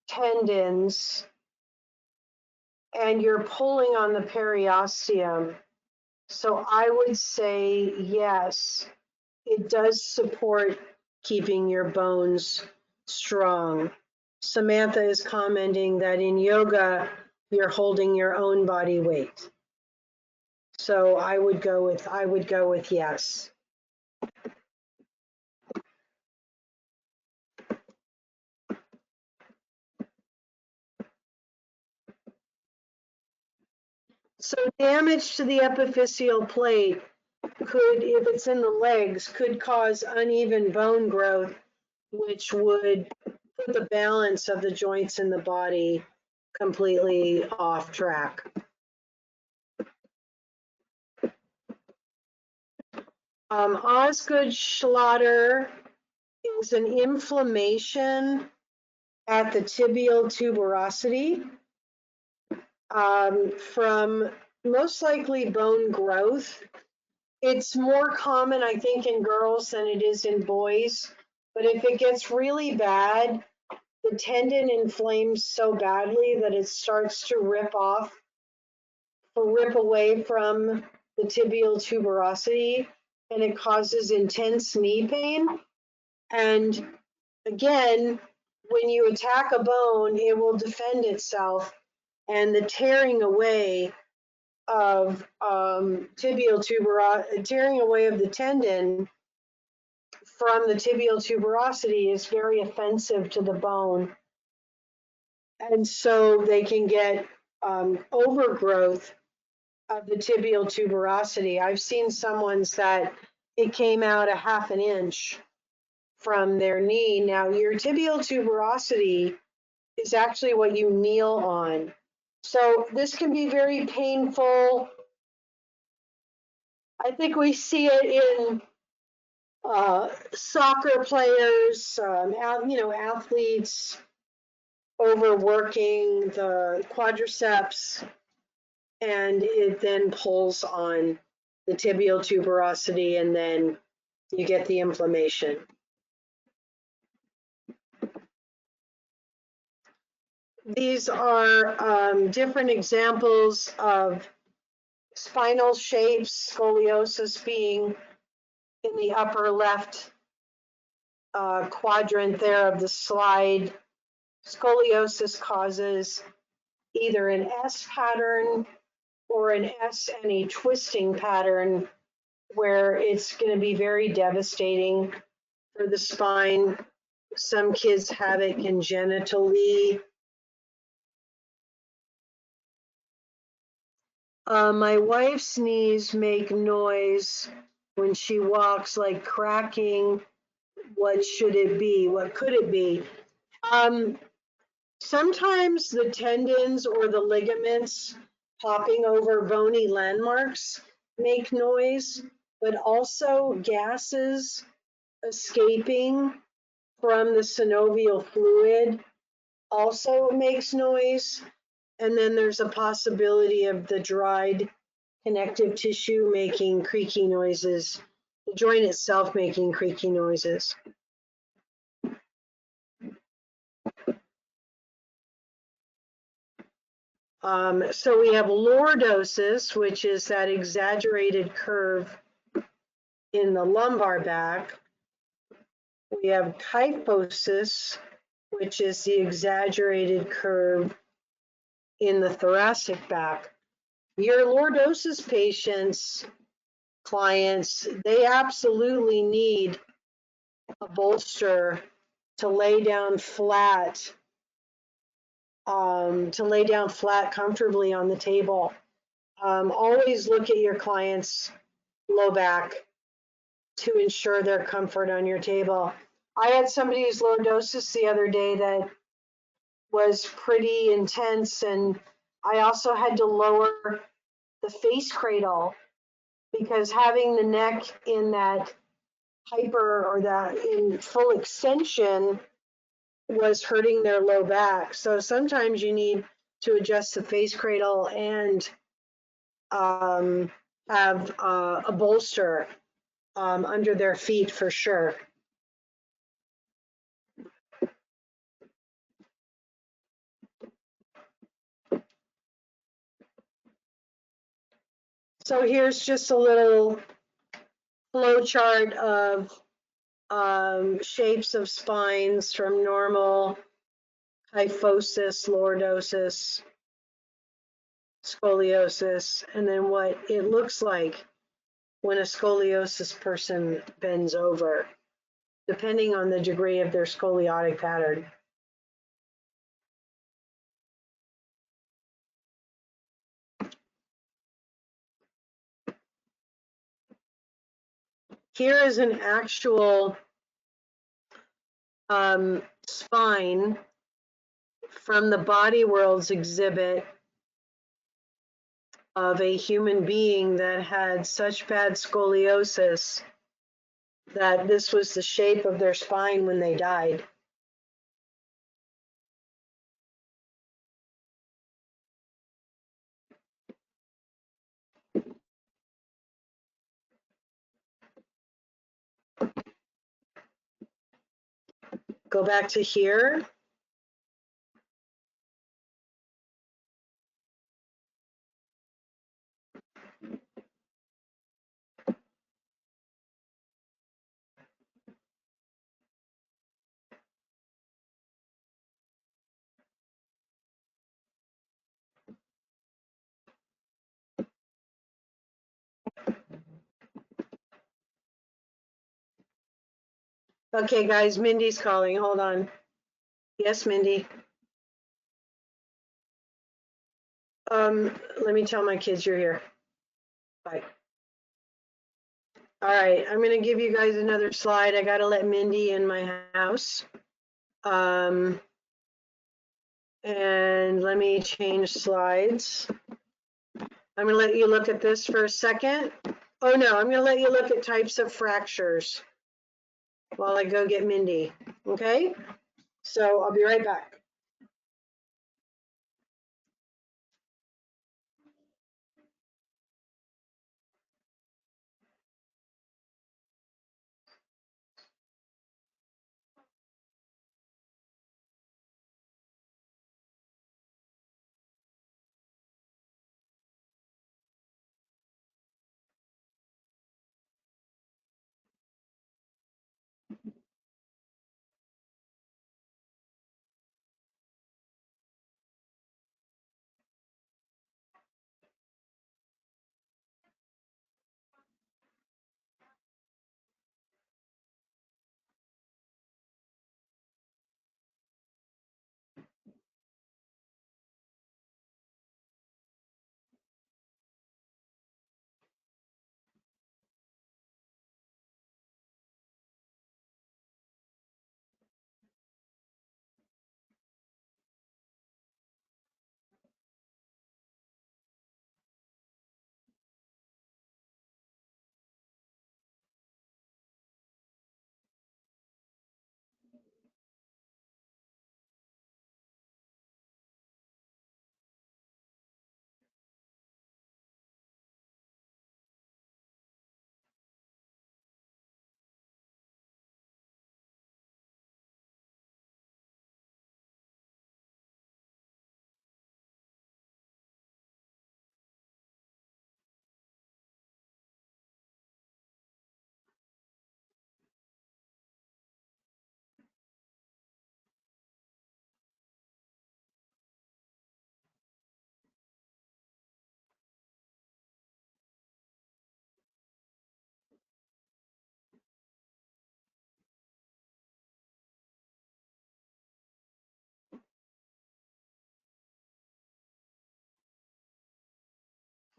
tendons and you're pulling on the periosteum. So I would say yes, it does support keeping your bones strong. Samantha is commenting that in yoga, you're holding your own body weight. So I would go with yes. So damage to the epiphyseal plate could, if it's in the legs, could cause uneven bone growth, which would put the balance of the joints in the body completely off track. Osgood Schlatter is an inflammation at the tibial tuberosity from most likely bone growth. It's more common, I think, in girls than it is in boys. But if it gets really bad, the tendon inflames so badly that it starts to rip away from the tibial tuberosity, and it causes intense knee pain. And again, when you attack a bone, it will defend itself, and the tearing away of tearing away of the tendon from the tibial tuberosity is very offensive to the bone. And so they can get overgrowth of the tibial tuberosity. I've seen someone's that it came out a half an inch from their knee. Now, your tibial tuberosity is actually what you kneel on. So this can be very painful. I think we see it in soccer players, athletes overworking the quadriceps, and it then pulls on the tibial tuberosity, and then you get the inflammation. These are different examples of spinal shapes, scoliosis being in the upper left quadrant there of the slide. Scoliosis causes either an S pattern or an S and a twisting pattern, where it's going to be very devastating for the spine. Some kids have it congenitally. My wife's knees make noise when she walks, like cracking. What should it be? What could it be? Sometimes the tendons or the ligaments popping over bony landmarks make noise, but also gases escaping from the synovial fluid also makes noise. And then there's a possibility of the dried connective tissue making creaky noises, the joint itself making creaky noises. So we have lordosis, which is that exaggerated curve in the lumbar back. We have kyphosis, which is the exaggerated curve in the thoracic back. Your lordosis patients, clients, they absolutely need a bolster to lay down flat, comfortably on the table. Always look at your clients' low back to ensure their comfort on your table. I had somebody's lordosis the other day that was pretty intense, and I also had to lower the face cradle because having the neck in that hyper or that in full extension was hurting their low back. So sometimes you need to adjust the face cradle and have a bolster under their feet for sure. So here's just a little flow chart of shapes of spines from normal, kyphosis, lordosis, scoliosis, and then what it looks like when a scoliosis person bends over, depending on the degree of their scoliotic pattern. Here is an actual spine from the Body Worlds exhibit of a human being that had such bad scoliosis that this was the shape of their spine when they died. Go back to here. Okay, guys, Mindy's calling. Hold on. Yes, Mindy. Let me tell my kids you're here. Bye. All right, I'm gonna give you guys another slide. I gotta let Mindy in my house. And let me change slides. I'm gonna let you look at this for a second. Oh no, I'm gonna let you look at types of fractures while I go get Mindy, okay? So I'll be right back.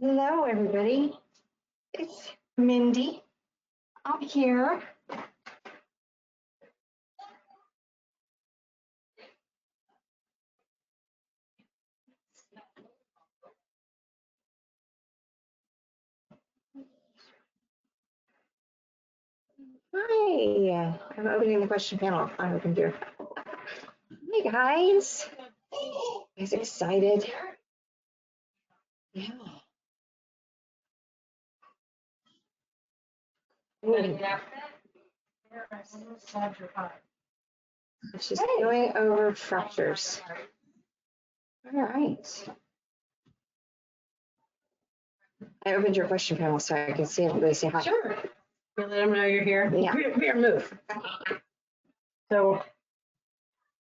Hello, everybody. It's Mindy. I'm here. Hi. I'm opening the question panel. I opened here. Hey, guys. You guys excited? Yeah. It's just going over fractures. All right. I opened your question panel so I can see everybody say hi. Sure. You let them know you're here. Yeah. Here, move. So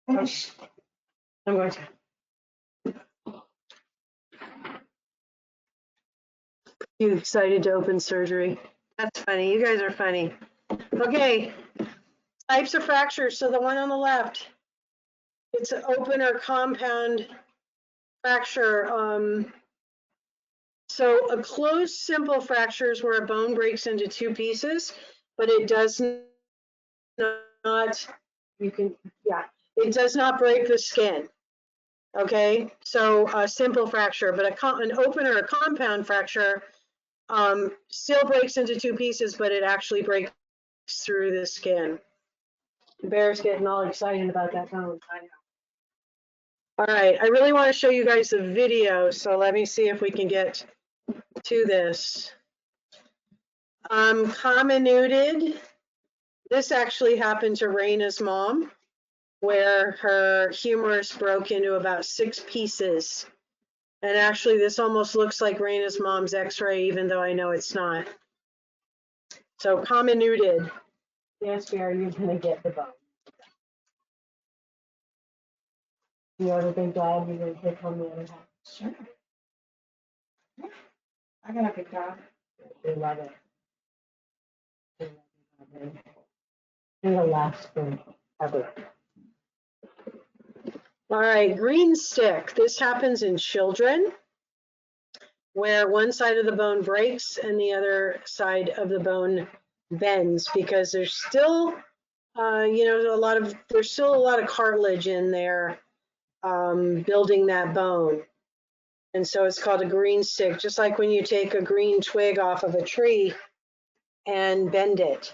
I'm going to. You excited to open surgery? That's funny. You guys are funny. Okay. Types of fractures. So the one on the left, it's an open or compound fracture. So a closed simple fracture is where a bone breaks into two pieces, but it does not, it does not break the skin. Okay, so a simple fracture, but an open or a compound fracture still breaks into two pieces, but it actually breaks through the skin. Bear's getting all excited about that bone. I know. All right, I really want to show you guys the video, so let me see if we can get to this. Comminuted. This actually happened to Raina's mom, where her humerus broke into about 6 pieces. And actually, this almost looks like Raina's mom's x-ray, even though I know it's not. So comminuted. Yes, Bear, you're gonna get the bone. You have a big dog, you're gonna hit on the other half. Sure. I got a big dog. They love it. They love it. They're the last thing ever. All right, green stick. This happens in children where one side of the bone breaks and the other side of the bone bends because there's still, there's still a lot of cartilage in there building that bone. And so it's called a green stick, just like when you take a green twig off of a tree and bend it.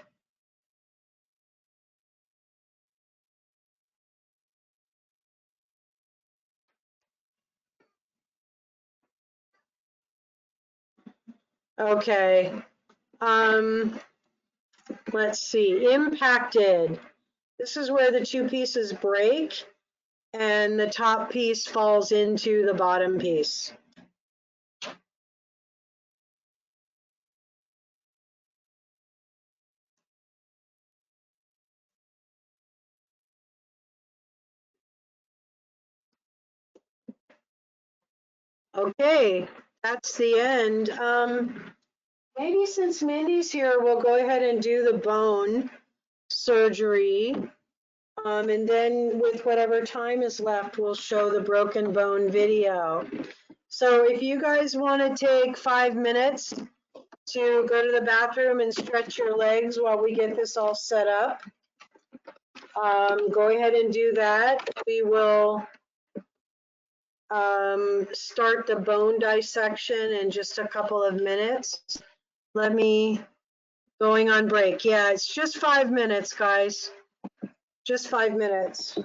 Okay. Let's see. Impacted. This is where the two pieces break and the top piece falls into the bottom piece. Okay, that's the end. Maybe since Mindy's here, we'll go ahead and do the bone surgery. And then with whatever time is left, we'll show the broken bone video. So if you guys want to take 5 minutes to go to the bathroom and stretch your legs while we get this all set up, go ahead and do that. We will start the bone dissection in just a couple of minutes. Let me, going on break. Yeah, it's just 5 minutes, guys. Just 5 minutes.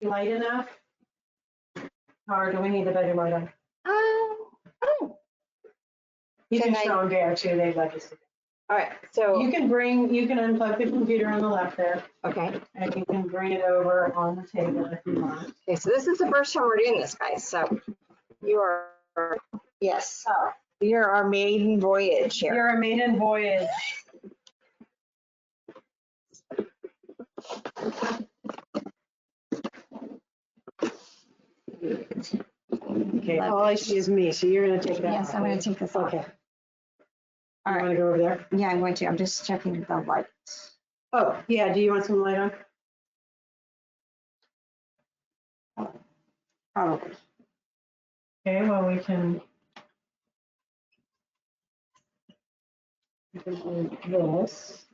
light enough? Or do we need the bedroom light on? Oh, You can Can I- show them there too, they'd like us to. all right. So, You can unplug the computer on the left there, okay. and you can bring it over on the table if you want. Okay, so this is the first time we're doing this, guys. So you are, yes, you're our maiden voyage here. You're a maiden voyage. Okay, all I see is me, so you're gonna take that Yes, off, I'm gonna right? take this off. Okay. All You right. wanna go over there? Yeah, I'm going to. I'm just checking the lights. Oh, yeah, do you want some light on? Probably. Okay, well, we can do this.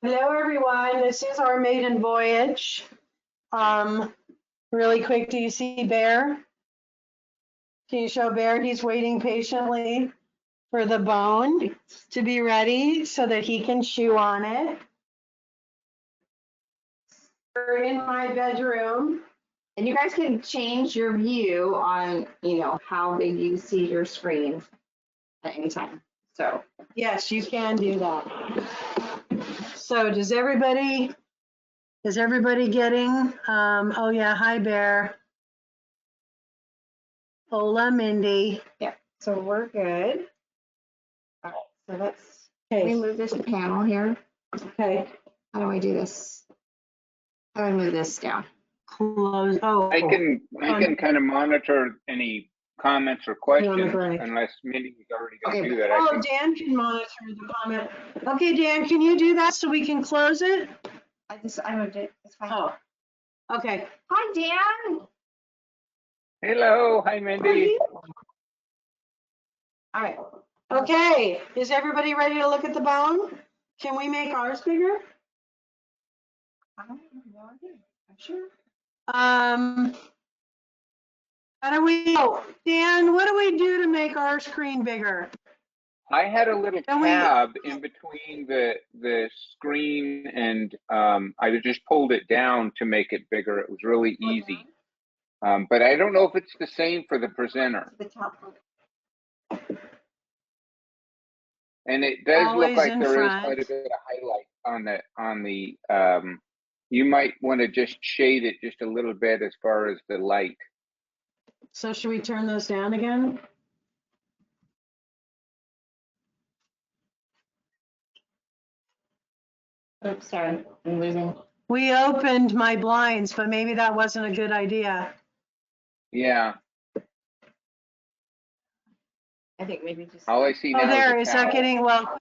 Hello, everyone. This is our maiden voyage. Really quick, do you see Bear? Can you show Bear? He's waiting patiently for the bone to be ready so that he can chew on it. We're in my bedroom. And you guys can change your view on, how big you see your screen at any time. So, Yes, you can do that. So is everybody getting, oh yeah, hi Bear. Hola, Mindy. so we're good. All right, so let's Okay, remove this panel here. okay, How do I do this? How do I move this down? close, oh. You can kind of monitor any comments or Put it on the questions, break. unless Mindy was already going to Okay. do that. Oh, Dan can monitor the comment. Okay, Dan, can you do that so we can close it? I moved it. It's fine. Oh, okay. Hi, Dan. Hello, hi Mindy. All right. Okay, is everybody ready to look at the bone? Can we make ours bigger? I don't have no idea. I'm sure. How do we, oh, Dan, what do we do to make our screen bigger? I had a little Can we- tab in between the screen and I just pulled it down to make it bigger. It was really easy. But I don't know if it's the same for the presenter. The top one. And it does Always look like in there is front. quite a bit of highlight on the you might want to just shade it just a little bit as far as the light. So should we turn those down again? Oops, sorry. I'm losing. We opened my blinds, but maybe that wasn't a good idea. Yeah, I think maybe just. all I see Oh, now there, is is a that towel. getting, well,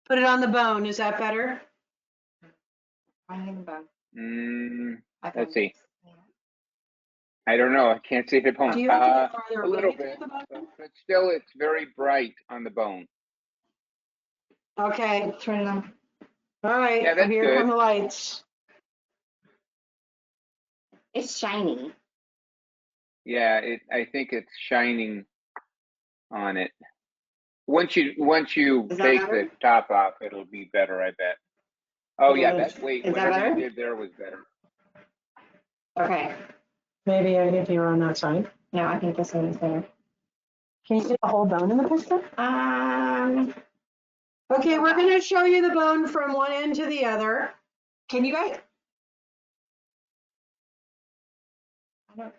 put it on the bone. Is that better? I think about. Let's see. I don't know. I can't see the bone. Do you have to get farther A little away bit, from the bone? but still, it's very bright on the bone. Okay, Turn them. all right, Yeah, that's here good. come the lights. It's shiny. Yeah, I think it's shining on it. Once you Is that take better? the top off, it'll be better, I bet. Oh yeah, Good. wait, Is that whatever better? you did there was better. Okay. Maybe if you were on that side. No, I think this one is better. Can you see the whole bone in the picture? Okay, we're gonna show you the bone from one end to the other. Can you guys? I don't.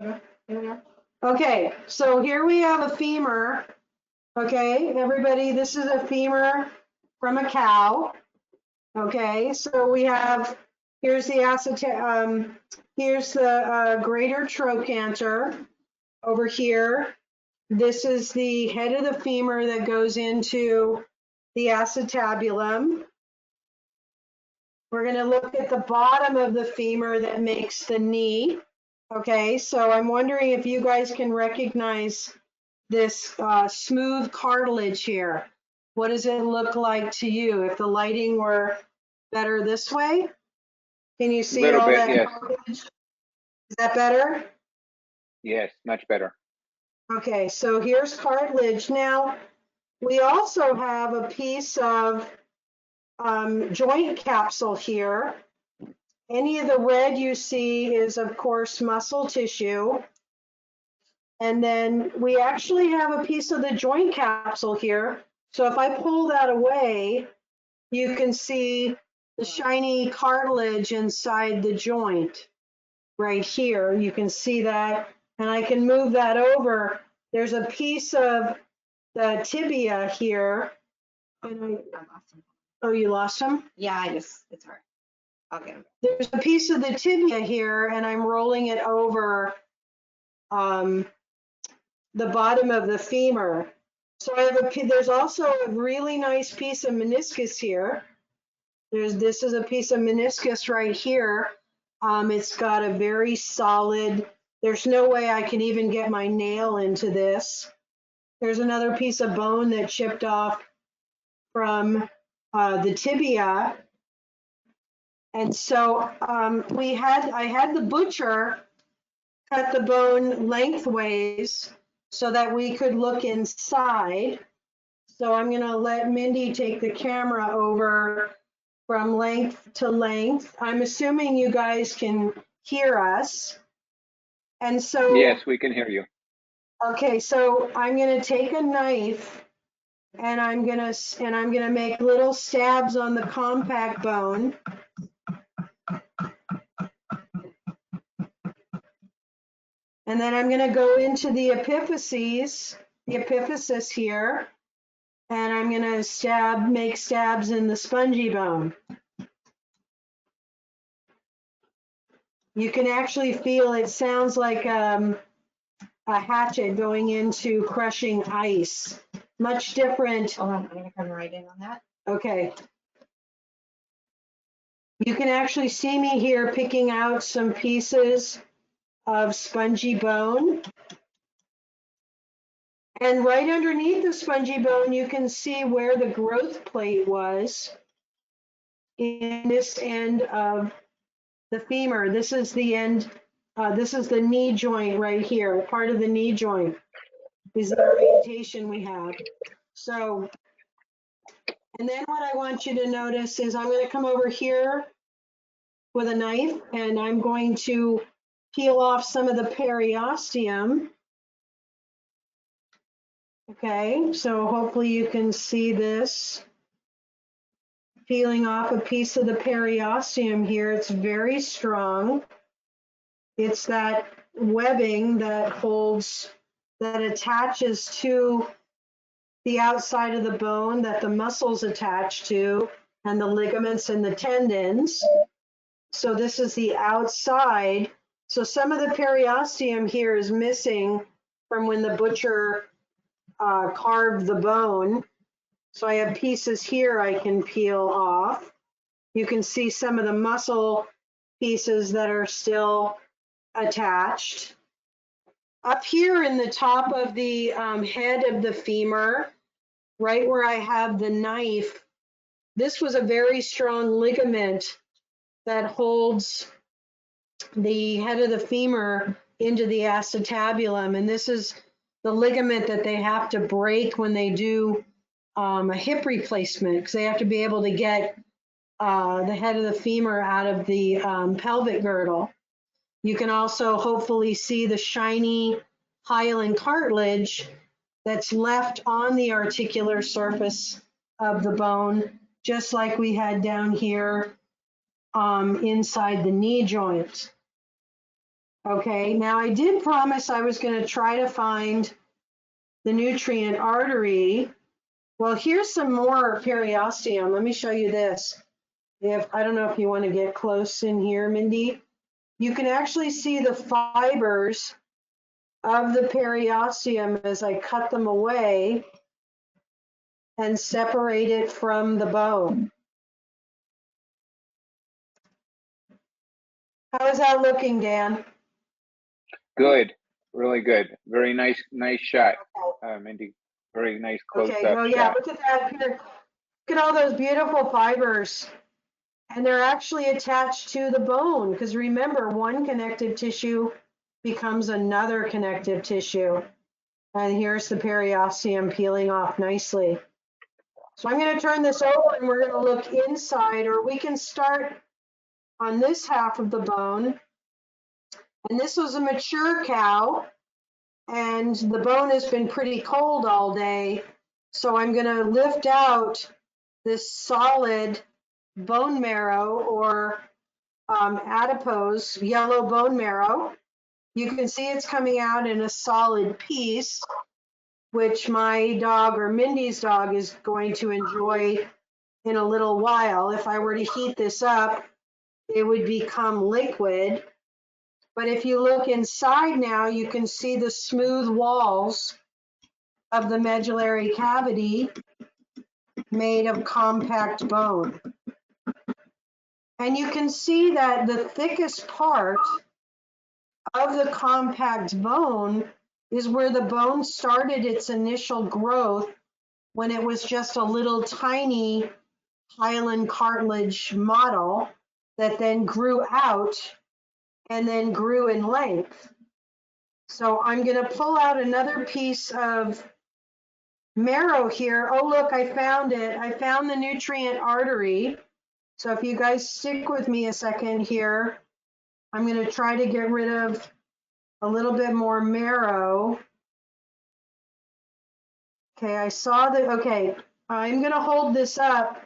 There we go. Okay, so here we have a femur. Okay, everybody, this is a femur from a cow. Okay, so we have, here's the here's the greater trochanter over here. This is the head of the femur that goes into the acetabulum. We're going to look at the bottom of the femur that makes the knee. Okay, so I'm wondering if you guys can recognize this smooth cartilage here. What does it look like to you if the lighting were better this way? Can you see Little all bit, that yes. cartilage? Is that better? Yes, much better. Okay, so here's cartilage. Now, we also have a piece of joint capsule here. Any of the red you see is, of course, muscle tissue. And then we actually have a piece of the joint capsule here. So if I pull that away, you can see the shiny cartilage inside the joint right here. You can see that, and I can move that over. There's a piece of the tibia here. And oh, you lost him? Yeah, it's all right. I'll get him. There's a piece of the tibia here, and I'm rolling it over the bottom of the femur. So I have there's also a really nice piece of meniscus here. This is a piece of meniscus right here. It's got a very solid, there's no way I can even get my nail into this. There's another piece of bone that chipped off from the tibia. And so I had the butcher cut the bone lengthways so that we could look inside. So I'm going to let Mindy take the camera over from length to length. I'm assuming you guys can hear us. And so, Yes, we can hear you. okay, so I'm going to take a knife and I'm going to make little stabs on the compact bone. And then I'm going to go into the epiphysis here, and I'm going to make stabs in the spongy bone. You can actually feel it sounds like a hatchet going into crushing ice. Much different. Hold on, I'm gonna come right in on that. Okay. You can actually see me here picking out some pieces of spongy bone. And right underneath the spongy bone, you can see where the growth plate was in this end of the femur. This is the end, this is the knee joint right here, part of the knee joint is the orientation we have. So, and then what I want you to notice is I'm going to come over here with a knife and I'm going to peel off some of the periosteum. Okay, so hopefully you can see this. Peeling off a piece of the periosteum here. It's very strong. It's that webbing that holds, that attaches to the outside of the bone that the muscles attach to, and the ligaments and the tendons. So this is the outside. So some of the periosteum here is missing from when the butcher carved the bone. So I have pieces here I can peel off. You can see some of the muscle pieces that are still attached. Up here in the top of the head of the femur, right where I have the knife, this was a very strong ligament that holds the head of the femur into the acetabulum. And this is the ligament that they have to break when they do a hip replacement, because they have to be able to get the head of the femur out of the pelvic girdle. You can also hopefully see the shiny hyaline cartilage that's left on the articular surface of the bone, just like we had down here inside the knee joint. Okay, now I did promise I was going to try to find the nutrient artery. Well, here's some more periosteum. Let me show you this. I don't know if you want to get close in here, Mindy. You can actually see the fibers of the periosteum as I cut them away and separate it from the bone. How is that looking, Dan? Good, really good. Very nice shot, Mindy. Very nice close up Oh yeah, shot. look at that here. Look at all those beautiful fibers. And they're actually attached to the bone, because remember, one connective tissue becomes another connective tissue. And here's the periosteum peeling off nicely. So I'm going to turn this over and we're going to look inside, or we can start on this half of the bone. And this was a mature cow, and the bone has been pretty cold all day. So I'm going to lift out this solid bone marrow, or adipose yellow bone marrow. You can see it's coming out in a solid piece, which my dog, or Mindy's dog, is going to enjoy in a little while. If I were to heat this up, it would become liquid. But if you look inside now, you can see the smooth walls of the medullary cavity made of compact bone. And you can see that the thickest part of the compact bone is where the bone started its initial growth, when it was just a little tiny hyaline cartilage model that then grew out and then grew in length. So I'm going to pull out another piece of marrow here. Oh, look, I found it. I found the nutrient artery. So if you guys stick with me a second here, I'm going to try to get rid of a little bit more marrow. Okay, I saw that. Okay, I'm going to hold this up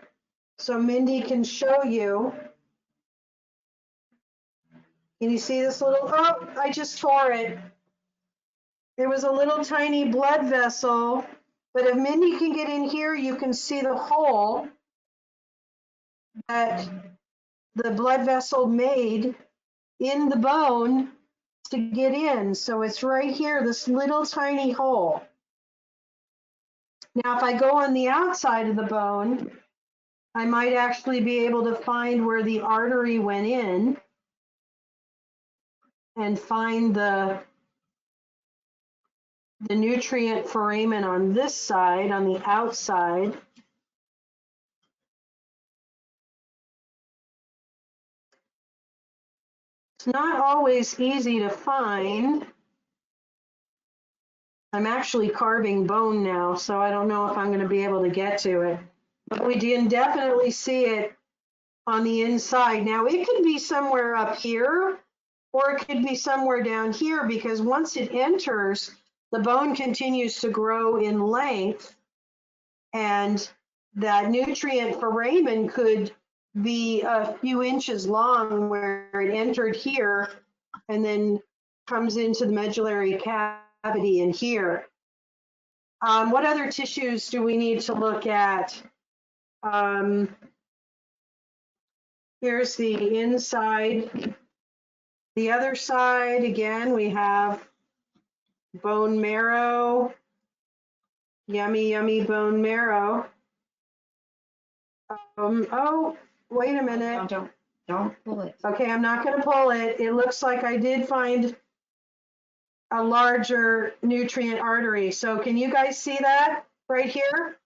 so Mindy can show you. Can you see this little, oh, I just tore it. There was a little tiny blood vessel, but if Mindy can get in here, you can see the hole that the blood vessel made in the bone to get in. So it's right here, this little tiny hole. Now, if I go on the outside of the bone, I might actually be able to find where the artery went in and find the nutrient foramen on this side, on the outside. It's not always easy to find. I'm actually carving bone now, so I don't know if I'm going to be able to get to it. But we can definitely see it on the inside. Now, it could be somewhere up here, or it could be somewhere down here, because once it enters, the bone continues to grow in length, and that nutrient foramen could be a few inches long, where it entered here and then comes into the medullary cavity in here. What other tissues do we need to look at? Here's the inside. The other side, again, we have bone marrow. Yummy, yummy bone marrow. Oh, wait a minute. Don't pull it. Okay, I'm not going to pull it. It looks like I did find a larger nutrient artery. So can you guys see that right here?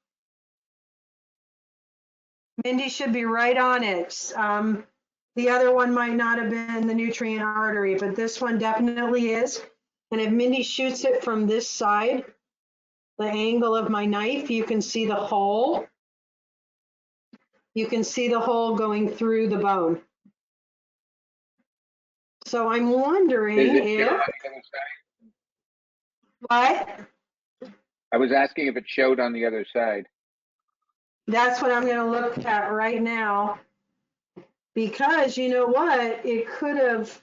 Mindy should be right on it. The other one might not have been the nutrient artery, but this one definitely is. And if Mindy shoots it from this side, the angle of my knife, you can see the hole. You can see the hole going through the bone. So I'm wondering Is it if, showed on the other side? what? I was asking if it showed on the other side. That's what I'm going to look at right now. Because you know what? It could have.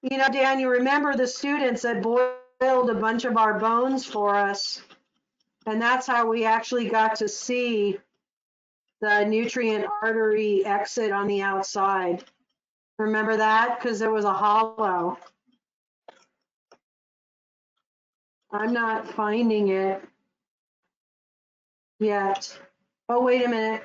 You know, Dan, you remember the students that boiled a bunch of our bones for us. And that's how we actually got to see the nutrient artery exit on the outside. Remember that? Because there was a hollow. I'm not finding it yet. Oh, wait a minute.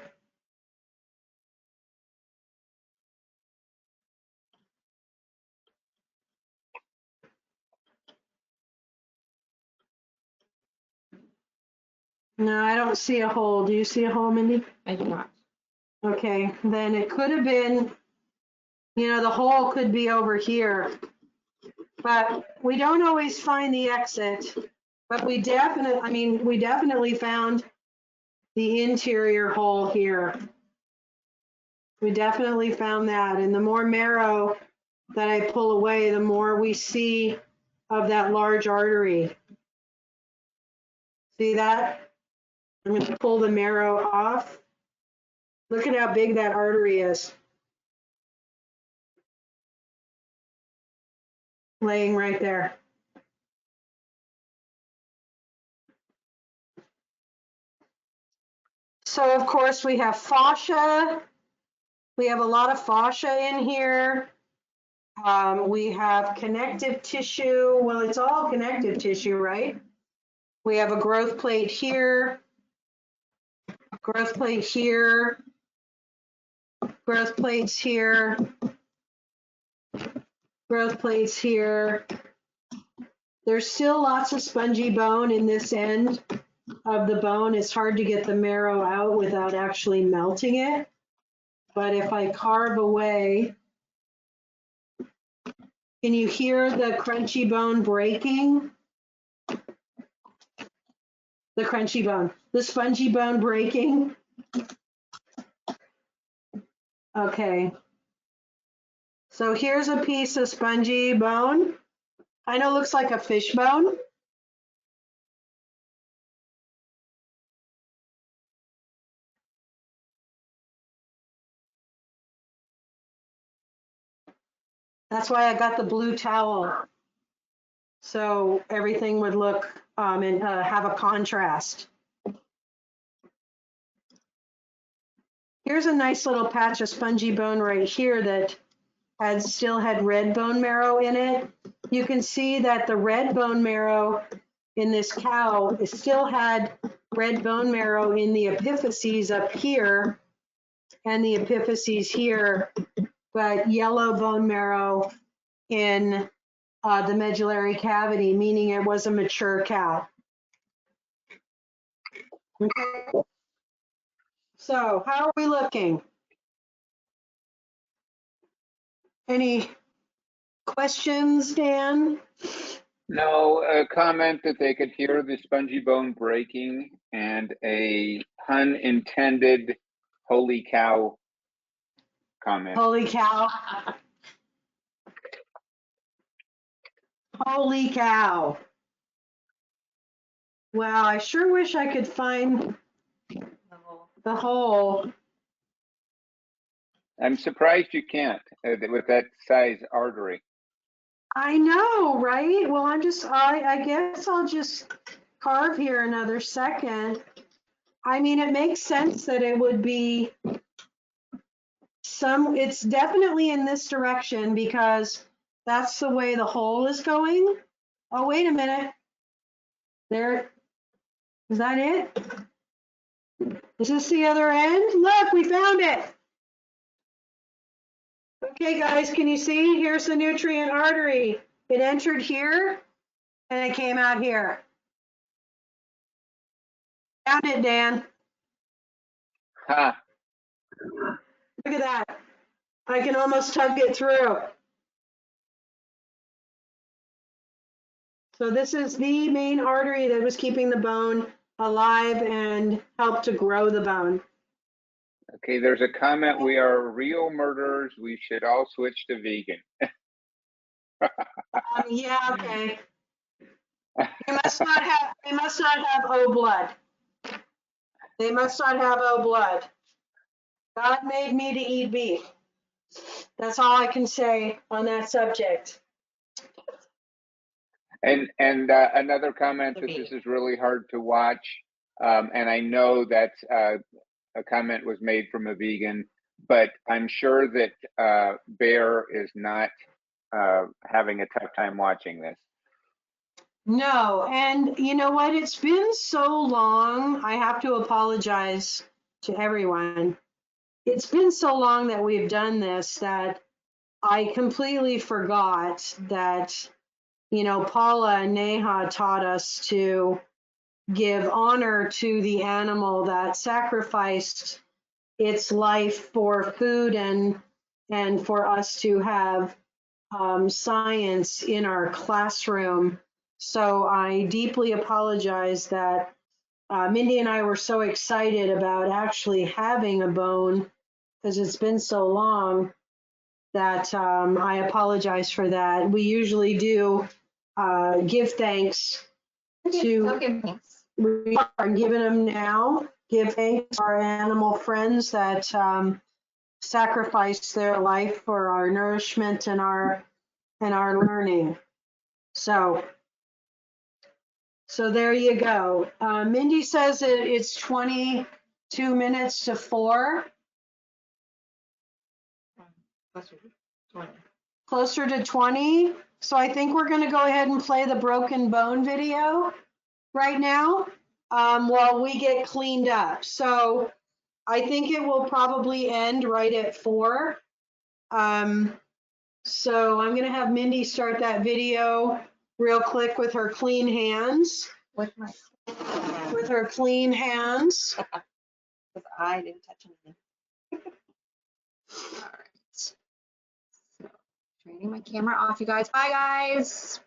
No, I don't see a hole. Do you see a hole, Mindy? I do not. Okay, then it could have been, you know, the hole could be over here. but we don't always find the exit. But we definitely found the interior hole here. We definitely found that. And the more marrow that I pull away, the more we see of that large artery. See that? I'm going to pull the marrow off. Look at how big that artery is. Laying right there. So of course we have fascia. We have a lot of fascia in here. We have connective tissue. Well, it's all connective tissue, right? We have a growth plate here, growth plate here, growth plates here, growth plates here. There's still lots of spongy bone in this end of the bone. It's hard to get the marrow out without actually melting it. But if I carve away, can you hear the crunchy bone breaking? The crunchy bone, the spongy bone breaking. Okay. So here's a piece of spongy bone. I know it looks like a fish bone. That's why I got the blue towel. So everything would look and have a contrast. Here's a nice little patch of spongy bone right here that still had red bone marrow in it. You can see that the red bone marrow in this cow still had red bone marrow in the epiphyses up here and the epiphyses here, but yellow bone marrow in the medullary cavity, meaning it was a mature cow. Okay. So how are we looking? Any questions, Dan? No, a comment that they could hear the spongy bone breaking and a pun intended holy cow comment. Holy cow. Holy cow. Wow, I sure wish I could find the hole. I'm surprised you can't with that size artery. I know, right? Well, I guess I'll just carve here another second. I mean, it makes sense that it would be it's definitely in this direction because that's the way the hole is going. Oh, wait a minute. There, is that it? Is this the other end? Look, we found it. Okay, guys, can you see? Here's the nutrient artery. It entered here and it came out here. Found it, Dan. Ha! Look at that. I can almost tug it through. So this is the main artery that was keeping the bone alive and helped to grow the bone. Okay, there's a comment. We are real murderers. We should all switch to vegan. Yeah, okay. They must not have O blood. They must not have O blood. God made me to eat beef. That's all I can say on that subject. And another comment that this is really hard to watch. And I know that a comment was made from a vegan, but I'm sure that Bear is not having a tough time watching this. No, and you know what? It's been so long. I have to apologize to everyone. It's been so long that we've done this that I completely forgot that, you know, Paula and Neha taught us to give honor to the animal that sacrificed its life for food and for us to have science in our classroom. So I deeply apologize that Mindy and I were so excited about actually having a bone because it's been so long that I apologize for that. We usually do give thanks to, I'll give thanks. we are giving them now, give thanks to our animal friends that sacrificed their life for our nourishment and our learning. So there you go. Mindy says it's 22 minutes to 4. Closer to 20. So I think we're going to go ahead and play the broken bone video right now while we get cleaned up. So I think it will probably end right at 4. So I'm going to have Mindy start that video real quick with her clean hands. With my With her clean hands. because I didn't touch anything. All right. So, turning my camera off, you guys. Bye, guys.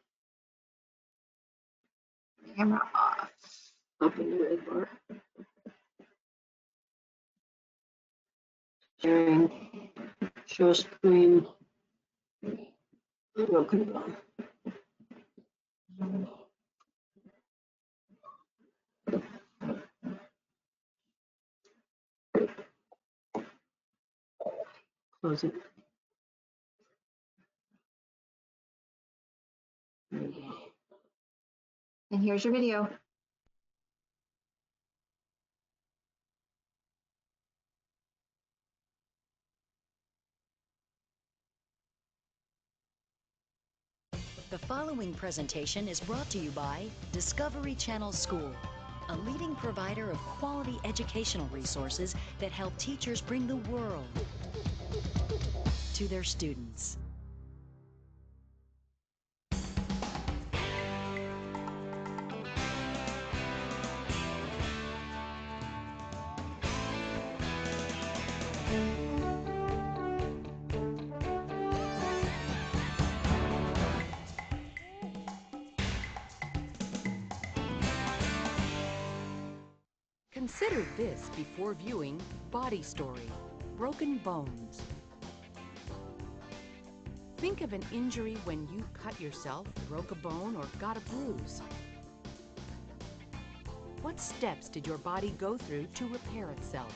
Camera off. Open the red bar. Sharing. Show screen. Broken bone. Close it. And here's your video. The following presentation is brought to you by Discovery Channel School, a leading provider of quality educational resources that help teachers bring the world to their students. Consider this before viewing Body Story, Broken Bones. Think of an injury when you cut yourself, broke a bone, or got a bruise. What steps did your body go through to repair itself?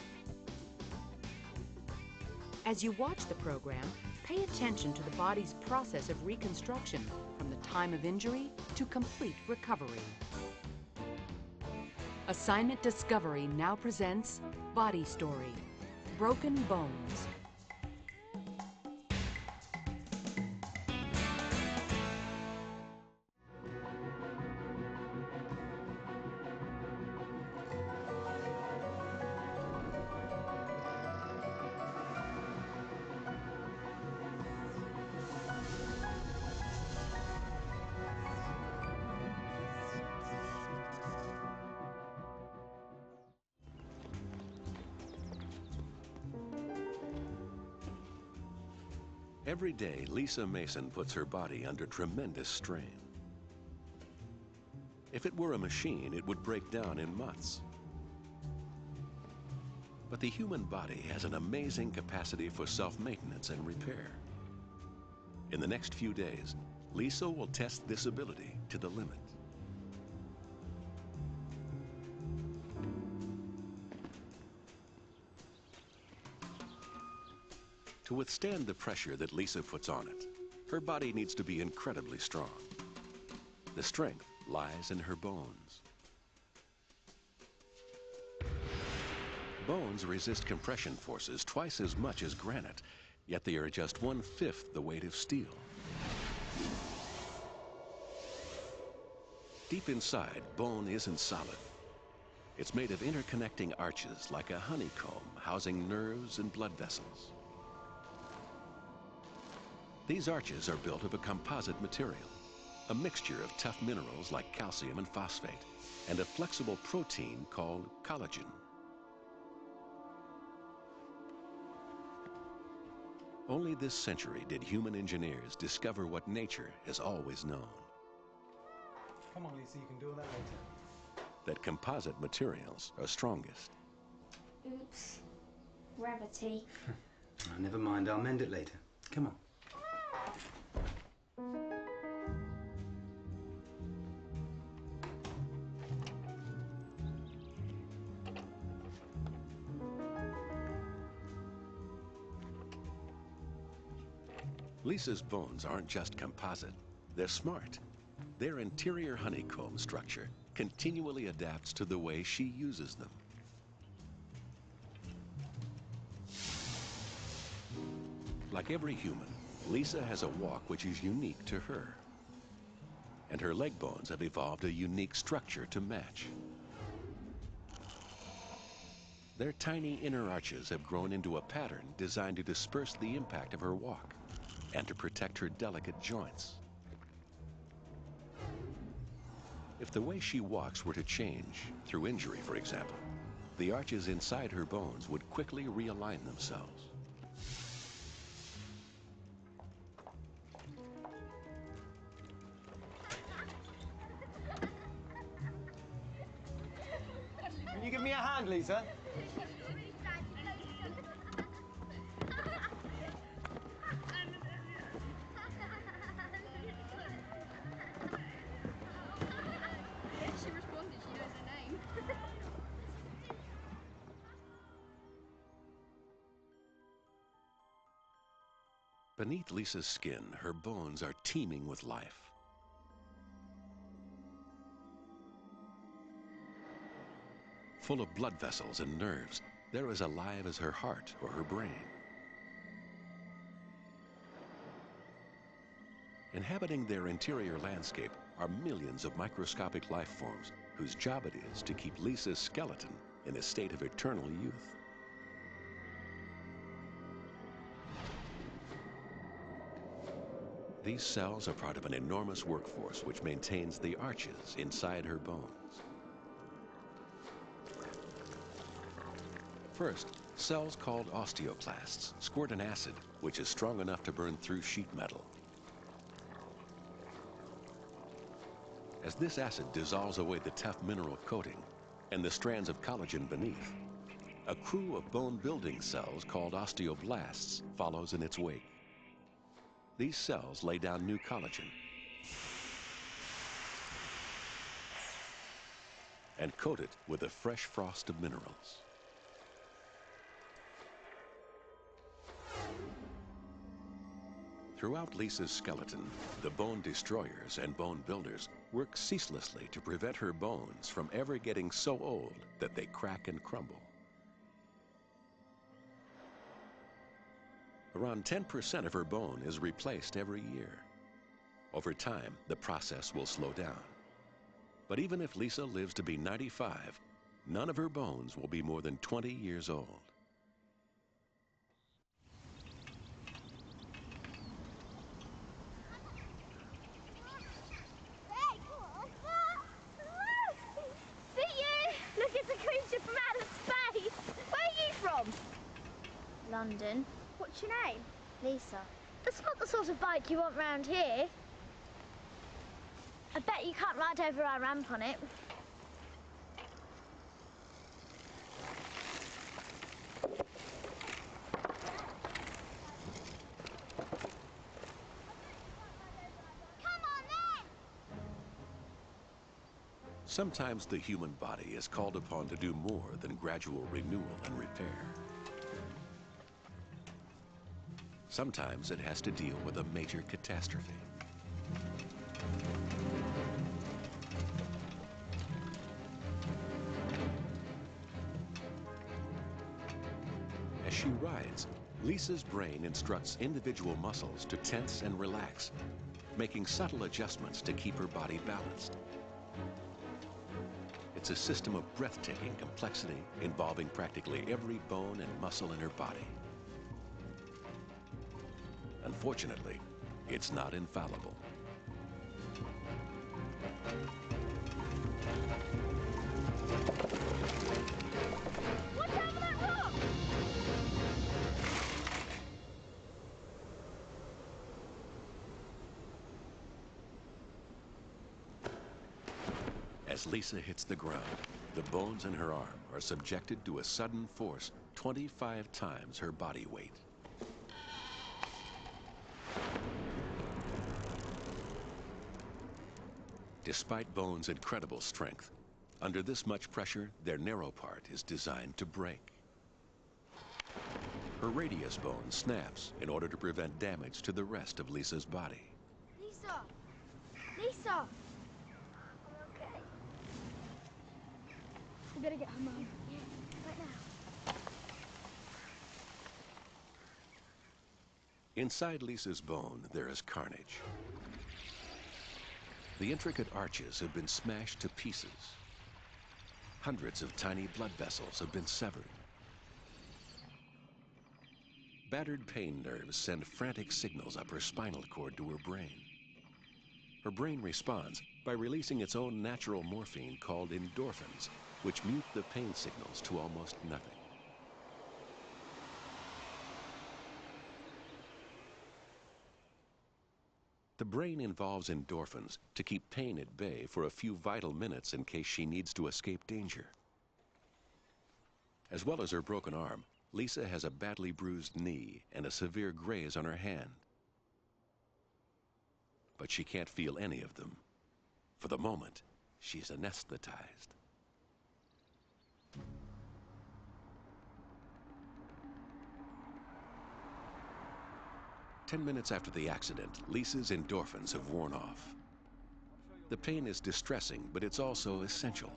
As you watch the program, pay attention to the body's process of reconstruction from the time of injury to complete recovery. Assignment Discovery now presents Body Story, Broken Bones. Every day, Lisa Mason puts her body under tremendous strain. If it were a machine, it would break down in months. But the human body has an amazing capacity for self-maintenance and repair. In the next few days, Lisa will test this ability to the limit. To withstand the pressure that Lisa puts on it, her body needs to be incredibly strong. The strength lies in her bones. Bones resist compression forces twice as much as granite, yet they are just 1/5 the weight of steel. Deep inside, bone isn't solid. It's made of interconnecting arches like a honeycomb housing nerves and blood vessels. These arches are built of a composite material, a mixture of tough minerals like calcium and phosphate, and a flexible protein called collagen. Only this century did human engineers discover what nature has always known. Come on, Lisa, you can do all that later. That composite materials are strongest. Oops. Gravity. Oh, never mind, I'll mend it later. Come on. Lisa's bones aren't just composite, they're smart. Their interior honeycomb structure continually adapts to the way she uses them. Like every human, Lisa has a walk which is unique to her. And her leg bones have evolved a unique structure to match. Their tiny inner arches have grown into a pattern designed to disperse the impact of her walk and to protect her delicate joints. If the way she walks were to change, through injury for example, the arches inside her bones would quickly realign themselves. Can you give me a hand, Lisa? She responded, she knows her name. Beneath Lisa's skin, her bones are teeming with life. Full of blood vessels and nerves, they're as alive as her heart or her brain. Inhabiting their interior landscape are millions of microscopic life forms whose job it is to keep Lisa's skeleton in a state of eternal youth. These cells are part of an enormous workforce which maintains the arches inside her bones. First, cells called osteoclasts squirt an acid which is strong enough to burn through sheet metal. As this acid dissolves away the tough mineral coating and the strands of collagen beneath, a crew of bone-building cells called osteoblasts follows in its wake. These cells lay down new collagen and coat it with a fresh frost of minerals. Throughout Lisa's skeleton, the bone destroyers and bone builders work ceaselessly to prevent her bones from ever getting so old that they crack and crumble. Around 10% of her bone is replaced every year. Over time, the process will slow down. But even if Lisa lives to be 95, none of her bones will be more than 20 years old. Look, it's a creature from outer space. Where are you from? London. What's your name? Lisa. That's not the sort of bike you want round here. I bet you can't ride over our ramp on it. Come on then! Sometimes the human body is called upon to do more than gradual renewal and repair. Sometimes it has to deal with a major catastrophe. As she rides, Lisa's brain instructs individual muscles to tense and relax, making subtle adjustments to keep her body balanced. It's a system of breathtaking complexity involving practically every bone and muscle in her body. Unfortunately, it's not infallible. Watch out for that rock! As Lisa hits the ground, the bones in her arm are subjected to a sudden force 25 times her body weight. Despite Bone's incredible strength, under this much pressure, their narrow part is designed to break. Her radius bone snaps in order to prevent damage to the rest of Lisa's body. Lisa! Lisa! I'm okay. We better get her mom. Yeah, right now. Inside Lisa's bone, there is carnage. The intricate arches have been smashed to pieces. Hundreds of tiny blood vessels have been severed. Battered pain nerves send frantic signals up her spinal cord to her brain. Her brain responds by releasing its own natural morphine called endorphins, which mute the pain signals to almost nothing. The brain involves endorphins to keep pain at bay for a few vital minutes in case she needs to escape danger. As well as her broken arm, Lisa has a badly bruised knee and a severe graze on her hand. But she can't feel any of them. For the moment, she's anesthetized. Ten minutes after the accident, Lisa's endorphins have worn off. The pain is distressing, but it's also essential.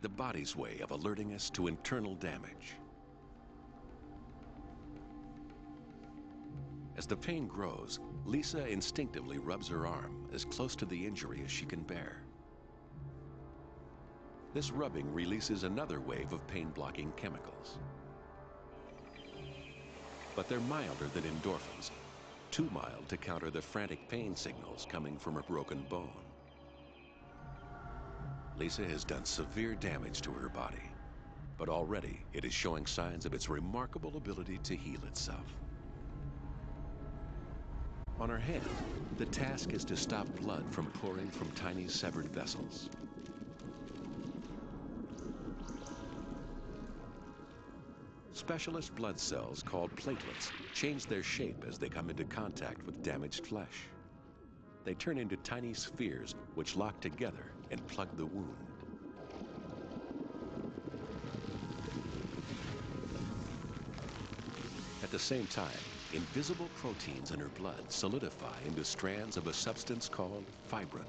The body's way of alerting us to internal damage. As the pain grows, Lisa instinctively rubs her arm as close to the injury as she can bear. This rubbing releases another wave of pain-blocking chemicals. But they're milder than endorphins, too mild to counter the frantic pain signals coming from her broken bone. Lisa has done severe damage to her body, but already it is showing signs of its remarkable ability to heal itself. On her hand, the task is to stop blood from pouring from tiny severed vessels. Specialist blood cells called platelets change their shape as they come into contact with damaged flesh. They turn into tiny spheres which lock together and plug the wound. At the same time, invisible proteins in her blood solidify into strands of a substance called fibrin.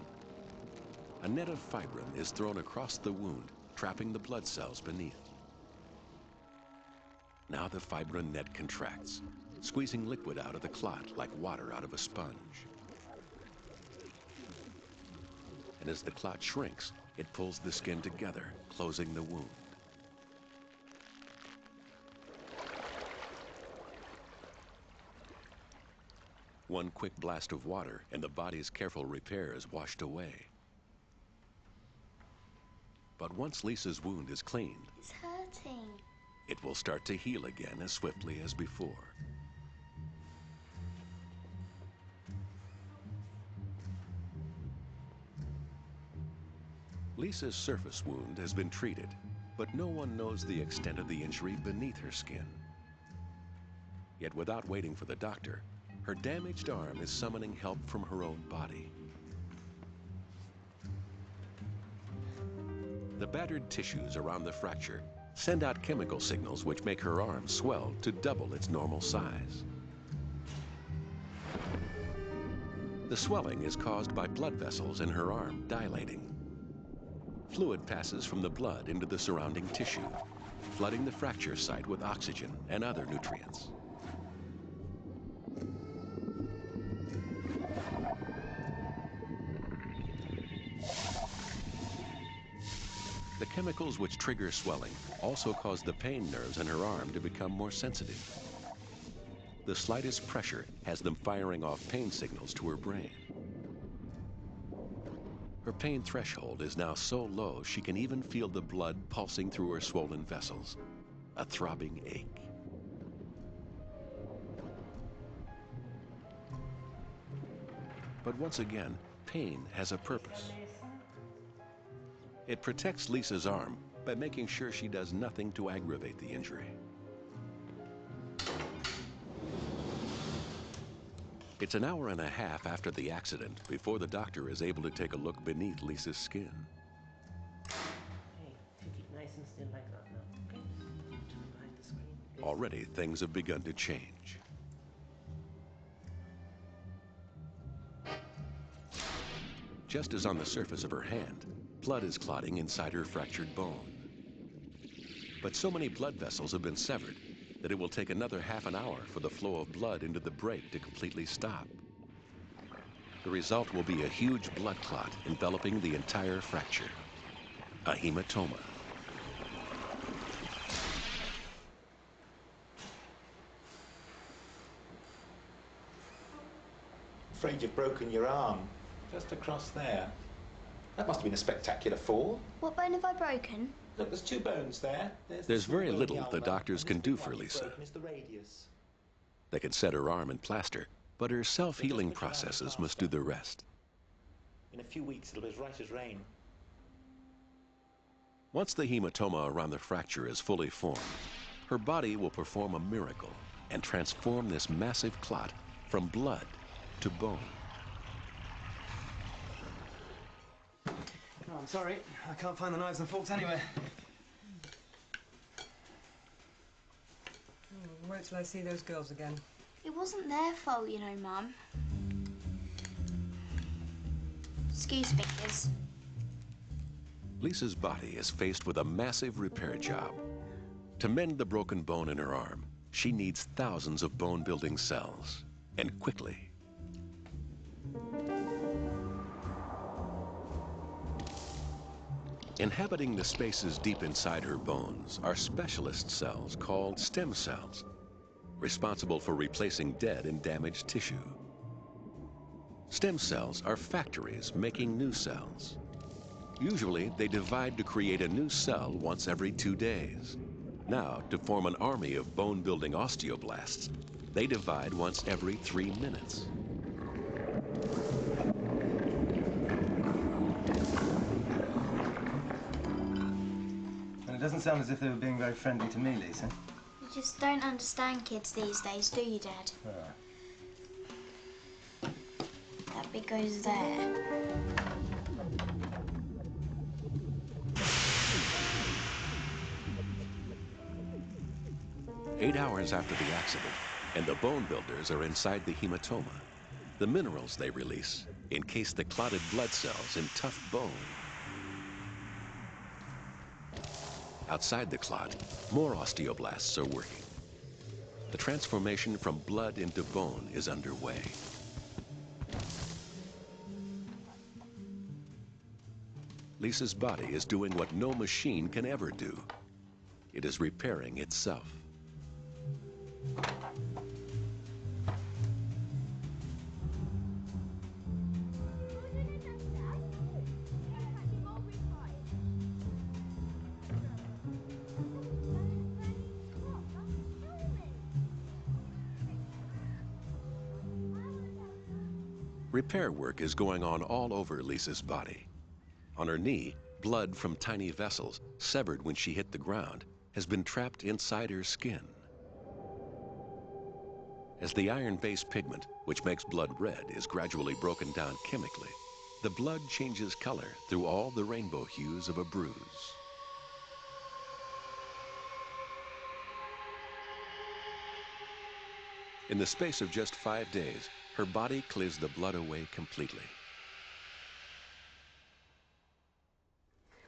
A net of fibrin is thrown across the wound, trapping the blood cells beneath. Now the fibrin net contracts, squeezing liquid out of the clot like water out of a sponge. And as the clot shrinks, it pulls the skin together, closing the wound. One quick blast of water and the body's careful repair is washed away. But once Lisa's wound is cleaned, It's hurting. it will start to heal again as swiftly as before. Lisa's surface wound has been treated, but no one knows the extent of the injury beneath her skin. Yet without waiting for the doctor, her damaged arm is summoning help from her own body. The battered tissues around the fracture send out chemical signals which make her arm swell to double its normal size. The swelling is caused by blood vessels in her arm dilating. Fluid passes from the blood into the surrounding tissue, flooding the fracture site with oxygen and other nutrients. The chemicals which trigger swelling also cause the pain nerves in her arm to become more sensitive. The slightest pressure has them firing off pain signals to her brain. Her pain threshold is now so low she can even feel the blood pulsing through her swollen vessels, a throbbing ache. But once again, pain has a purpose. It protects Lisa's arm by making sure she does nothing to aggravate the injury. It's an hour and a half after the accident before the doctor is able to take a look beneath Lisa's skin. Hey, keep nice and still like that now, okay? Turn behind the screen. Good. Already, things have begun to change. Just as on the surface of her hand, blood is clotting inside her fractured bone. But so many blood vessels have been severed that it will take another half an hour for the flow of blood into the break to completely stop. The result will be a huge blood clot enveloping the entire fracture, a hematoma. Afraid you've broken your arm, just across there. That must have been a spectacular fall. What bone have I broken? Look, there's 2 bones there. There's very little the doctors can do for Lisa. They can set her arm in plaster, but her self-healing processes must do the rest. In a few weeks, it'll be as right as rain. Once the hematoma around the fracture is fully formed, her body will perform a miracle and transform this massive clot from blood to bone. Oh, I'm sorry. I can't find the knives and forks anywhere. Wait till I see those girls again. It wasn't their fault, you know, Mum. Excuse fingers. Lisa's body is faced with a massive repair job. To mend the broken bone in her arm, she needs thousands of bone-building cells, and quickly. Inhabiting the spaces deep inside her bones are specialist cells called stem cells, responsible for replacing dead and damaged tissue. Stem cells are factories making new cells. Usually, they divide to create a new cell once every 2 days. Now, to form an army of bone-building osteoblasts, they divide once every 3 minutes. And it doesn't sound as if they were being very friendly to me, Lisa. You just don't understand kids these days, do you, Dad? That bit goes there. Eight hours after the accident, and the bone builders are inside the hematoma. The minerals they release encase the clotted blood cells in tough bone. Outside the clot, more osteoblasts are working. The transformation from blood into bone is underway. Lisa's body is doing what no machine can ever do. It is repairing itself. Repair work is going on all over Lisa's body. On her knee, blood from tiny vessels, severed when she hit the ground, has been trapped inside her skin. As the iron-based pigment, which makes blood red, is gradually broken down chemically, the blood changes color through all the rainbow hues of a bruise. In the space of just 5 days, her body clears the blood away completely.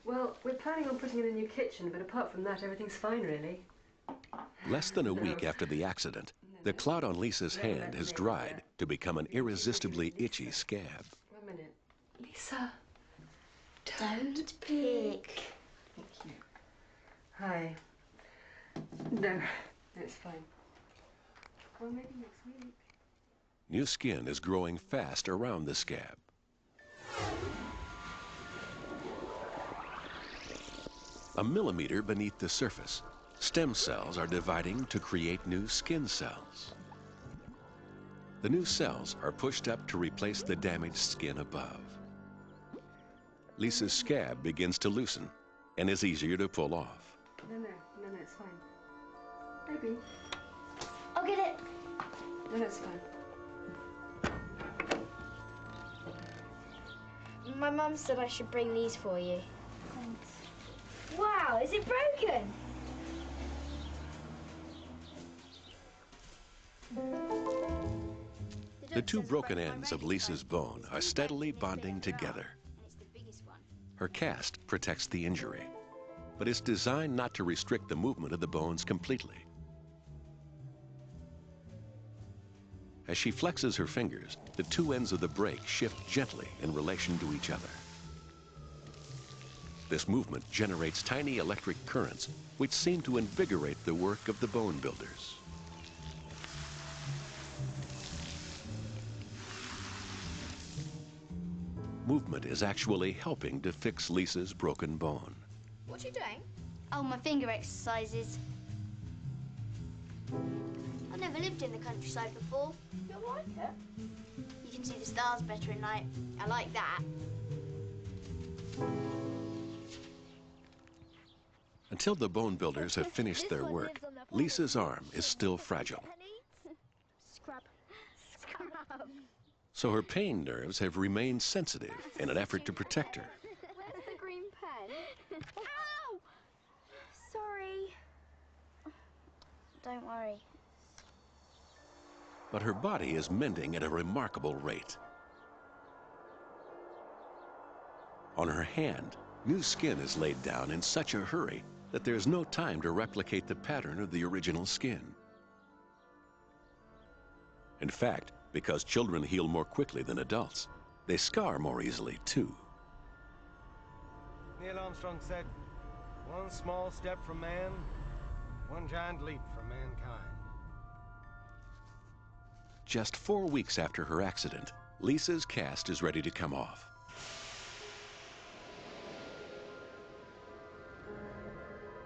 Well, we're planning on putting in a new kitchen, but apart from that, everything's fine, really. Less than a week after the accident, the clot on Lisa's hand has dried to become an irresistibly itchy scab. 1 minute. Lisa. Don't pick. Thank you. Hi. No, it's fine. Well, maybe next week. New skin is growing fast around the scab. A millimeter beneath the surface, stem cells are dividing to create new skin cells. The new cells are pushed up to replace the damaged skin above. Lisa's scab begins to loosen and is easier to pull off. No, it's fine. Maybe. I'll get it. No, it's fine. My mum said I should bring these for you. Thanks. Wow, is it broken? The two broken ends of Lisa's bone are steadily bonding together. Her cast protects the injury, but it's designed not to restrict the movement of the bones completely. As she flexes her fingers, the two ends of the break shift gently in relation to each other. This movement generates tiny electric currents which seem to invigorate the work of the bone builders. Movement is actually helping to fix Lisa's broken bone. What are you doing? Oh, my finger exercises. I've never lived in the countryside before. You don't like it? You can see the stars better at night. I like that. Until the bone builders have finished their work, Lisa's arm is still fragile. Scrub. Scrub. So her pain nerves have remained sensitive in an effort to protect her. Where's the green pen? Ow! Sorry. Don't worry. But her body is mending at a remarkable rate. On her hand, new skin is laid down in such a hurry that there's no time to replicate the pattern of the original skin. In fact, because children heal more quickly than adults, they scar more easily too. Neil Armstrong said, "One small step from man, one giant leap for mankind." Just 4 weeks after her accident, Lisa's cast is ready to come off.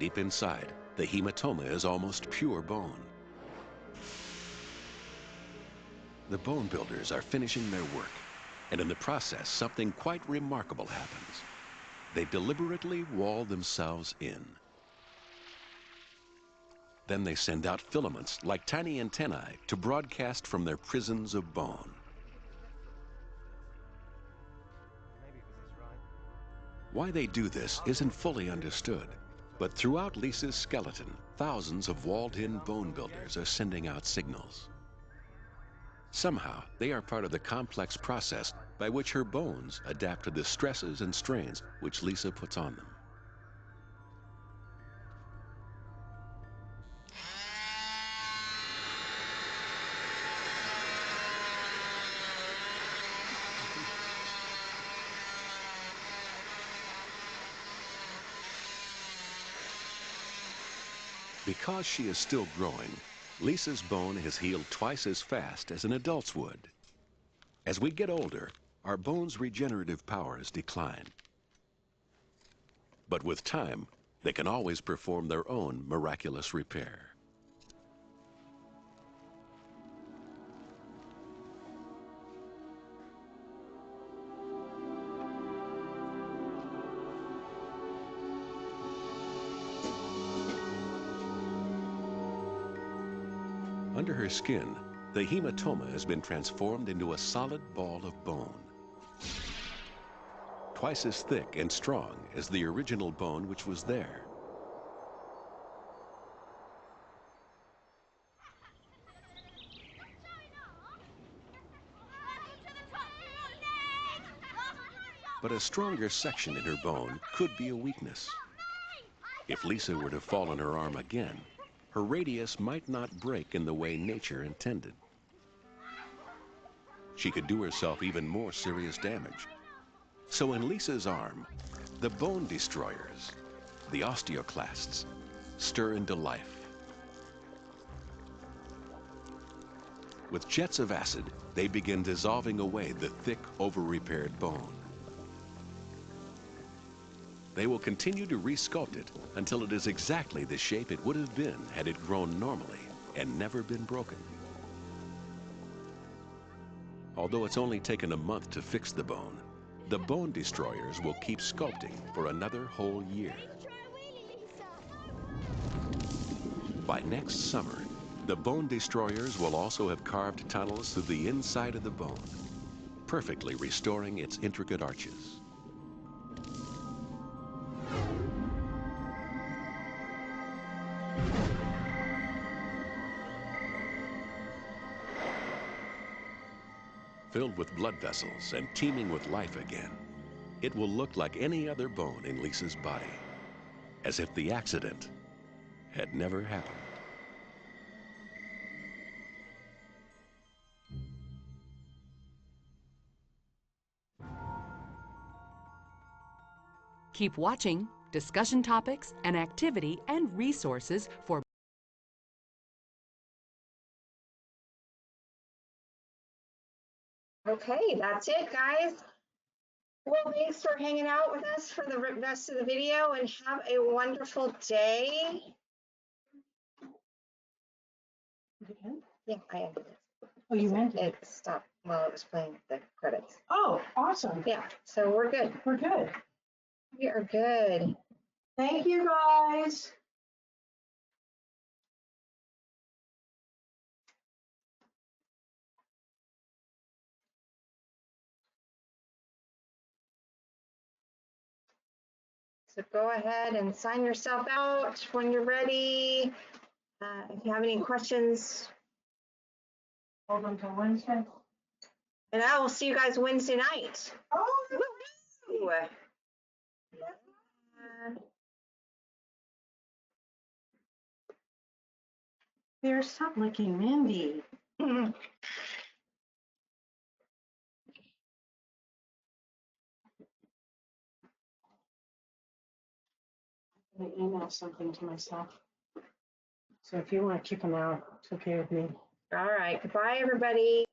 Deep inside, the hematoma is almost pure bone. The bone builders are finishing their work, and in the process, something quite remarkable happens. They deliberately wall themselves in. Then they send out filaments like tiny antennae to broadcast from their prisons of bone. Why they do this isn't fully understood, but throughout Lisa's skeleton, thousands of walled-in bone builders are sending out signals. Somehow, they are part of the complex process by which her bones adapt to the stresses and strains which Lisa puts on them. Because she is still growing, Lisa's bone has healed twice as fast as an adult's would. As we get older, our bones' regenerative powers decline. But with time, they can always perform their own miraculous repair. Under her skin, the hematoma has been transformed into a solid ball of bone. Twice as thick and strong as the original bone which was there. But a stronger section in her bone could be a weakness. If Lisa were to fall on her arm again, her radius might not break in the way nature intended. She could do herself even more serious damage. So in Lisa's arm, the bone destroyers, the osteoclasts, stir into life. With jets of acid, they begin dissolving away the thick, over-repaired bone. They will continue to resculpt it until it is exactly the shape it would have been had it grown normally and never been broken. Although it's only taken a month to fix the bone, The bone destroyers will keep sculpting for another whole year. By next summer, the bone destroyers will also have carved tunnels through the inside of the bone, perfectly restoring its intricate arches. Filled with blood vessels and teeming with life again, it will look like any other bone in Lisa's body, as if the accident had never happened. Keep watching discussion topics and activity and resources for Okay, that's it, guys. Well, thanks for hanging out with us for the rest of the video and have a wonderful day. Yeah, I ended it. Oh, you ended it? It stopped while it was playing the credits. Oh, awesome. Yeah, so we're good. We're good. We are good. Thank you, guys. So go ahead and sign yourself out when you're ready. If you have any questions. Hold on till Wednesday. And I will see you guys Wednesday night. Oh, Woo-hoo. there's stop licking Mindy. I'm gonna email something to myself. So if you want to kick them out, it's okay with me. All right. Goodbye, everybody.